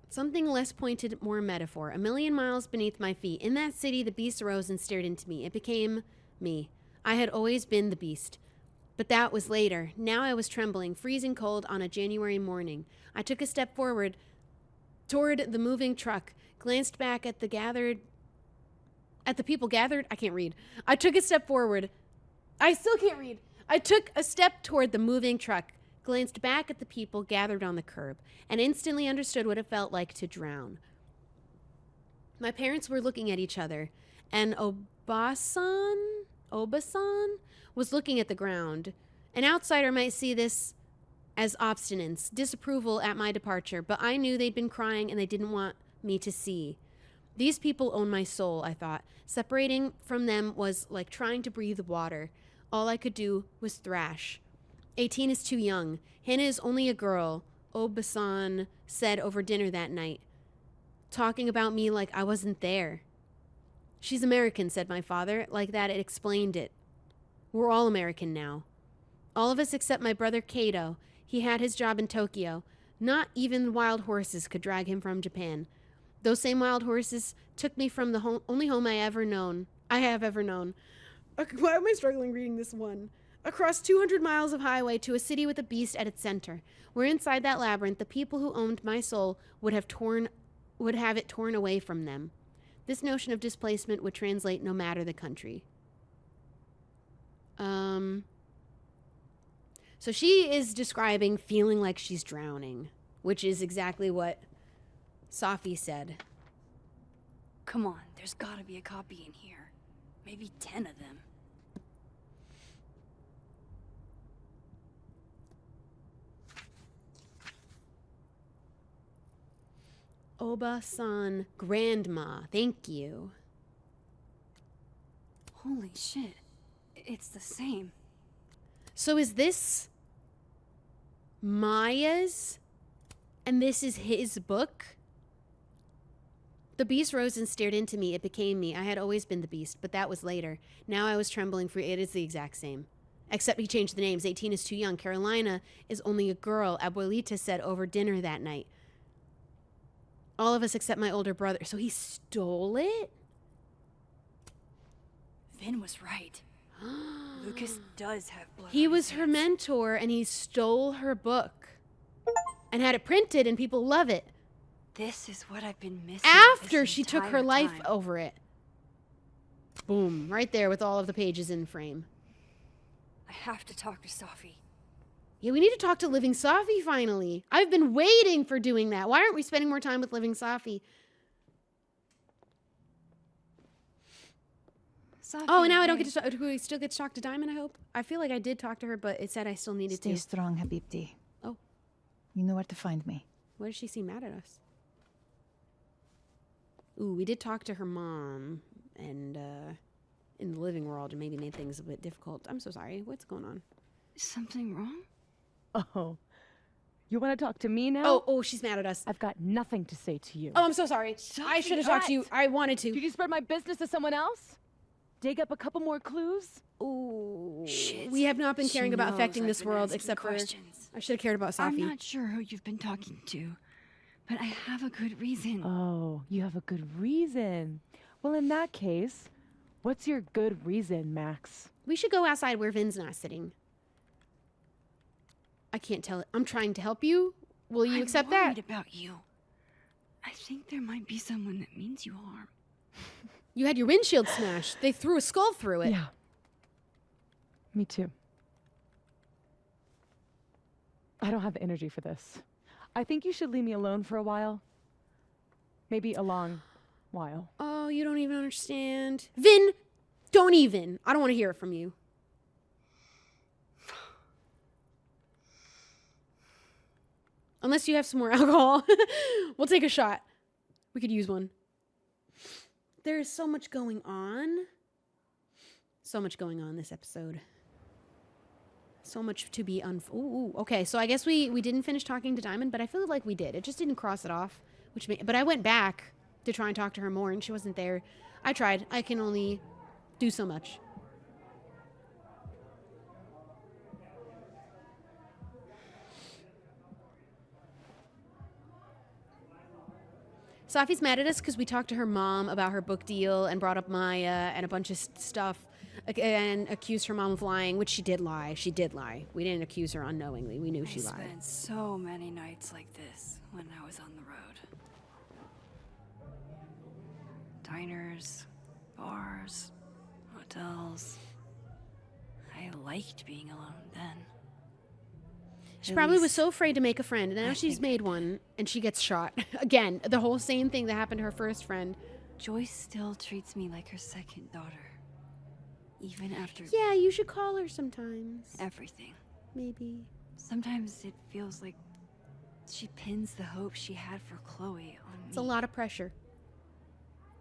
Something less pointed, more metaphor. 1,000,000 miles beneath my feet. In that city, the beast arose and stared into me. It became me. I had always been the beast. But that was later. Now I was trembling, freezing cold on a January morning. I took a step forward toward the moving truck, glanced back at the people gathered. I can't read. I took a step forward. I still can't read. I took a step toward the moving truck, glanced back at the people gathered on the curb, and instantly understood what it felt like to drown. My parents were looking at each other, and Obasan was looking at the ground. An outsider might see this as obstinance, disapproval at my departure, but I knew they'd been crying and they didn't want me to see. These people own my soul, I thought. Separating from them was like trying to breathe water. All I could do was thrash. 18 is too young. Hannah is only a girl, Obasan said over dinner that night, talking about me like I wasn't there. She's American, said my father. Like that, it explained it. We're all American now. All of us except my brother Kato. He had his job in Tokyo. Not even wild horses could drag him from Japan. Those same wild horses took me from the only home I have ever known. Why am I struggling reading this one? Across 200 miles of highway to a city with a beast at its center, where inside that labyrinth the people who owned my soul would have it torn away from them. This notion of displacement would translate no matter the country. So she is describing feeling like she's drowning, which is exactly what Safi said. Come on, there's gotta be a copy in here. Maybe 10 of them. Oba-san grandma, thank you. Holy shit. It's the same. So is this Maya's and this is his book? The beast rose and stared into me. It became me. I had always been the beast, but that was later. Now I was trembling for it is the exact same. Except he changed the names. 18 is too young. Carolina is only a girl, Abuelita said over dinner that night. All of us except my older brother. So he stole it? Vinh was right. Lucas does have blood. He was her mentor and he stole her book and had it printed and people love it. This is what I've been missing. After she took her life over it. Boom. Right there with all of the pages in frame. I have to talk to Safi. Yeah, we need to talk to Living Safi finally. I've been waiting for doing that. Why aren't we spending more time with Living Safi? Oh, and now I don't get to talk. Do we still get to talk to Diamond, I hope? I feel like I did talk to her, but it said I still needed to. Stay strong, Habibti. Oh. You know where to find me. Why does she seem mad at us? Ooh, we did talk to her mom, and in the living world, and maybe made things a bit difficult. I'm so sorry. What's going on? Something wrong? Oh. You want to talk to me now? Oh, she's mad at us. I've got nothing to say to you. Oh, I'm so sorry. I should have talked to you. I wanted to. Did you spread my business to someone else? Dig up a couple more clues? Ooh. Shit. We have not been She caring about knows affecting I've this been world, asking except questions. for... I should have cared about Safi. I'm not sure who you've been talking to, but I have a good reason. Oh, you have a good reason. Well, in that case, what's your good reason, Max? We should go outside where Vin's not sitting. I can't tell it. I'm trying to help you. Will you accept that? I'm worried about you. I think there might be someone that means you harm. You had your windshield smashed. They threw a skull through it. Yeah. Me too. I don't have the energy for this. I think you should leave me alone for a while. Maybe a long while. Oh, you don't even understand. Vin, don't even. I don't want to hear it from you. Unless you have some more alcohol. We'll take a shot. We could use one. There is so much going on. So much going on this episode. So much to be ooh, okay, so I guess we didn't finish talking to Diamond, but I feel like we did. It just didn't cross it off. But I went back to try and talk to her more, and she wasn't there. I tried. I can only do so much. Safi's mad at us because we talked to her mom about her book deal and brought up Maya and a bunch of stuff and accused her mom of lying, which she did lie. She did lie. We didn't accuse her unknowingly. We knew she lied. I spent so many nights like this when I was on the road. Diners, bars, hotels. I liked being alone then. She probably was so afraid to make a friend, and now she's made one, and she gets shot. Again, the whole same thing that happened to her first friend. Joyce still treats me like her second daughter. Even after... Yeah, you should call her sometimes. Everything. Maybe. Sometimes it feels like she pins the hope she had for Chloe on me. It's a lot of pressure.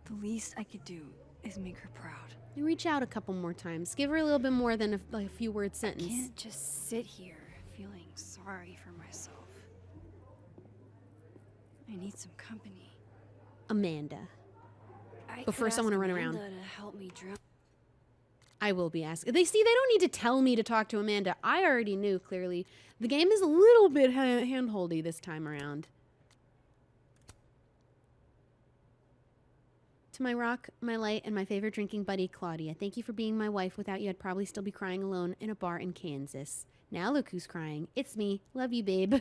The least I could do is make her proud. You reach out a couple more times. Give her a little bit more than a few word sentence. I can't just sit here feeling sorry for myself. I need some company. Amanda. I Prefer could someone to ask run around. Amanda to help me drown. I will be asking. They don't need to tell me to talk to Amanda. I already knew, clearly. The game is a little bit handholdy this time around. To my rock, my light, and my favorite drinking buddy, Claudia. Thank you for being my wife. Without you, I'd probably still be crying alone in a bar in Kansas. Now look who's crying. It's me. Love you, babe.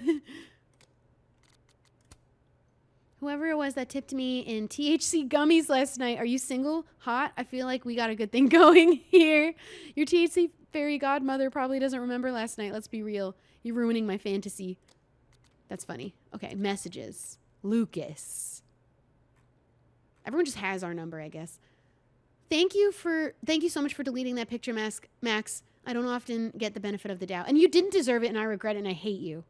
Whoever it was that tipped me in THC gummies last night. Are you single? Hot? I feel like we got a good thing going here. Your THC fairy godmother probably doesn't remember last night. Let's be real. You're ruining my fantasy. That's funny. Okay, messages. Lucas. Everyone just has our number, I guess. Thank you so much for deleting that picture, Max. I don't often get the benefit of the doubt. And you didn't deserve it, and I regret it, and I hate you.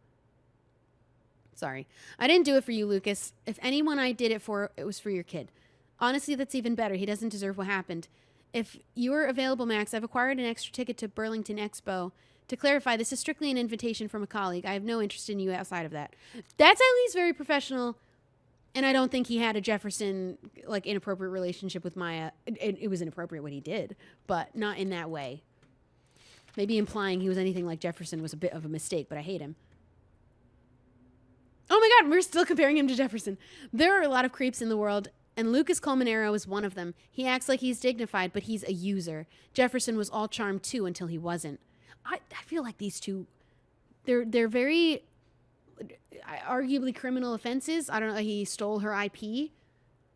Sorry. I didn't do it for you, Lucas. If anyone I did it for, it was for your kid. Honestly, that's even better. He doesn't deserve what happened. If you're available, Max, I've acquired an extra ticket to Burlington Expo. To clarify, this is strictly an invitation from a colleague. I have no interest in you outside of that. That's at least very professional. And I don't think he had a Jefferson, inappropriate relationship with Maya. It was inappropriate what he did, but not in that way. Maybe implying he was anything like Jefferson was a bit of a mistake, but I hate him. Oh my God, we're still comparing him to Jefferson. There are a lot of creeps in the world, and Lucas Colmenero is one of them. He acts like he's dignified, but he's a user. Jefferson was all charm too until he wasn't. I feel like these two, they're very... arguably criminal offenses. I don't know. He stole her IP.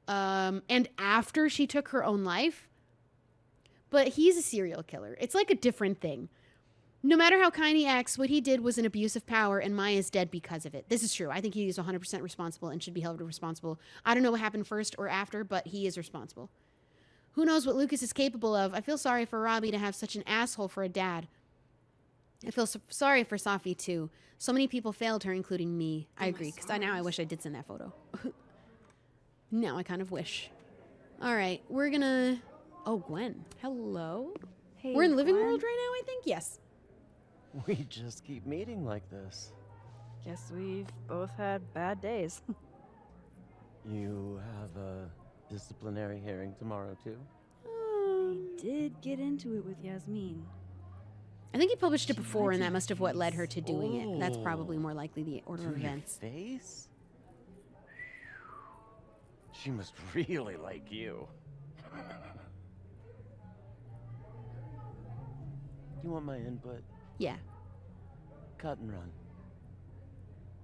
And after she took her own life. But he's a serial killer. It's like a different thing. No matter how kind he acts, what he did was an abuse of power, and Maya's dead because of it. This is true. I think he is 100% responsible and should be held responsible. I don't know what happened first or after, but he is responsible. Who knows what Lucas is capable of? I feel sorry for Robbie to have such an asshole for a dad. I feel sorry for Safi, too. So many people failed her, including me. I agree, because now I wish I did send that photo. Now I kind of wish. All right, we're gonna... Oh, Gwen. Hello? Hey, We're in the living Gwen. world right now, I think? Yes. We just keep meeting like this. Guess we've both had bad days. You have a disciplinary hearing tomorrow, too? I did get into it with Yasmin. I think he published it before, and that must have what led her to doing it. That's probably more likely the order of events. Face? She must really like you. You want my input? Yeah. Cut and run.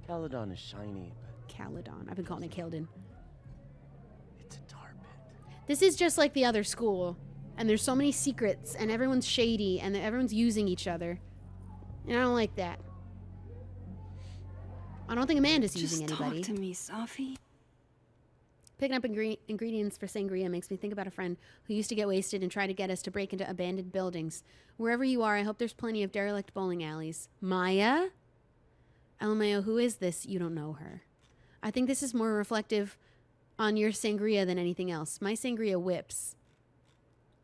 Caledon is shiny, but... Caledon. I've been calling it Caledon. It's a tar pit. This is just like the other school. And there's so many secrets, and everyone's shady, and everyone's using each other. And I don't like that. I don't think Amanda's using anybody. Just talk to me, Safi. Picking up ingredients for sangria makes me think about a friend who used to get wasted and try to get us to break into abandoned buildings. Wherever you are, I hope there's plenty of derelict bowling alleys. Maya? LMAO, who is this? You don't know her. I think this is more reflective on your sangria than anything else. My sangria whips.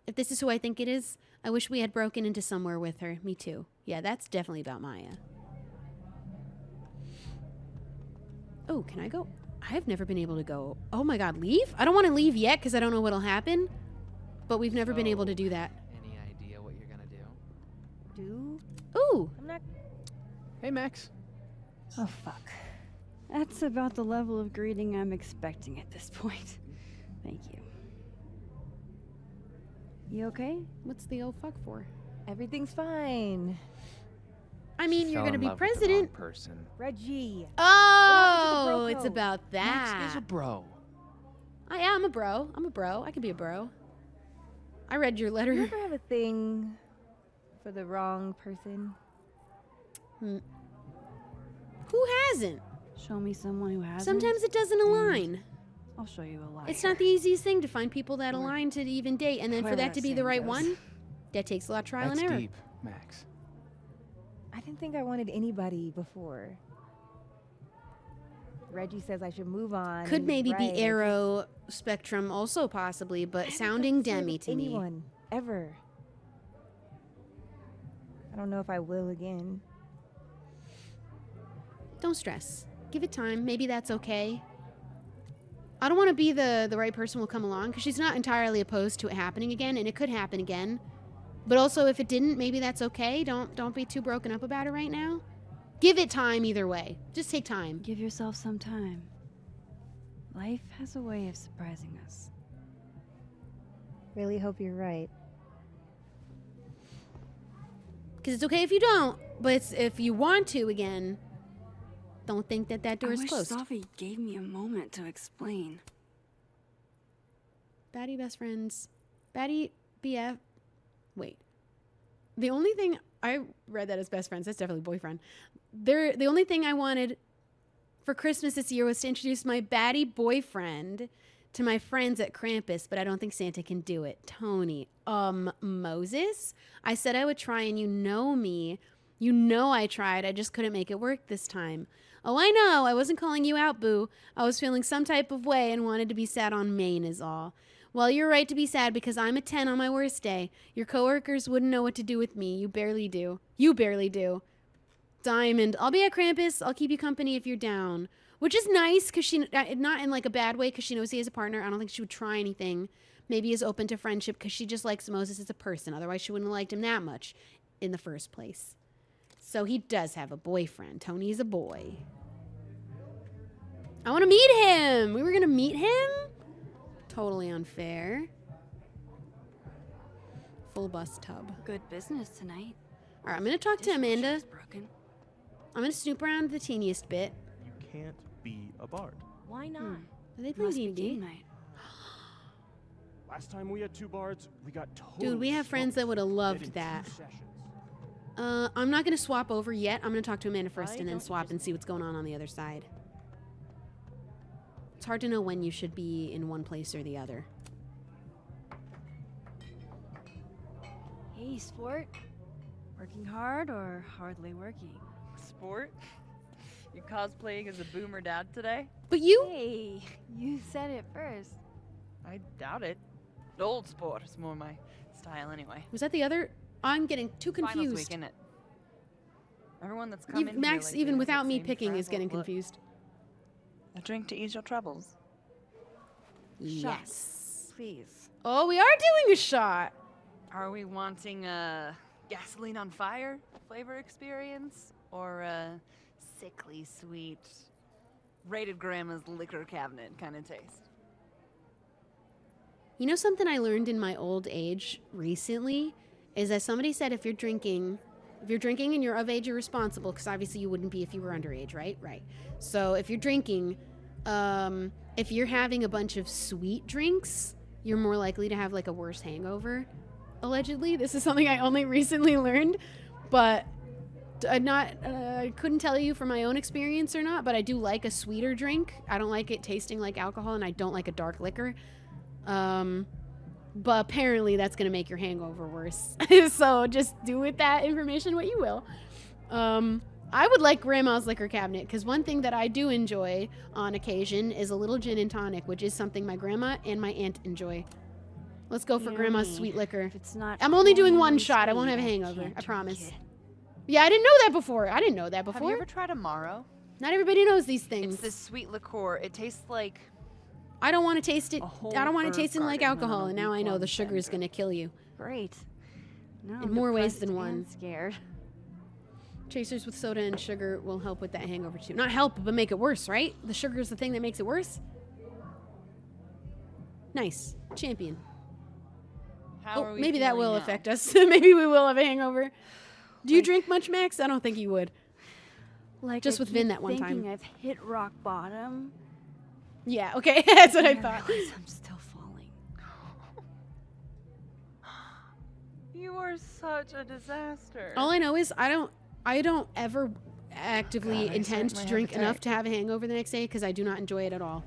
If this is who I think it is, I wish we had broken into somewhere with her. Me too. Yeah, that's definitely about Maya. Oh, can I go? I've never been able to go. Oh my god, leave? I don't want to leave yet because I don't know what'll happen. But we've never been able to do that. Any idea what you're gonna do? Do? Ooh! I'm not... Hey, Max. Oh, fuck. That's about the level of greeting I'm expecting at this point. Thank you. You okay? What's the oh fuck for? Everything's fine. I mean, you're Fell gonna in be love with the wrong president. person. Reggie. Oh, it's code? about that. Max is a bro. Yeah, I'm a bro. I'm a bro. I can be a bro. I read your letter. You ever have a thing for the wrong person? Who hasn't? Show me someone who hasn't. Sometimes it doesn't align. I'll show you a liar. It's not the easiest thing to find people that align to even date, and then for that to be the right one, that takes a lot of trial That's and error. deep, Max. I didn't think I wanted anybody before. Reggie says I should move on. Could He's maybe right. be arrow spectrum also possibly, but sounding demi to me. Anyone ever? I don't know if I will again. Don't stress. Give it time. Maybe that's okay. I don't want to be the right person will come along because she's not entirely opposed to it happening again, and it could happen again. But also, if it didn't, maybe that's okay. Don't be too broken up about it right now. Give it time either way. Just take time. Give yourself some time. Life has a way of surprising us. Really hope you're right. Because it's okay if you don't, but it's if you want to again, don't think that door is closed. Safi gave me a moment to explain. Baddie best friends. Baddie BF. Wait. The only thing I read that as best friends. That's definitely boyfriend. The only thing I wanted for Christmas this year was to introduce my baddie boyfriend to my friends at Krampus, but I don't think Santa can do it. Tony. Moses? I said I would try, and you know me. You know I tried. I just couldn't make it work this time. Oh, I know. I wasn't calling you out, boo. I was feeling some type of way and wanted to be sad on Maine is all. Well, you're right to be sad because I'm a 10 on my worst day. Your coworkers wouldn't know what to do with me. You barely do. You barely do. Diamond. I'll be at Krampus. I'll keep you company if you're down. Which is nice because she, not in like a bad way because she knows he has a partner. I don't think she would try anything. Maybe is open to friendship because she just likes Moses as a person. Otherwise, she wouldn't have liked him that much in the first place. So he does have a boyfriend. Tony's a boy. I want to meet him. We were going to meet him? Totally unfair. Full bus tub. Good business tonight. All right, I'm going to talk to Amanda. Broken. I'm going to snoop around the teeniest bit. You can't be a bard. Why not? Are they playing Must be D&D? game night. Last time we had 2 bards, we got totally Dude, we have friends that would have loved that. I'm not going to swap over yet. I'm going to talk to Amanda first and then swap and see what's going on the other side. It's hard to know when you should be in one place or the other. Hey, sport. Working hard or hardly working? Sport? You cosplaying as a boomer dad today? But you... Hey, you said it first. I doubt it. Old sport is more my style anyway. Was that the other? I'm getting too Finals confused. week, innit? Everyone that's come in here Max, lately even has without that me same picking, is frazzled getting look. confused. A drink to ease your troubles. Yes. Please. Oh, we are doing a shot. Are we wanting a gasoline on fire flavor experience or a sickly sweet rated grandma's liquor cabinet kind of taste? You know something I learned in my old age recently is that somebody said if you're drinking and you're of age, you're responsible, because obviously you wouldn't be if you were underage, right? Right. So if you're drinking, if you're having a bunch of sweet drinks, you're more likely to have like a worse hangover. Allegedly, this is something I only recently learned, but I couldn't tell you from my own experience or not. But I do like a sweeter drink. I don't like it tasting like alcohol, and I don't like a dark liquor. But apparently that's going to make your hangover worse. So just do with that information what you will. I would like Grandma's liquor cabinet, because one thing that I do enjoy on occasion is a little gin and tonic, which is something my grandma and my aunt enjoy. Let's go for Grandma's sweet liquor. I'm only doing one shot. I won't have a hangover. I promise. Yeah, I didn't know that before. Have you ever tried Amaro? Not everybody knows these things. It's this sweet liquor. It tastes like... I don't want to taste it. I don't want herb to taste it like garden alcohol, on a and now I know the week-long sugar is bender. going to kill you. Great. Now In I'm more ways depressed than and one. Scared. Chasers with soda and sugar will help with that hangover too. Not help, but make it worse, right? The sugar is the thing that makes it worse. Nice. Champion. How are Oh, we maybe that feeling will now? affect us. Maybe we will have a hangover. Do you drink much, Max? I don't think you would. Like Just I with Vin keep that one thinking time. I've hit rock bottom. Yeah, okay. That's what I thought. realize I'm still falling. You are such a disaster. All I know is I don't ever actively God, I intend to certainly drink have a enough type. to have a hangover the next day, because I do not enjoy it at all.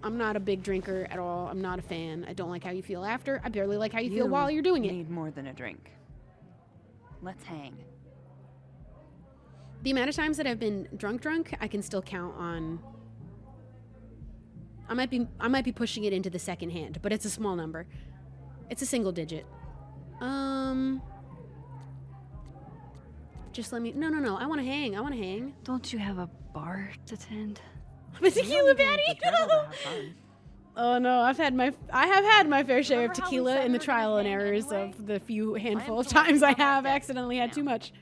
I'm not a big drinker at all. I'm not a fan. I don't like how you feel after. I barely like how you feel while you're doing it. Need more than a drink. Let's hang. The amount of times that I've been drunk, I can still count on. I might be pushing it into the second hand, but it's a small number. It's a single digit. Just let me. No. I want to hang. Don't you have a bar to tend? I'm a tequila baddie. Oh no, I have had my fair share of tequila in the trial and errors of the few handful of times I have accidentally had too much.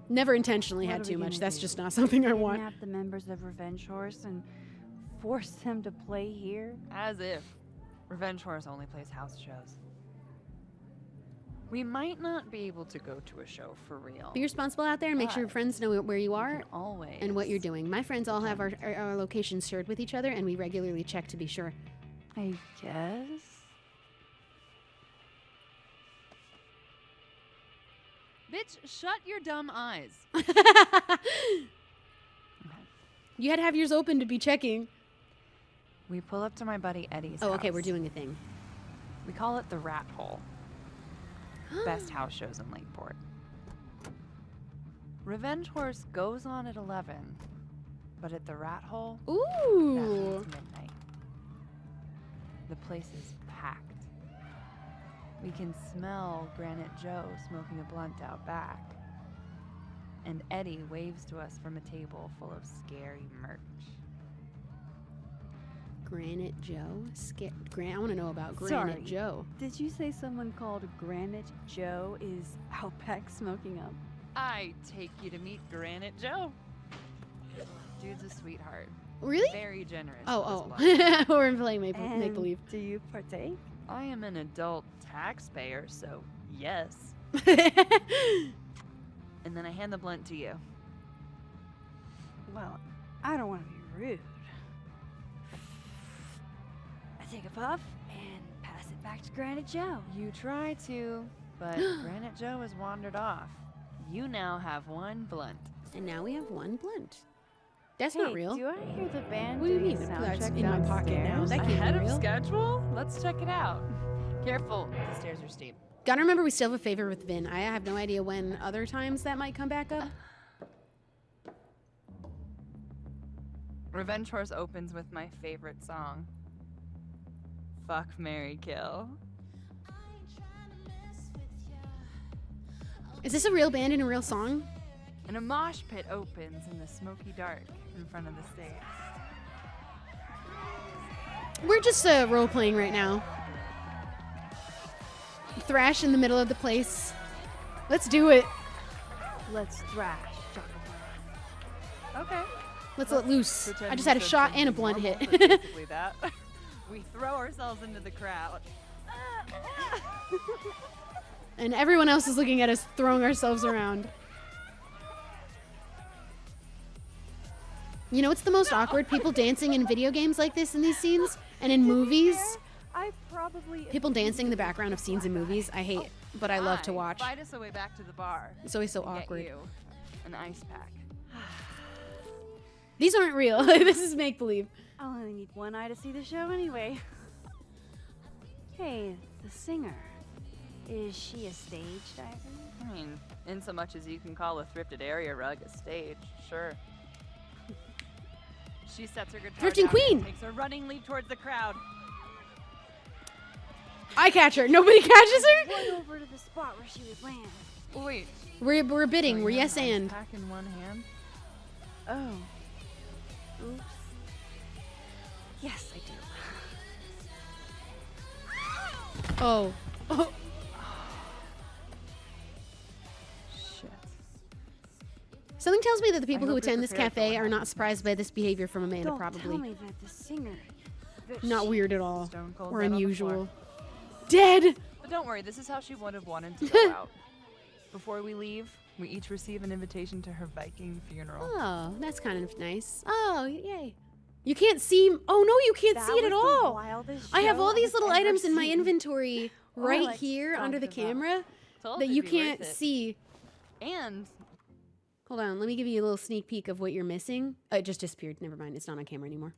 Never intentionally had too much. That's just not something I want. Kidnap the members of Revenge Horse and force them to play here? As if. Revenge Horse only plays house shows. We might not be able to go to a show for real. Be responsible out there and make sure your friends know where you are always and what you're doing. My friends all have our locations shared with each other, and we regularly check to be sure. I guess. Bitch, shut your dumb eyes. You had to have yours open to be checking. We pull up to my buddy Eddie's Oh, okay, house. we're doing a thing. We call it the Rat Hole. Best house shows in Lakeport. Revenge Horse goes on at 11, but at the Rat Hole, that Ooh. means midnight. The place is packed. We can smell Granite Joe smoking a blunt out back. And Eddie waves to us from a table full of scary merch. Granite Joe? I want to know about Granite Sorry, Joe. Did you say someone called Granite Joe is out back smoking up? I take you to meet Granite Joe. Dude's a sweetheart. Really? Very generous. Oh. with his blood. We're playing make And believe. do you partake? I am an adult taxpayer, so yes. And then I hand the blunt to you. Well, I don't want to be rude. I take a puff and pass it back to Granite Joe. You try to, but Granite Joe has wandered off. You now have one blunt. And now we have one blunt. That's Hey, not real. Do I hear the band What do you doing mean? sound That's check in my pocket now. downstairs? That can't Ahead be of real. schedule? Let's check it out. Careful, the stairs are steep. Gotta remember, we still have a favor with Vin. I have no idea when other times that might come back up. Revenge Horse opens with my favorite song. fuck, marry, kill. Is this a real band and a real song? And a mosh pit opens in the smoky dark in front of the stage. We're just role playing right now. Thrash in the middle of the place. Let's do it. Let's thrash. Okay. Let's let loose. Pretend I just we had a said shot something and a blunt normal, hit. but basically that. We throw ourselves into the crowd. And everyone else is looking at us throwing ourselves around. You know what's the most awkward? People dancing in video games like this in these scenes and in movies. I probably People dancing in the background of scenes in movies. I hate, but I love to watch. Fight us away back to the bar. It's always so and get awkward. you an ice pack. These aren't real. This is make believe. I'll only need one eye to see the show anyway. Hey, the singer. Is she a stage diver? I mean, in so much as you can call a thrifted area rug a stage, sure. She sets her guitar Thrifting down queen! and takes a running leap towards the crowd. I catch her. Nobody catches her? Run over to the spot where she would land. Oh, wait. We're bidding. So We're you yes have an ice and. pack in one hand? Oh. Oops. Yes, I do. Oh. Oh. Shit. Something tells me that the people who hope you're attend this prepared for cafe what are not happens surprised by this behavior from Amanda, Don't probably. tell me that the singer. that Not she- weird at all. Stone cold Or dead on the unusual. floor. Dead! But don't worry, this is how she would have wanted to go out. Before we leave, we each receive an invitation to her Viking funeral. Oh, that's kind of nice. Oh, yay. You can't see. Oh, no, you can't That see it at was the all. wildest I have show all these I've little ever items in my seen. inventory right like here under the talked about. camera Told that it'd you be worth can't it. see. And Hold on, let me give you a little sneak peek of what you're missing. It just disappeared. Never mind, it's not on camera anymore.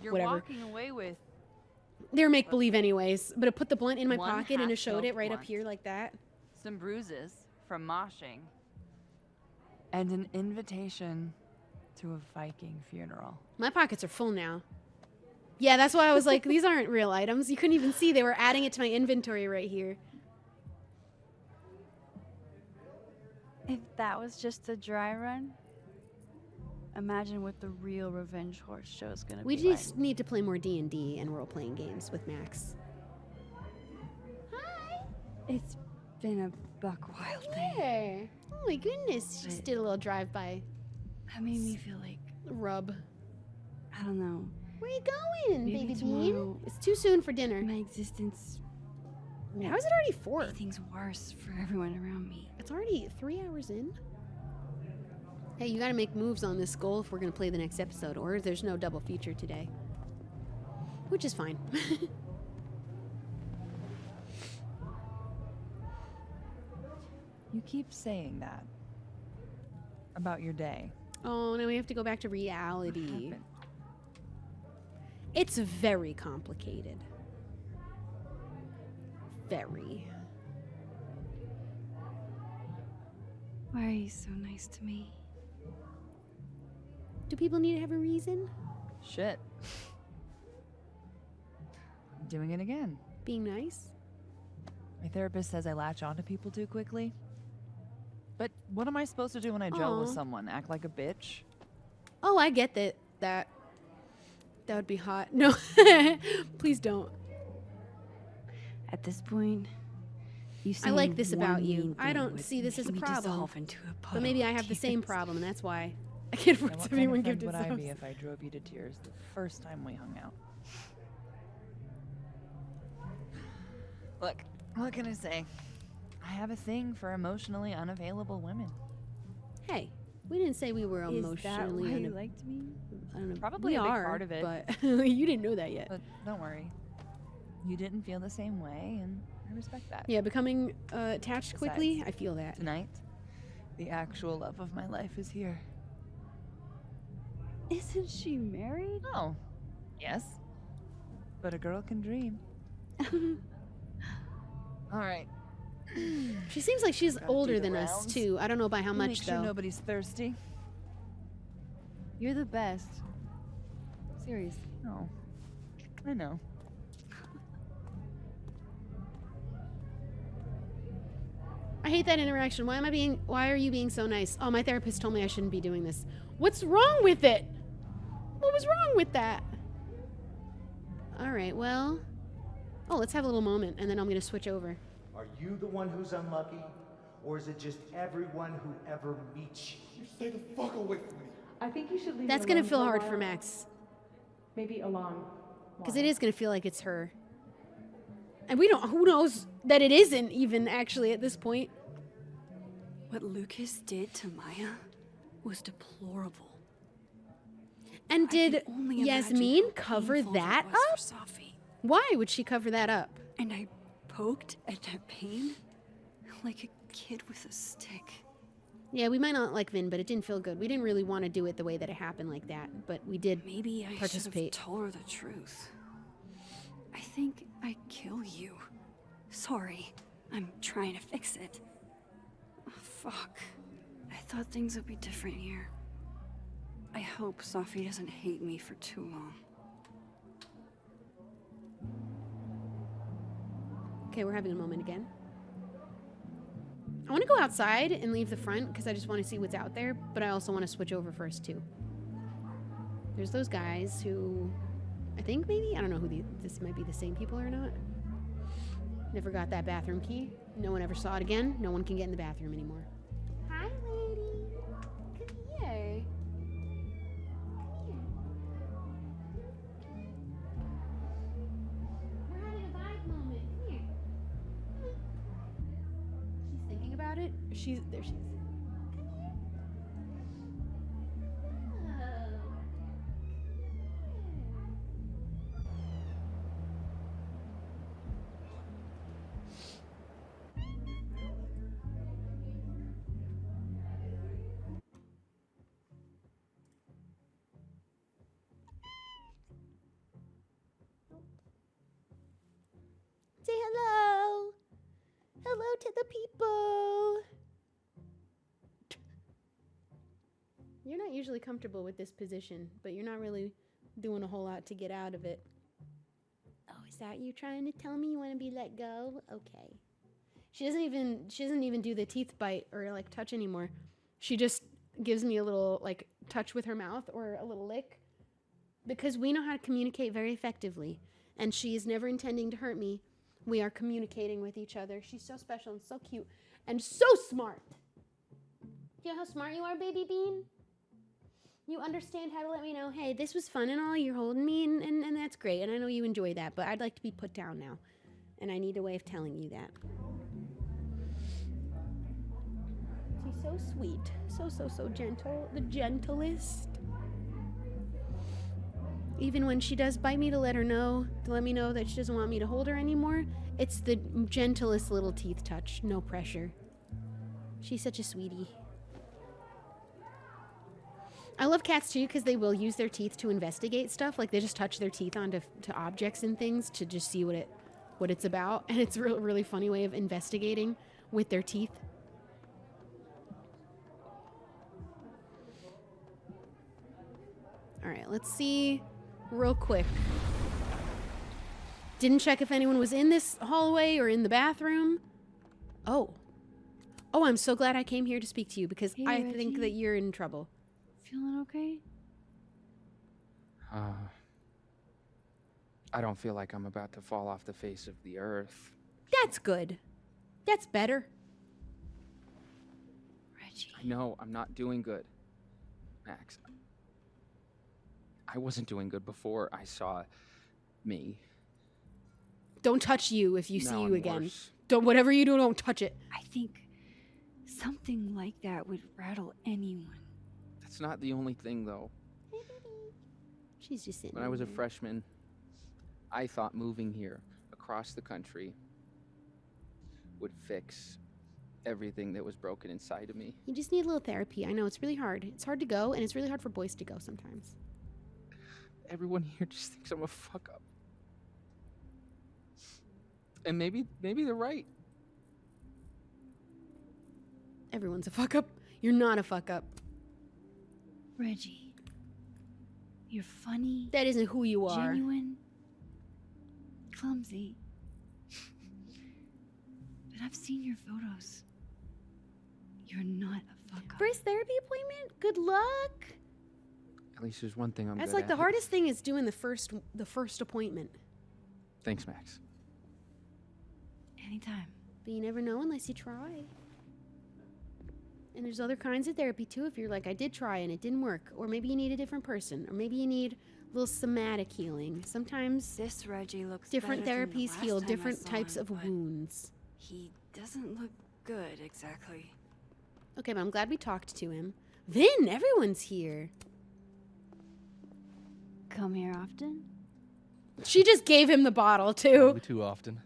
you're Whatever. walking away with They're make believe anyways, but I put the blunt in my One pocket and it showed it half-smoked right up blunt. here like that. some bruises from moshing and an invitation to a Viking funeral. My pockets are full now. Yeah, that's why I was like, these aren't real items. You couldn't even see. They were adding it to my inventory right here. If that was just a dry run, imagine what the real Revenge Horse show is gonna We be like. just need to play more D&D and role-playing games with Max. It's been a buck wild day. Hey. Oh my goodness. Just did a little drive-by That made me feel like, rub. I don't know, Where you going, Maybe baby tomorrow- bean? It's too soon for dinner. my existence How is it already 4? made things worse for everyone around me. It's already 3 hours in. Hey, you gotta make moves on this goal if we're gonna play the next episode, or there's no double feature today. Which is fine. You keep saying that about your day. Oh, now we have to go back to reality. What happened? It's very complicated. Very. Why are you so nice to me? Do people need to have a reason? Shit. Doing it again. Being nice? My therapist says I latch onto people too quickly. But what am I supposed to do when I gel with Aw. someone? Act like a bitch? Oh, I get that. That would be hot. No, please don't. At this point, you I like saying this one about you. mean I thing don't would see this as a make me problem. dissolve into a But puddle maybe of I have the same tears. problem, and that's why I can't And afford what to kind be of one friend gifted would I be subs. if I drove you to tears the first time we hung out? Look, what can I say? I have a thing for emotionally unavailable women. Hey, we didn't say we were Is that emotionally why you unav- liked me? I don't know. Probably we a big are, part of it. but you didn't know that yet. But don't worry. You didn't feel the same way, and I respect that. Yeah, becoming attached quickly, Besides, I feel that. Tonight, the actual love of my life is here. Isn't she married? Oh, yes. But a girl can dream. All right. She seems like she's Gotta do older the than us rounds. too. I don't know by how much Make sure though. nobody's thirsty. You're the best. Seriously. No, I know. I hate that interaction. Why are you being so nice? Oh, my therapist told me I shouldn't be doing this. What's wrong with it? What was wrong with that? All right, well. Oh, let's have a little moment, and then I'm gonna switch over. Are you the one who's unlucky? Or is it just everyone who ever meets you? You stay the fuck away from me. I think you should leave That's me gonna alone feel for a hard while. for Max. Maybe a long Because it is gonna feel like it's her. And we don't, who knows that it isn't even actually at this point. What Lucas did to Maya was deplorable. And did only imagine Yasmin how cover painful that was for up? Safi. Why would she cover that up? And I poked at that pain like a kid with a stick. Yeah, we might not like Vinh, but it didn't feel good. We didn't really want to do it the way that it happened like that, but we did Maybe I should have participate. told her the truth. I think I kill you. Sorry, I'm trying to fix it. Oh, fuck. I thought things would be different here. I hope Safi doesn't hate me for too long. Okay, we're having a moment again. I want to go outside and leave the front because I just want to see what's out there, but I also want to switch over first too. There's those guys who, I think maybe, I don't know who this might be the same people or not. Never got that bathroom key. No one ever saw it again. No one can get in the bathroom anymore. Hi, lady. Come here. We're having a vibe moment. Come here. She's thinking about it. There she is. Say hello. Hello to the people. You're not usually comfortable with this position, but you're not really doing a whole lot to get out of it. Oh, is that you trying to tell me you want to be let go? Okay. She doesn't even do the teeth bite or like touch anymore. She just gives me a little like touch with her mouth or a little lick because we know how to communicate very effectively, and she is never intending to hurt me. We are communicating with each other. She's so special and so cute and so smart. Do you know how smart you are, baby bean? You understand how to let me know, hey, this was fun and all, you're holding me, and that's great, and I know you enjoy that, but I'd like to be put down now, and I need a way of telling you that. She's so sweet, so gentle, the gentlest. Even when she does bite me to let me know that she doesn't want me to hold her anymore, it's the gentlest little teeth touch, no pressure. She's such a sweetie. I love cats too because they will use their teeth to investigate stuff. Like they just touch their teeth onto objects and things to just see what it's about, and it's a really funny way of investigating with their teeth. All right, let's see real quick. Didn't check if anyone was in this hallway or in the bathroom. Oh, I'm so glad I came here to speak to you because Hey, I Reggie. think that you're in trouble. Feeling okay? I don't feel like I'm about to fall off the face of the earth. That's good. That's better. Reggie. I know I'm not doing good, Max. I wasn't doing good before I saw me. Don't touch you if you see Now you I'm again. worse. Whatever you do, don't touch it. I think something like that would rattle anyone. That's not the only thing, though. She's just sitting When I was a there. freshman, I thought moving here across the country would fix everything that was broken inside of me. You just need a little therapy. I know it's really hard. It's hard to go, and it's really hard for boys to go sometimes. Everyone here just thinks I'm a fuck up. And maybe they're right. Everyone's a fuck up. You're not a fuck up. Reggie, you're funny. That isn't who you are. Genuine. Clumsy. But I've seen your photos. You're not a fuck up. Brace therapy appointment? Good luck. At least there's one thing I'm That's good like at. the hardest thing is doing the first appointment. Thanks, Max. Anytime. But you never know unless you try. And there's other kinds of therapy too if you're like, I did try and it didn't work. Or maybe you need a different person. Or maybe you need a little somatic healing. Sometimes this Reggie looks different better than the therapies last heal time I different saw types him, of but wounds. He doesn't look good exactly. Okay, but I'm glad we talked to him. Vinh, everyone's here. Come here often? She just gave him the bottle too. Probably too often.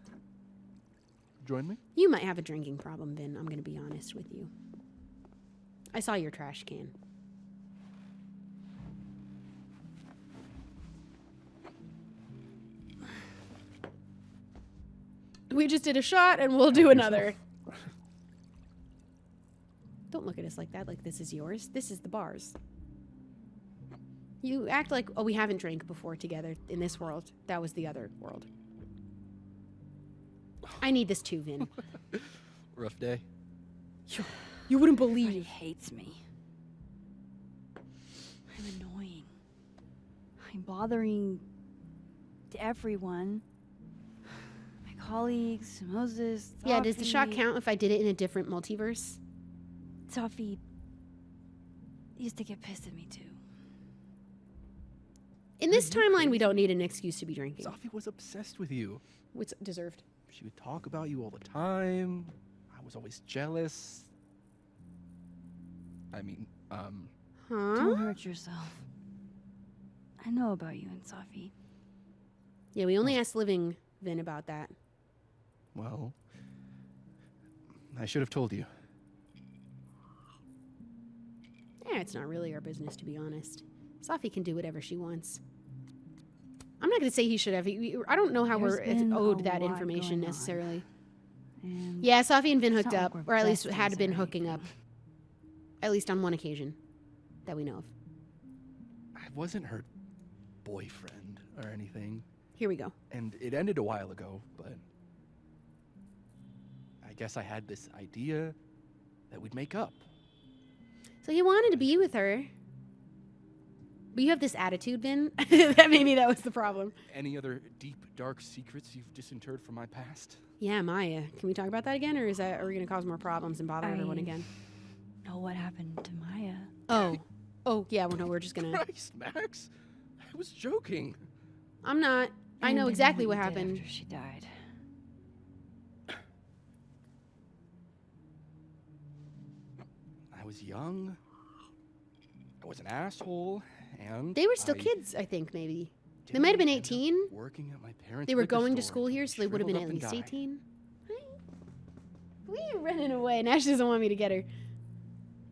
Join me? You might have a drinking problem, Vinh. I'm going to be honest with you. I saw your trash can. We just did a shot and we'll do another. Don't look at us like that, like this is yours. This is the bar's. You act like, oh, we haven't drank before together in this world. That was the other world. I need this too, Vinh. Rough day. You wouldn't believe. He hates me. I'm annoying. I'm bothering everyone. My colleagues, Moses. Yeah, does the shot Sophie. count if I did it in a different multiverse? Sophie used to get pissed at me too. In this timeline, we don't need an excuse to be drinking. Sophie was obsessed with you. What's deserved? She would talk about you all the time. I was always jealous. I mean, Don't hurt yourself. I know about you and Sophie. Yeah, we only asked living Vinh about that. Well, I should have told you. Yeah, it's not really our business, to be honest. Sophie can do whatever she wants. I'm not going to say he should have. I don't know how There's we're been owed a that lot information going on. necessarily. And Yeah, Sophie and Vinh it's hooked not up, like or we're at least besties had been or hooking up. At least on one occasion that we know of. I wasn't her boyfriend or anything. Here we go. And it ended a while ago, but I guess I had this idea that we'd make up. So you wanted to be with her. But you have this attitude, Vinh. That maybe that was the problem. Any other deep, dark secrets you've disinterred from my past? Yeah, Maya. Can we talk about that again, or are we going to cause more problems and bother everyone again? Know what happened to Maya? Oh, yeah. Well, no, we're just going to... Christ, Max. I was joking. I'm not. I know exactly what happened. After she died. I was young. I was an asshole, and They were still kids, I think, maybe. They might have been 18. Working at my parents' They were liquor going to store school here, so they would have been at shriveled up least and 18. died. Why are you running away? Now she doesn't want me to get her.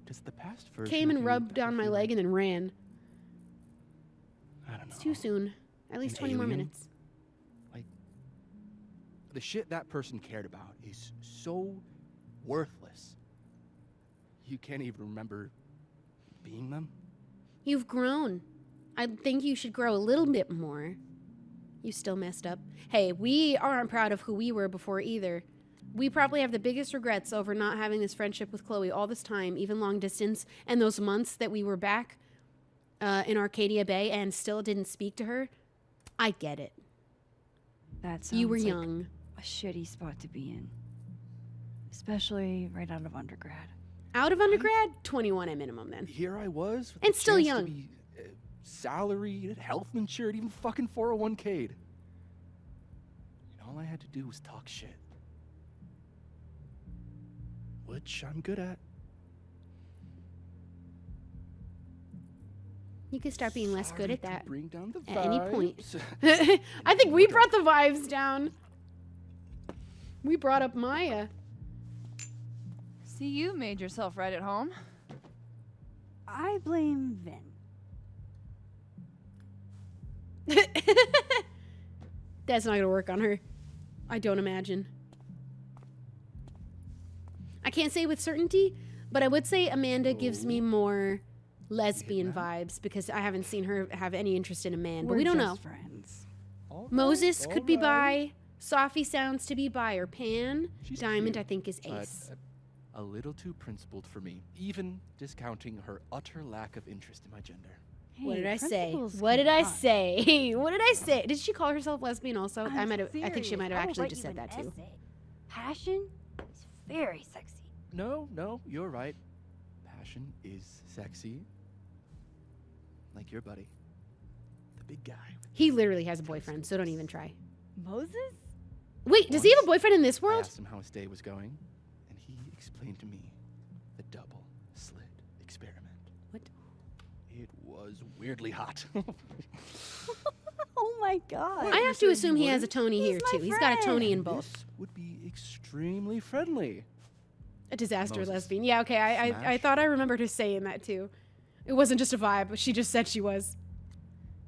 Does the past version Came of and you rubbed ever on my feel leg like- and then ran. I don't know. It's too soon. At least An 20 more alien? minutes. Like, the shit that person cared about is so worthless. You can't even remember being them. You've grown. I think you should grow a little bit more. You still messed up. Hey, we aren't proud of who we were before either. We probably have the biggest regrets over not having this friendship with Chloe all this time, even long distance, and those months that we were back in Arcadia Bay and still didn't speak to her. I get it. That sounds You were like young. a shitty spot to be in. Especially right out of undergrad. Out of undergrad, 21 at minimum then. Here I was, with And the still chance young. to be, salaried, health insured, even fucking 401k'd. And all I had to do was talk shit. Which I'm good at. You could start being less good Sorry at to that bring down the at any point. vibes. I think we brought the vibes down. We brought up Maya. See, you made yourself right at home. I blame Vinh. That's not going to work on her. I don't imagine. I can't say with certainty, but I would say Amanda gives me more lesbian vibes because I haven't seen her have any interest in a man, but we don't know. Just friends. Moses could be bi. Sophie sounds to be bi or pan. Diamond, I think, is ace. a little too principled for me, even discounting her utter lack of interest in my gender. What did I say? principles What did I can say? What did I say? Did she call herself lesbian also? I'm I think she might have serious. I will actually write just you said an that too. essay. Passion is very sexy. No, you're right. Passion is sexy. Like your buddy. The big guy. He literally has a boyfriend, so don't even try. Moses? Wait, does he have a boyfriend in this I world? asked him how his day was going, and he explained to me the double slit experiment. What? It was weirdly hot. Oh my god. I have to assume he has a Tony here my too. He's got a Tony in This both. would be extremely friendly. A disaster Moses. lesbian. Yeah, okay. I Smash. thought I remembered her saying that too. It wasn't just a vibe, but she just said she was.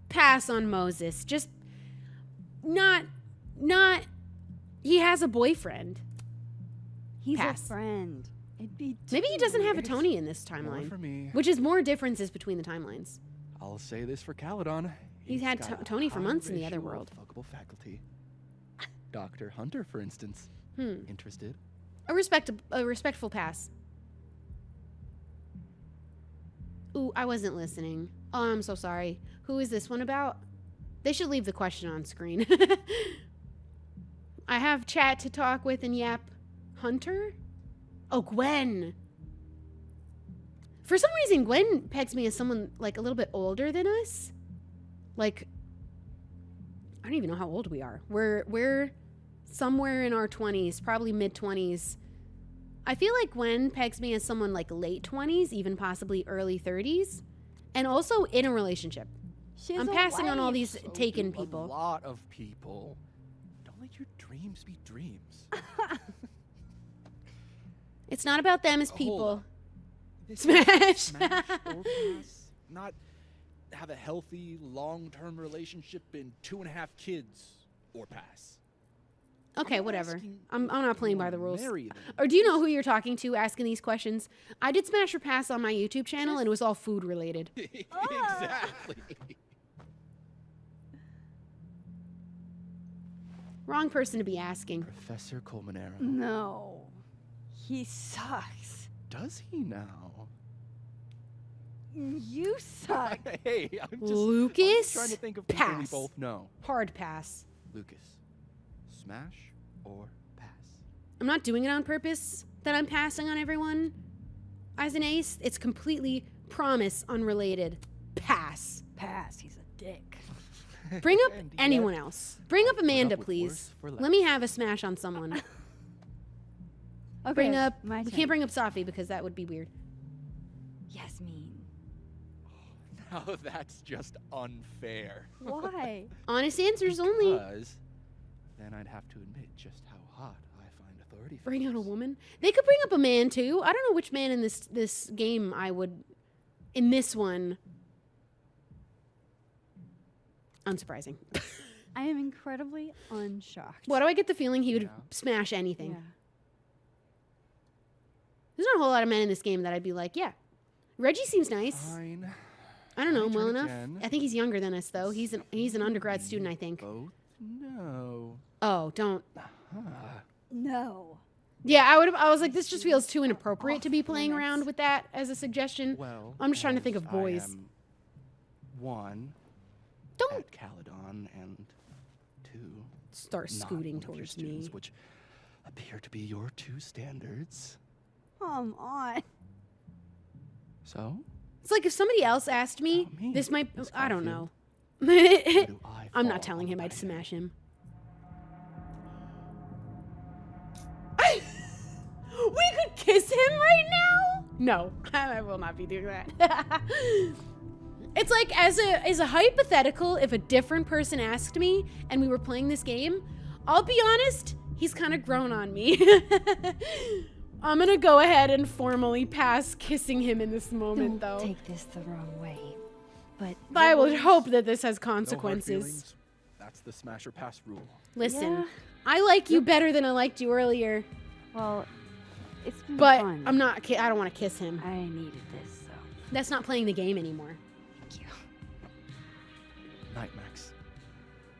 Pass on Moses. Just not he has a boyfriend. He's Pass. a friend. It'd be Maybe he too doesn't have a weird. Tony in this More timeline. for me. Which is more differences between the timelines. I'll say this for Caledon. He's had got a Tony for high months in the other ratio of world. Fuckable faculty. Dr. Hunter, for instance. Interested? A respectful pass. Ooh, I wasn't listening. Oh, I'm so sorry. Who is this one about? They should leave the question on screen. I have chat to talk with and yap. Hunter? Oh, Gwen. For some reason, Gwen pegs me as someone like a little bit older than us. Like, I don't even know how old we are. We're somewhere in our 20s, probably mid-20s. I feel like Gwen pegs me as someone like late 20s, even possibly early 30s, and also in a relationship. She's I'm a passing on all wife. these So taken do people. A lot of people. Don't let your dreams be dreams. It's not about them as Hold people. up. This Smash. Smash or pass? Not have a healthy, long-term relationship and 2.5 kids or pass. Okay, whatever. I'm not playing by the rules. Marry them. Or do you know who you're talking to asking these questions? I did Smash or Pass on my YouTube channel, and it was all food related. Exactly. Wrong person to be asking. Professor Colmenero. No. He sucks. Does he now? You suck. Hey, I'm just Lucas? trying to think of people we Pass. both know. Hard pass. Lucas, smash or pass? I'm not doing it on purpose that I'm passing on everyone. As an ace, it's completely promise unrelated. Pass. Pass. He's a dick. Bring up And anyone yet, else. Bring up put Amanda, up with please. worse for Let me have a smash on someone. Okay, Bring up. my We turn. can't bring up Safi because that would be weird. Yasmin. Now that's just unfair. Why? Honest answers only. Because then I'd have to admit just how hot I find authority. Bring out a woman. They could bring up a man too. I don't know which man in this game I would. In this one. Unsurprising. I am incredibly unshocked. Why do I get the feeling he would smash anything? Yeah. There's not a whole lot of men in this game that I'd be like, yeah. Reggie seems nice. Fine. I don't know him Try well enough. again. I think he's younger than us though. He's an undergrad student, I think. Both? No. Oh, don't. No. Yeah, I was like, this just feels too inappropriate to be playing around with that as a suggestion. Well, I'm just trying to think as of boys. I am one. Don't at Caledon and two. start not scooting one of your towards students, me. which appear to be your two standards. Come on. So? It's like if somebody else asked me, me, this might. Miss I don't know. do I I'm fall not telling on him the I'd smash him. We could kiss him right now? No, I will not be doing that. It's like as a hypothetical, if a different person asked me and we were playing this game, I'll be honest, he's kind of grown on me. I'm gonna go ahead and formally pass kissing him in this moment, Don't though. take this the wrong way. But I will hope that this has No hard consequences. feelings. That's the smash or pass rule. Listen, Yeah. I like you better than I liked you earlier, well, it's been but fun. I'm not. I don't want to kiss him. I needed this, so That's not playing the game anymore. thank you. Night, Max.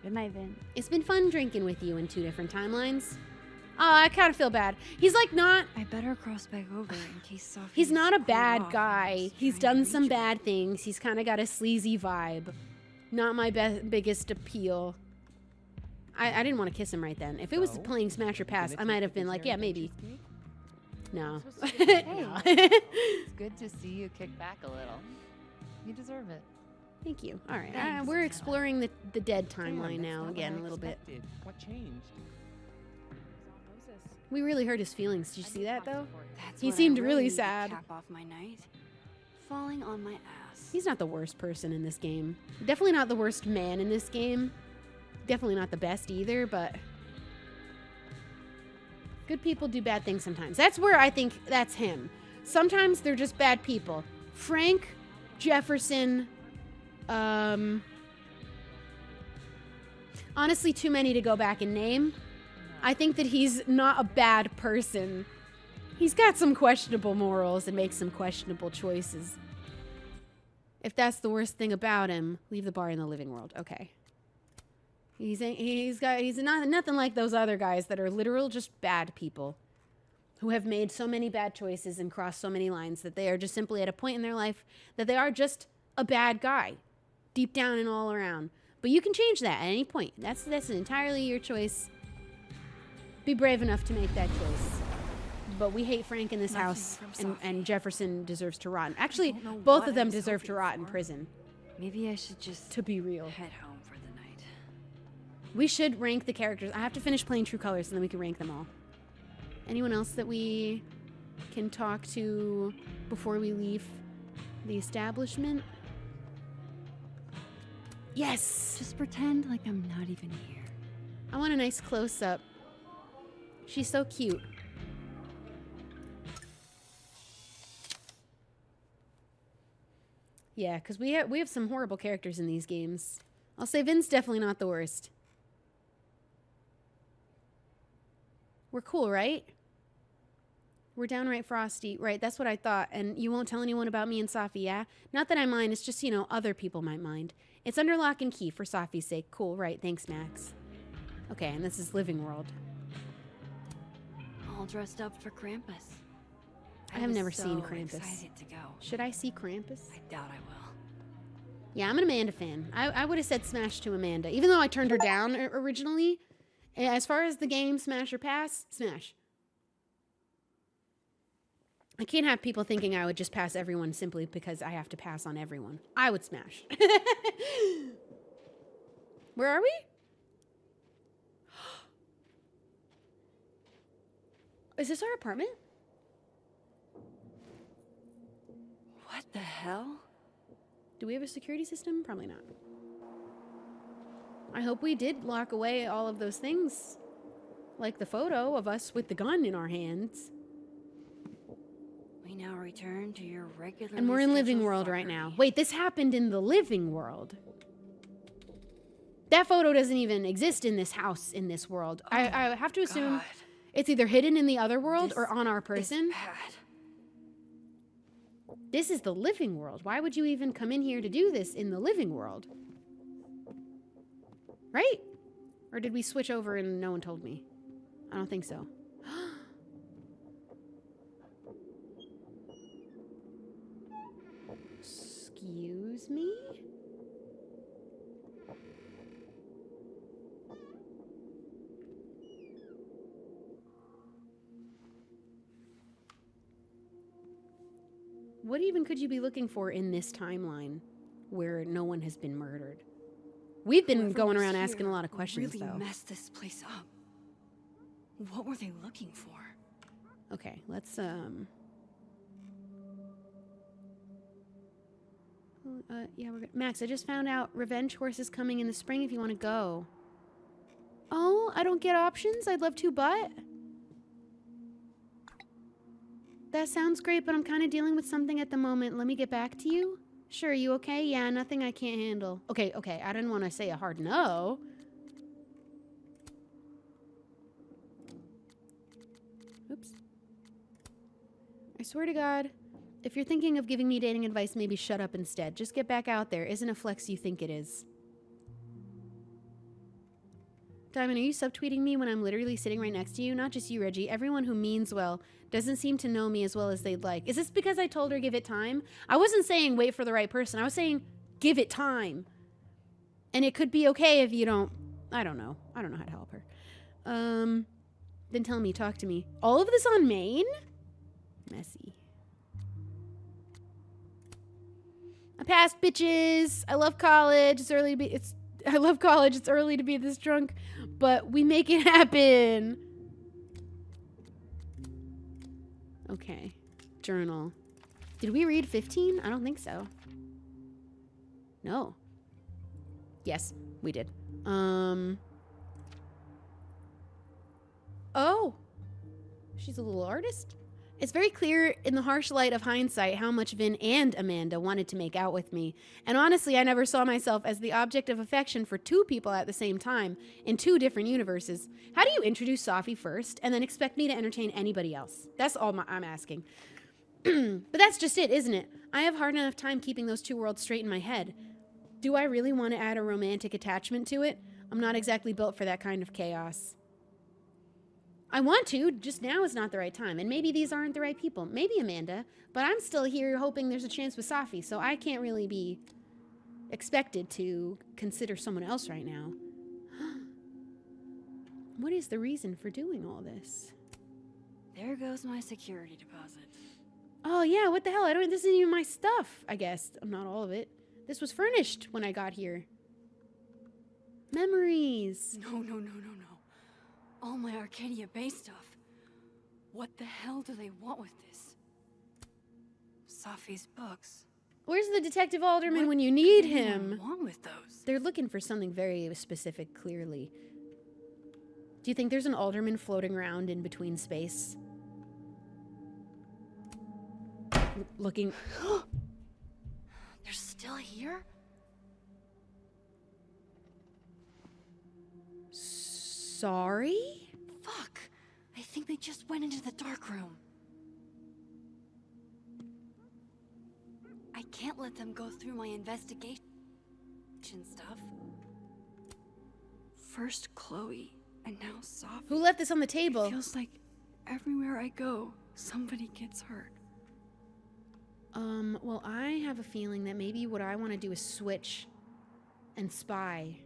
Good night, Vin. It's been fun drinking with you in two different timelines. Oh, I kind of feel bad. He's like not. I better cross back over in case Sophie. He's not a bad guy. He's done some bad things. He's kind of got a sleazy vibe. Not my biggest appeal. I didn't want to kiss him right then. If it was playing Smash or Pass, I might have been like, yeah, maybe. No. No. It's good to see you kick back a little. You deserve it. Thank you. All right. We're exploring the dead timeline now again a little bit. What changed? We really hurt his feelings. Did you see that though? That's He what I seemed really really need to sad. Cap off my night. Falling on my ass. He's not the worst person in this game. Definitely not the worst man in this game. Definitely not the best either, but good people do bad things sometimes. That's where I think that's him. Sometimes they're just bad people. Frank, Jefferson, honestly, too many to go back and name. I think that he's not a bad person. He's got some questionable morals and makes some questionable choices. If that's the worst thing about him, leave the bar in the living world. Okay. He's not nothing like those other guys that are literal just bad people who have made so many bad choices and crossed so many lines that they are just simply at a point in their life that they are just a bad guy, deep down and all around. But you can change that at any point. That's entirely your choice. Be brave enough to make that choice. But we hate Frank in this house, and Jefferson deserves to rot. Actually, both of them deserve to rot in prison. Maybe I should just to be real. Head home for the night. We should rank the characters. I have to finish playing True Colors, and then we can rank them all. Anyone else that we can talk to before we leave the establishment? Yes! Just pretend like I'm not even here. I want a nice close-up. She's so cute. Yeah, because we have some horrible characters in these games. I'll say Vin's definitely not the worst. We're cool, right? We're downright frosty. Right, that's what I thought. And you won't tell anyone about me and Safi, yeah? Not that I mind, it's just, other people might mind. It's under lock and key for Safi's sake. Cool, right, thanks, Max. Okay, and this is Living World. All dressed up for Krampus. I have never seen Krampus. Excited to go. Should I see Krampus? I doubt I will. Yeah, I'm an Amanda fan. I would have said Smash to Amanda, even though I turned her down originally. As far as the game, Smash or Pass, Smash. I can't have people thinking I would just pass everyone simply because I have to pass on everyone. I would Smash. Where are we? Is this our apartment? What the hell? Do we have a security system? Probably not. I hope we did lock away all of those things. Like the photo of us with the gun in our hands. We now return to your regular. And we're in Living World right now. Wait, this happened in the Living World. That photo doesn't even exist in this house in this world. Oh, I have to assume God. It's either hidden in the other world or on our person. This is the Living World. Why would you even come in here to do this in the Living World? Right? Or did we switch over and no one told me? I don't think so. Excuse me? What even could you be looking for in this timeline where no one has been murdered? We've been going around asking a lot of questions, really though. Messed this place up. What were they looking for? Okay, let's yeah, we're good. Max, I just found out Revenge Horse is coming in the spring if you want to go. Oh, I don't get options? I'd love to, but that sounds great, but I'm kind of dealing with something at the moment. Let me get back to you. Sure, you okay? Yeah, nothing I can't handle. Okay, I didn't want to say a hard no. Oops. I swear to God, if you're thinking of giving me dating advice, maybe shut up instead. Just get back out there. Isn't a flex you think it is. Diamond, are you subtweeting me when I'm literally sitting right next to you? Not just you, Reggie. Everyone who means well doesn't seem to know me as well as they'd like. Is this because I told her give it time? I wasn't saying wait for the right person. I was saying give it time. And it could be okay if you don't... I don't know. I don't know how to help her. Then tell me, talk to me. All of this on Maine? Messy. I passed, bitches. I love college. It's early to be... I love college. It's early to be this drunk, but we make it happen. Okay. Journal. Did we read 15? I don't think so. No. Yes, we did. Oh. She's a little artist. It's very clear in the harsh light of hindsight how much Vinh and Amanda wanted to make out with me. And honestly, I never saw myself as the object of affection for two people at the same time in two different universes. How do you introduce Sophie first and then expect me to entertain anybody else? That's all I'm asking. But that's just it, isn't it? I have hard enough time keeping those two worlds straight in my head. Do I really want to add a romantic attachment to it? I'm not exactly built for that kind of chaos. I want to, just now is not the right time. And maybe these aren't the right people. Maybe Amanda. But I'm still here hoping there's a chance with Sophie, so I can't really be expected to consider someone else right now. What is the reason for doing all this? There goes my security deposit. Oh yeah, what the hell? This isn't even my stuff, I guess. Not all of it. This was furnished when I got here. Memories. No. All my Arcadia Bay stuff. What the hell do they want with this? Sophie's books. Where's the detective alderman when you need him? What want with those? They're looking for something very specific, clearly. Do you think there's an alderman floating around in between space? Looking... They're still here? Sorry? Fuck. I think they just went into the dark room. I can't let them go through my investigation stuff. First Chloe, and now Sophie. Who left this on the table? It feels like everywhere I go, somebody gets hurt. Well, I have a feeling that maybe what I want to do is switch and spy.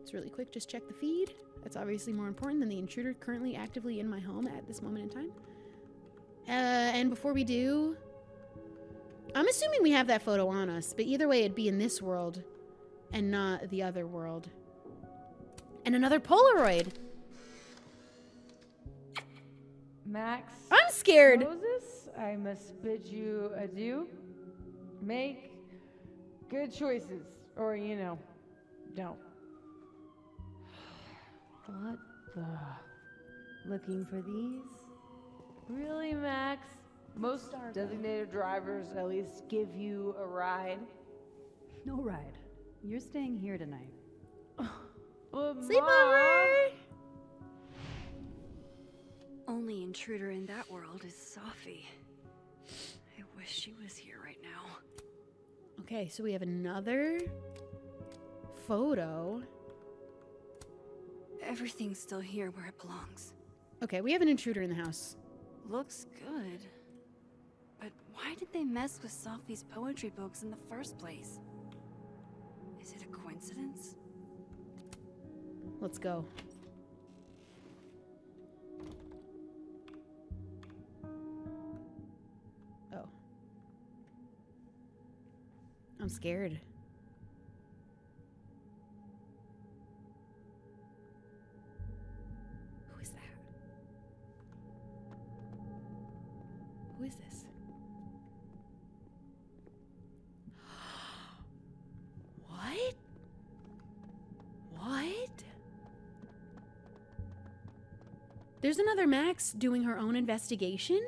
It's really quick, just check the feed. That's obviously more important than the intruder currently actively in my home at this moment in time. And before we do, I'm assuming we have that photo on us, but either way it'd be in this world and not the other world. And another Polaroid. Max. I'm scared. Moses, I must bid you adieu. Make good choices, or, don't. What the? Looking for these? Really, Max? Most designated drivers at least give you a ride. No ride. You're staying here tonight. Sleepover! Only intruder in that world is Sophie. I wish she was here right now. Okay, so we have another photo. Everything's still here where it belongs. Okay, we have an intruder in the house. Looks good. But why did they mess with Sophie's poetry books in the first place? Is it a coincidence? Let's go. Oh. I'm scared. Who is that? Who is this? What? What? There's another Max doing her own investigation?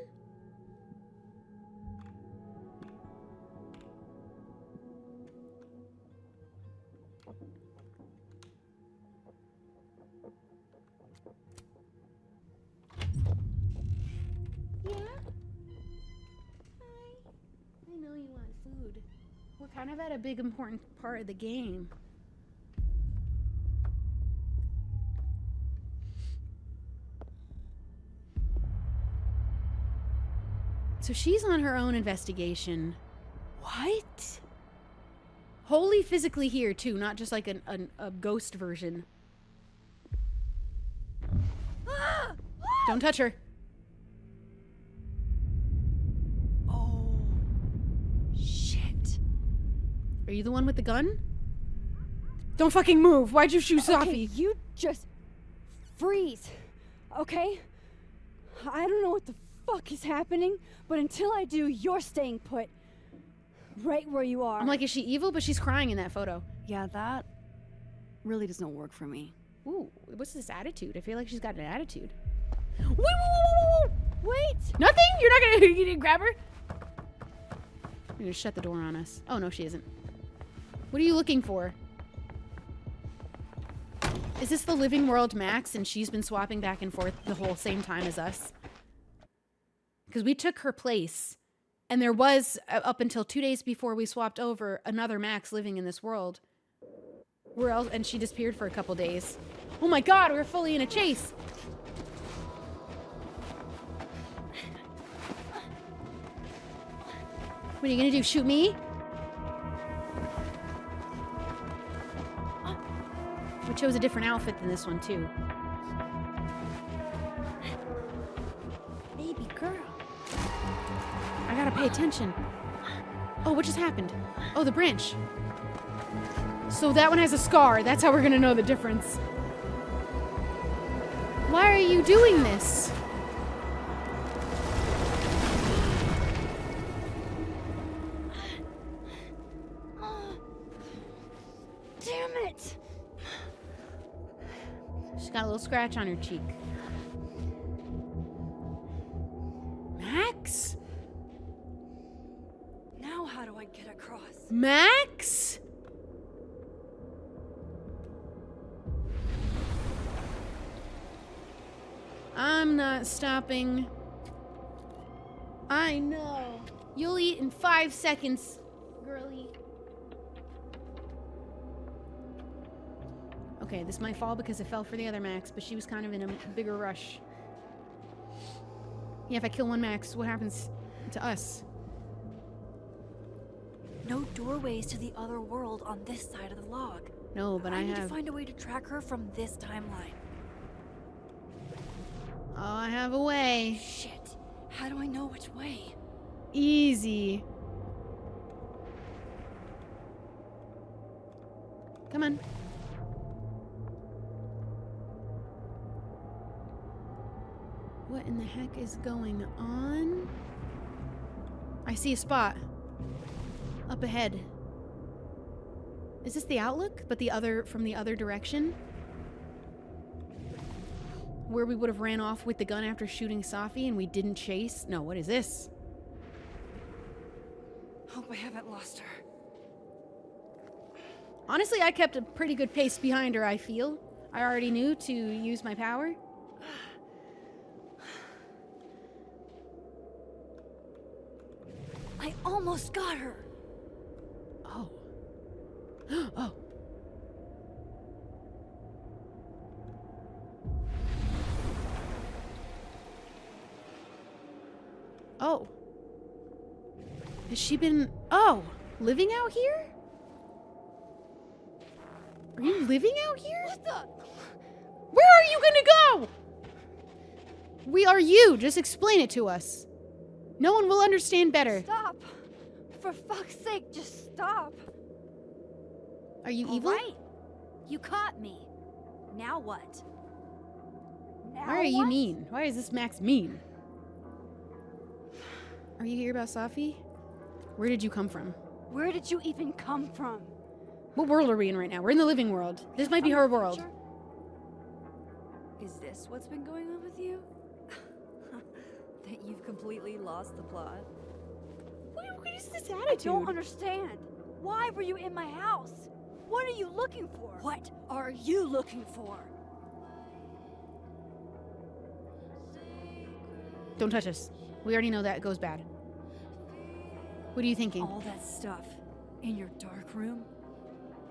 Yeah? Hi. I know you want food. We're kind of at a big important part of the game. So she's on her own investigation. What? Wholly physically here, too, not just like a ghost version. Don't touch her. Oh, shit. Are you the one with the gun? Don't fucking move. Why'd you shoot Safi? Okay, you just freeze, okay? I don't know what the fuck is happening, but until I do, you're staying put. Right where you are. I'm like, is she evil? But she's crying in that photo. Yeah, that really does not work for me. Ooh, what's this attitude? I feel like she's got an attitude. Wait! Nothing? You're not gonna you didn't grab her? You're gonna shut the door on us. Oh, no, she isn't. What are you looking for? Is this the living world Max and she's been swapping back and forth the whole same time as us? Because we took her place and there was, up until 2 days before we swapped over, another Max living in this world. Where else? And she disappeared for a couple days. Oh my god, we're fully in a chase. What are you gonna do, shoot me? We chose a different outfit than this one, too. Baby girl. I gotta pay attention. Oh, what just happened? Oh, the branch. So that one has a scar. That's how we're gonna know the difference. Why are you doing this? Damn it! She's got a little scratch on her cheek. Max? Now how do I get across? Max? I'm not stopping. I know. You'll eat in 5 seconds, girly. Okay, this might fall because it fell for the other Max, but she was kind of in a bigger rush. Yeah, if I kill one Max, what happens to us? No doorways to the other world on this side of the log. No, but I need to have... find a way to track her from this timeline. Oh, I have a way. Shit. How do I know which way? Easy. Come on. What in the heck is going on? I see a spot. Up ahead. Is this the outlook? But the other, from the other direction? Where we would have ran off with the gun after shooting Safi and we didn't chase? No, what is this? Hope I haven't lost her. Honestly, I kept a pretty good pace behind her, I feel. I already knew to use my power. I almost got her. Oh. Oh. Oh. Has she been... Oh. Living out here? Are you living out here? What the... Where are you gonna go? We are you. Just explain it to us. No one will understand better. Stop. For fuck's sake, just stop. Are you evil? Right. You caught me. Now what? Now Why are you what? mean? Why is this Max mean? Are you here about Safi? Where did you come from? Where did you even come from? What world are we in right now? We're in the living world. This might be her world. Is this what's been going on with you? That you've completely lost the plot? What is this I attitude? don't understand. Why were you in my house? What are you looking for? What are you looking for? Don't touch us. We already know that goes bad. What are you thinking? All that stuff in your dark room?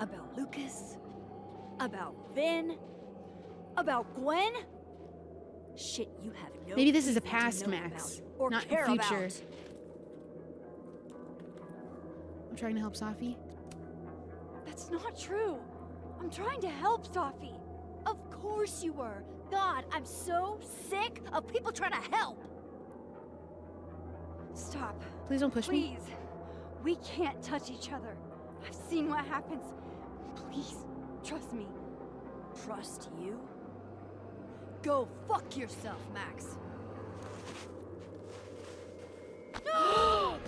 About Lucas? About Vinh? About Gwen? Shit you have no Maybe this is a reason to past know Max, about or not care future. about. I'm trying to help Safi. That's not true. I'm trying to help Safi. Of course you were. God, I'm so sick of people trying to help. Stop. Please don't push me. Please. We can't touch each other. I've seen what happens. Please, trust me. Trust you? Go fuck yourself, Max. No!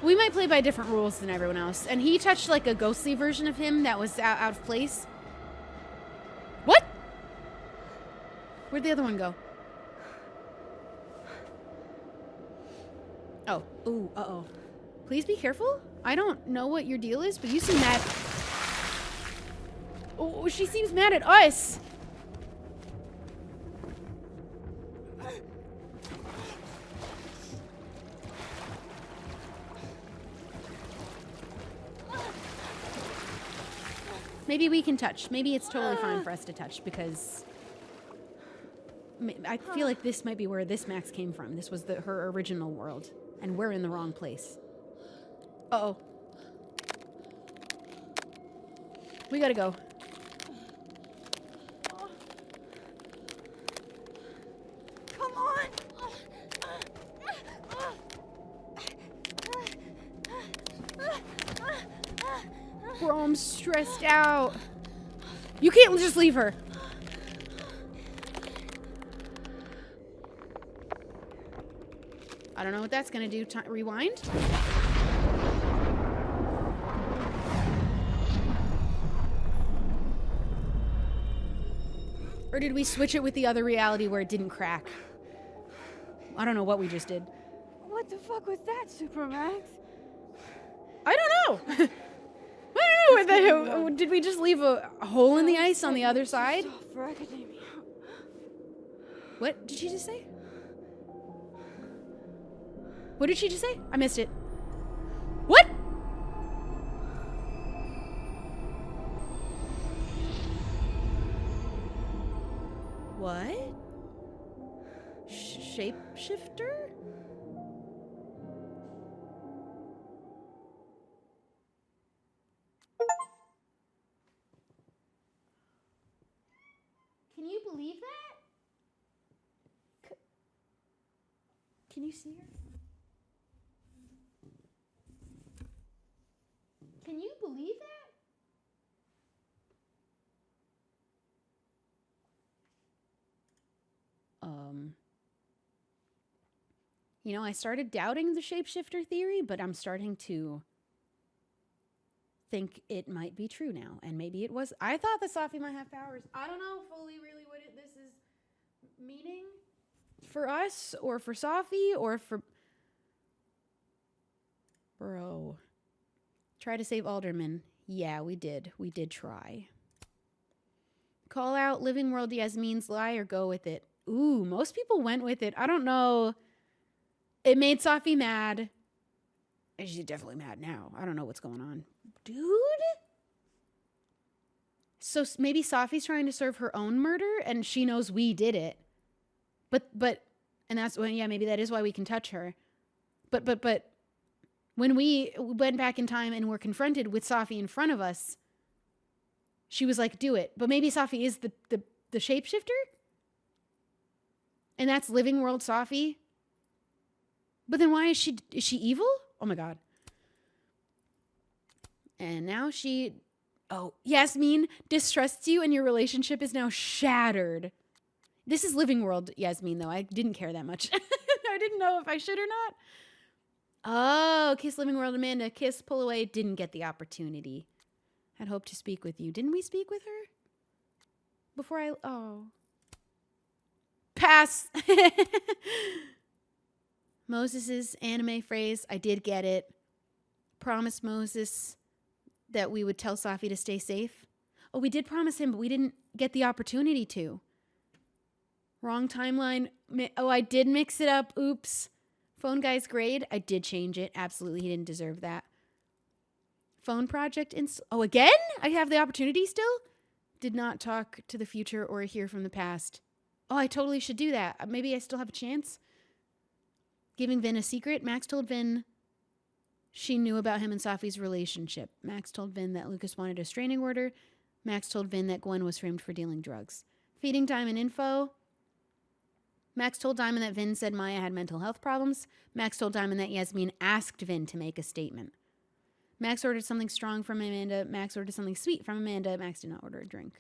We might play by different rules than everyone else. And he touched like a ghostly version of him that was out of place. What? Where'd the other one go? Oh. Ooh, uh-oh. Please be careful. I don't know what your deal is, but you seem mad. Oh, she seems mad at us. Maybe we can touch. Maybe it's totally fine for us to touch because I feel like this might be where this Max came from. This was her original world, and we're in the wrong place. Uh-oh. We gotta go. Come on! Bro, I'm stressed out. You can't just leave her. I don't know what that's gonna do. Rewind? Or did we switch it with the other reality where it didn't crack? I don't know what we just did. What the fuck was that, Supermax? I don't know. I don't know. Did we just leave a hole in the ice on the other side? For academia. What did she just say? What did she just say? I missed it. What? What? Shapeshifter? Can you believe that? Can you see her? Can you believe that? You know, I started doubting the shapeshifter theory, but I'm starting to think it might be true now. And maybe it was. I thought that Safi might have powers. I don't know fully really what this is meaning for us or for Safi or for... Bro. Try to save Alderman. Yeah, we did. We did try. Call out Living World Yasmin's lie or go with it. Ooh, most people went with it. I don't know. It made Safi mad. And she's definitely mad now. I don't know what's going on. Dude? So maybe Safi's trying to serve her own murder and she knows we did it. But, and that's when, yeah, maybe that is why we can touch her. But, when we went back in time and were confronted with Safi in front of us, she was like, do it. But maybe Safi is the shapeshifter? And that's Living World Safi? But then why is she evil? Oh my God. And now Yasmin distrusts you and your relationship is now shattered. This is Living World Yasmin though. I didn't care that much. I didn't know if I should or not. Oh, kiss Living World Amanda. Kiss, pull away. Didn't get the opportunity. Had hoped to speak with you. Didn't we speak with her? Before oh. Pass. Moses's anime phrase. I did get it. Promised Moses that we would tell Safi to stay safe. Oh, we did promise him, but we didn't get the opportunity to. Wrong timeline. Oh, I did mix it up. Oops. Phone guy's grade. I did change it. Absolutely, he didn't deserve that. Phone project. Oh, again? I have the opportunity still? Did not talk to the future or hear from the past. Oh, I totally should do that. Maybe I still have a chance. Giving Vinh a secret. Max told Vinh she knew about him and Safi's relationship. Max told Vinh that Lucas wanted a restraining order. Max told Vinh that Gwen was framed for dealing drugs. Feeding Diamond info. Max told Diamond that Vinh said Maya had mental health problems. Max told Diamond that Yasmin asked Vinh to make a statement. Max ordered something strong from Amanda. Max ordered something sweet from Amanda. Max did not order a drink.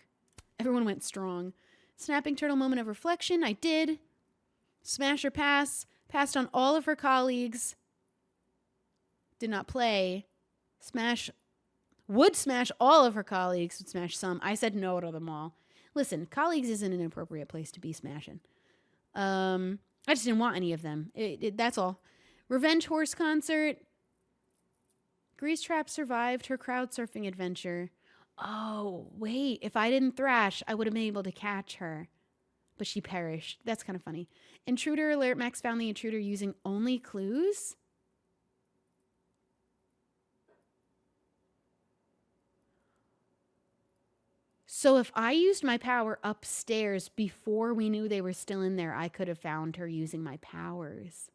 Everyone went strong. Snapping turtle moment of reflection. I did. Smash or pass. Passed on all of her colleagues. Did not play. Smash. Would smash all of her colleagues. Would smash some. I said no to them all. Listen, colleagues isn't an appropriate place to be smashing. I just didn't want any of them. That's all. Revenge horse concert. Grease Trap survived her crowd surfing adventure. Oh, wait. If I didn't thrash, I would have been able to catch her. But she perished. That's kind of funny. Intruder alert. Max found the intruder using only clues. So if I used my power upstairs before we knew they were still in there, I could have found her using my powers.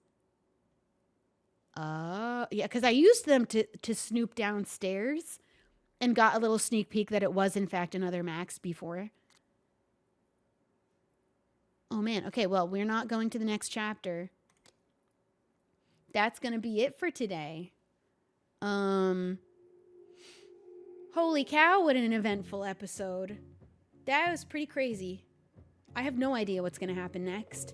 Yeah, because I used them to snoop downstairs and got a little sneak peek that it was, in fact, another Max before. Oh, man. Okay, well, we're not going to the next chapter. That's going to be it for today. Holy cow, what an eventful episode. That was pretty crazy. I have no idea what's going to happen next.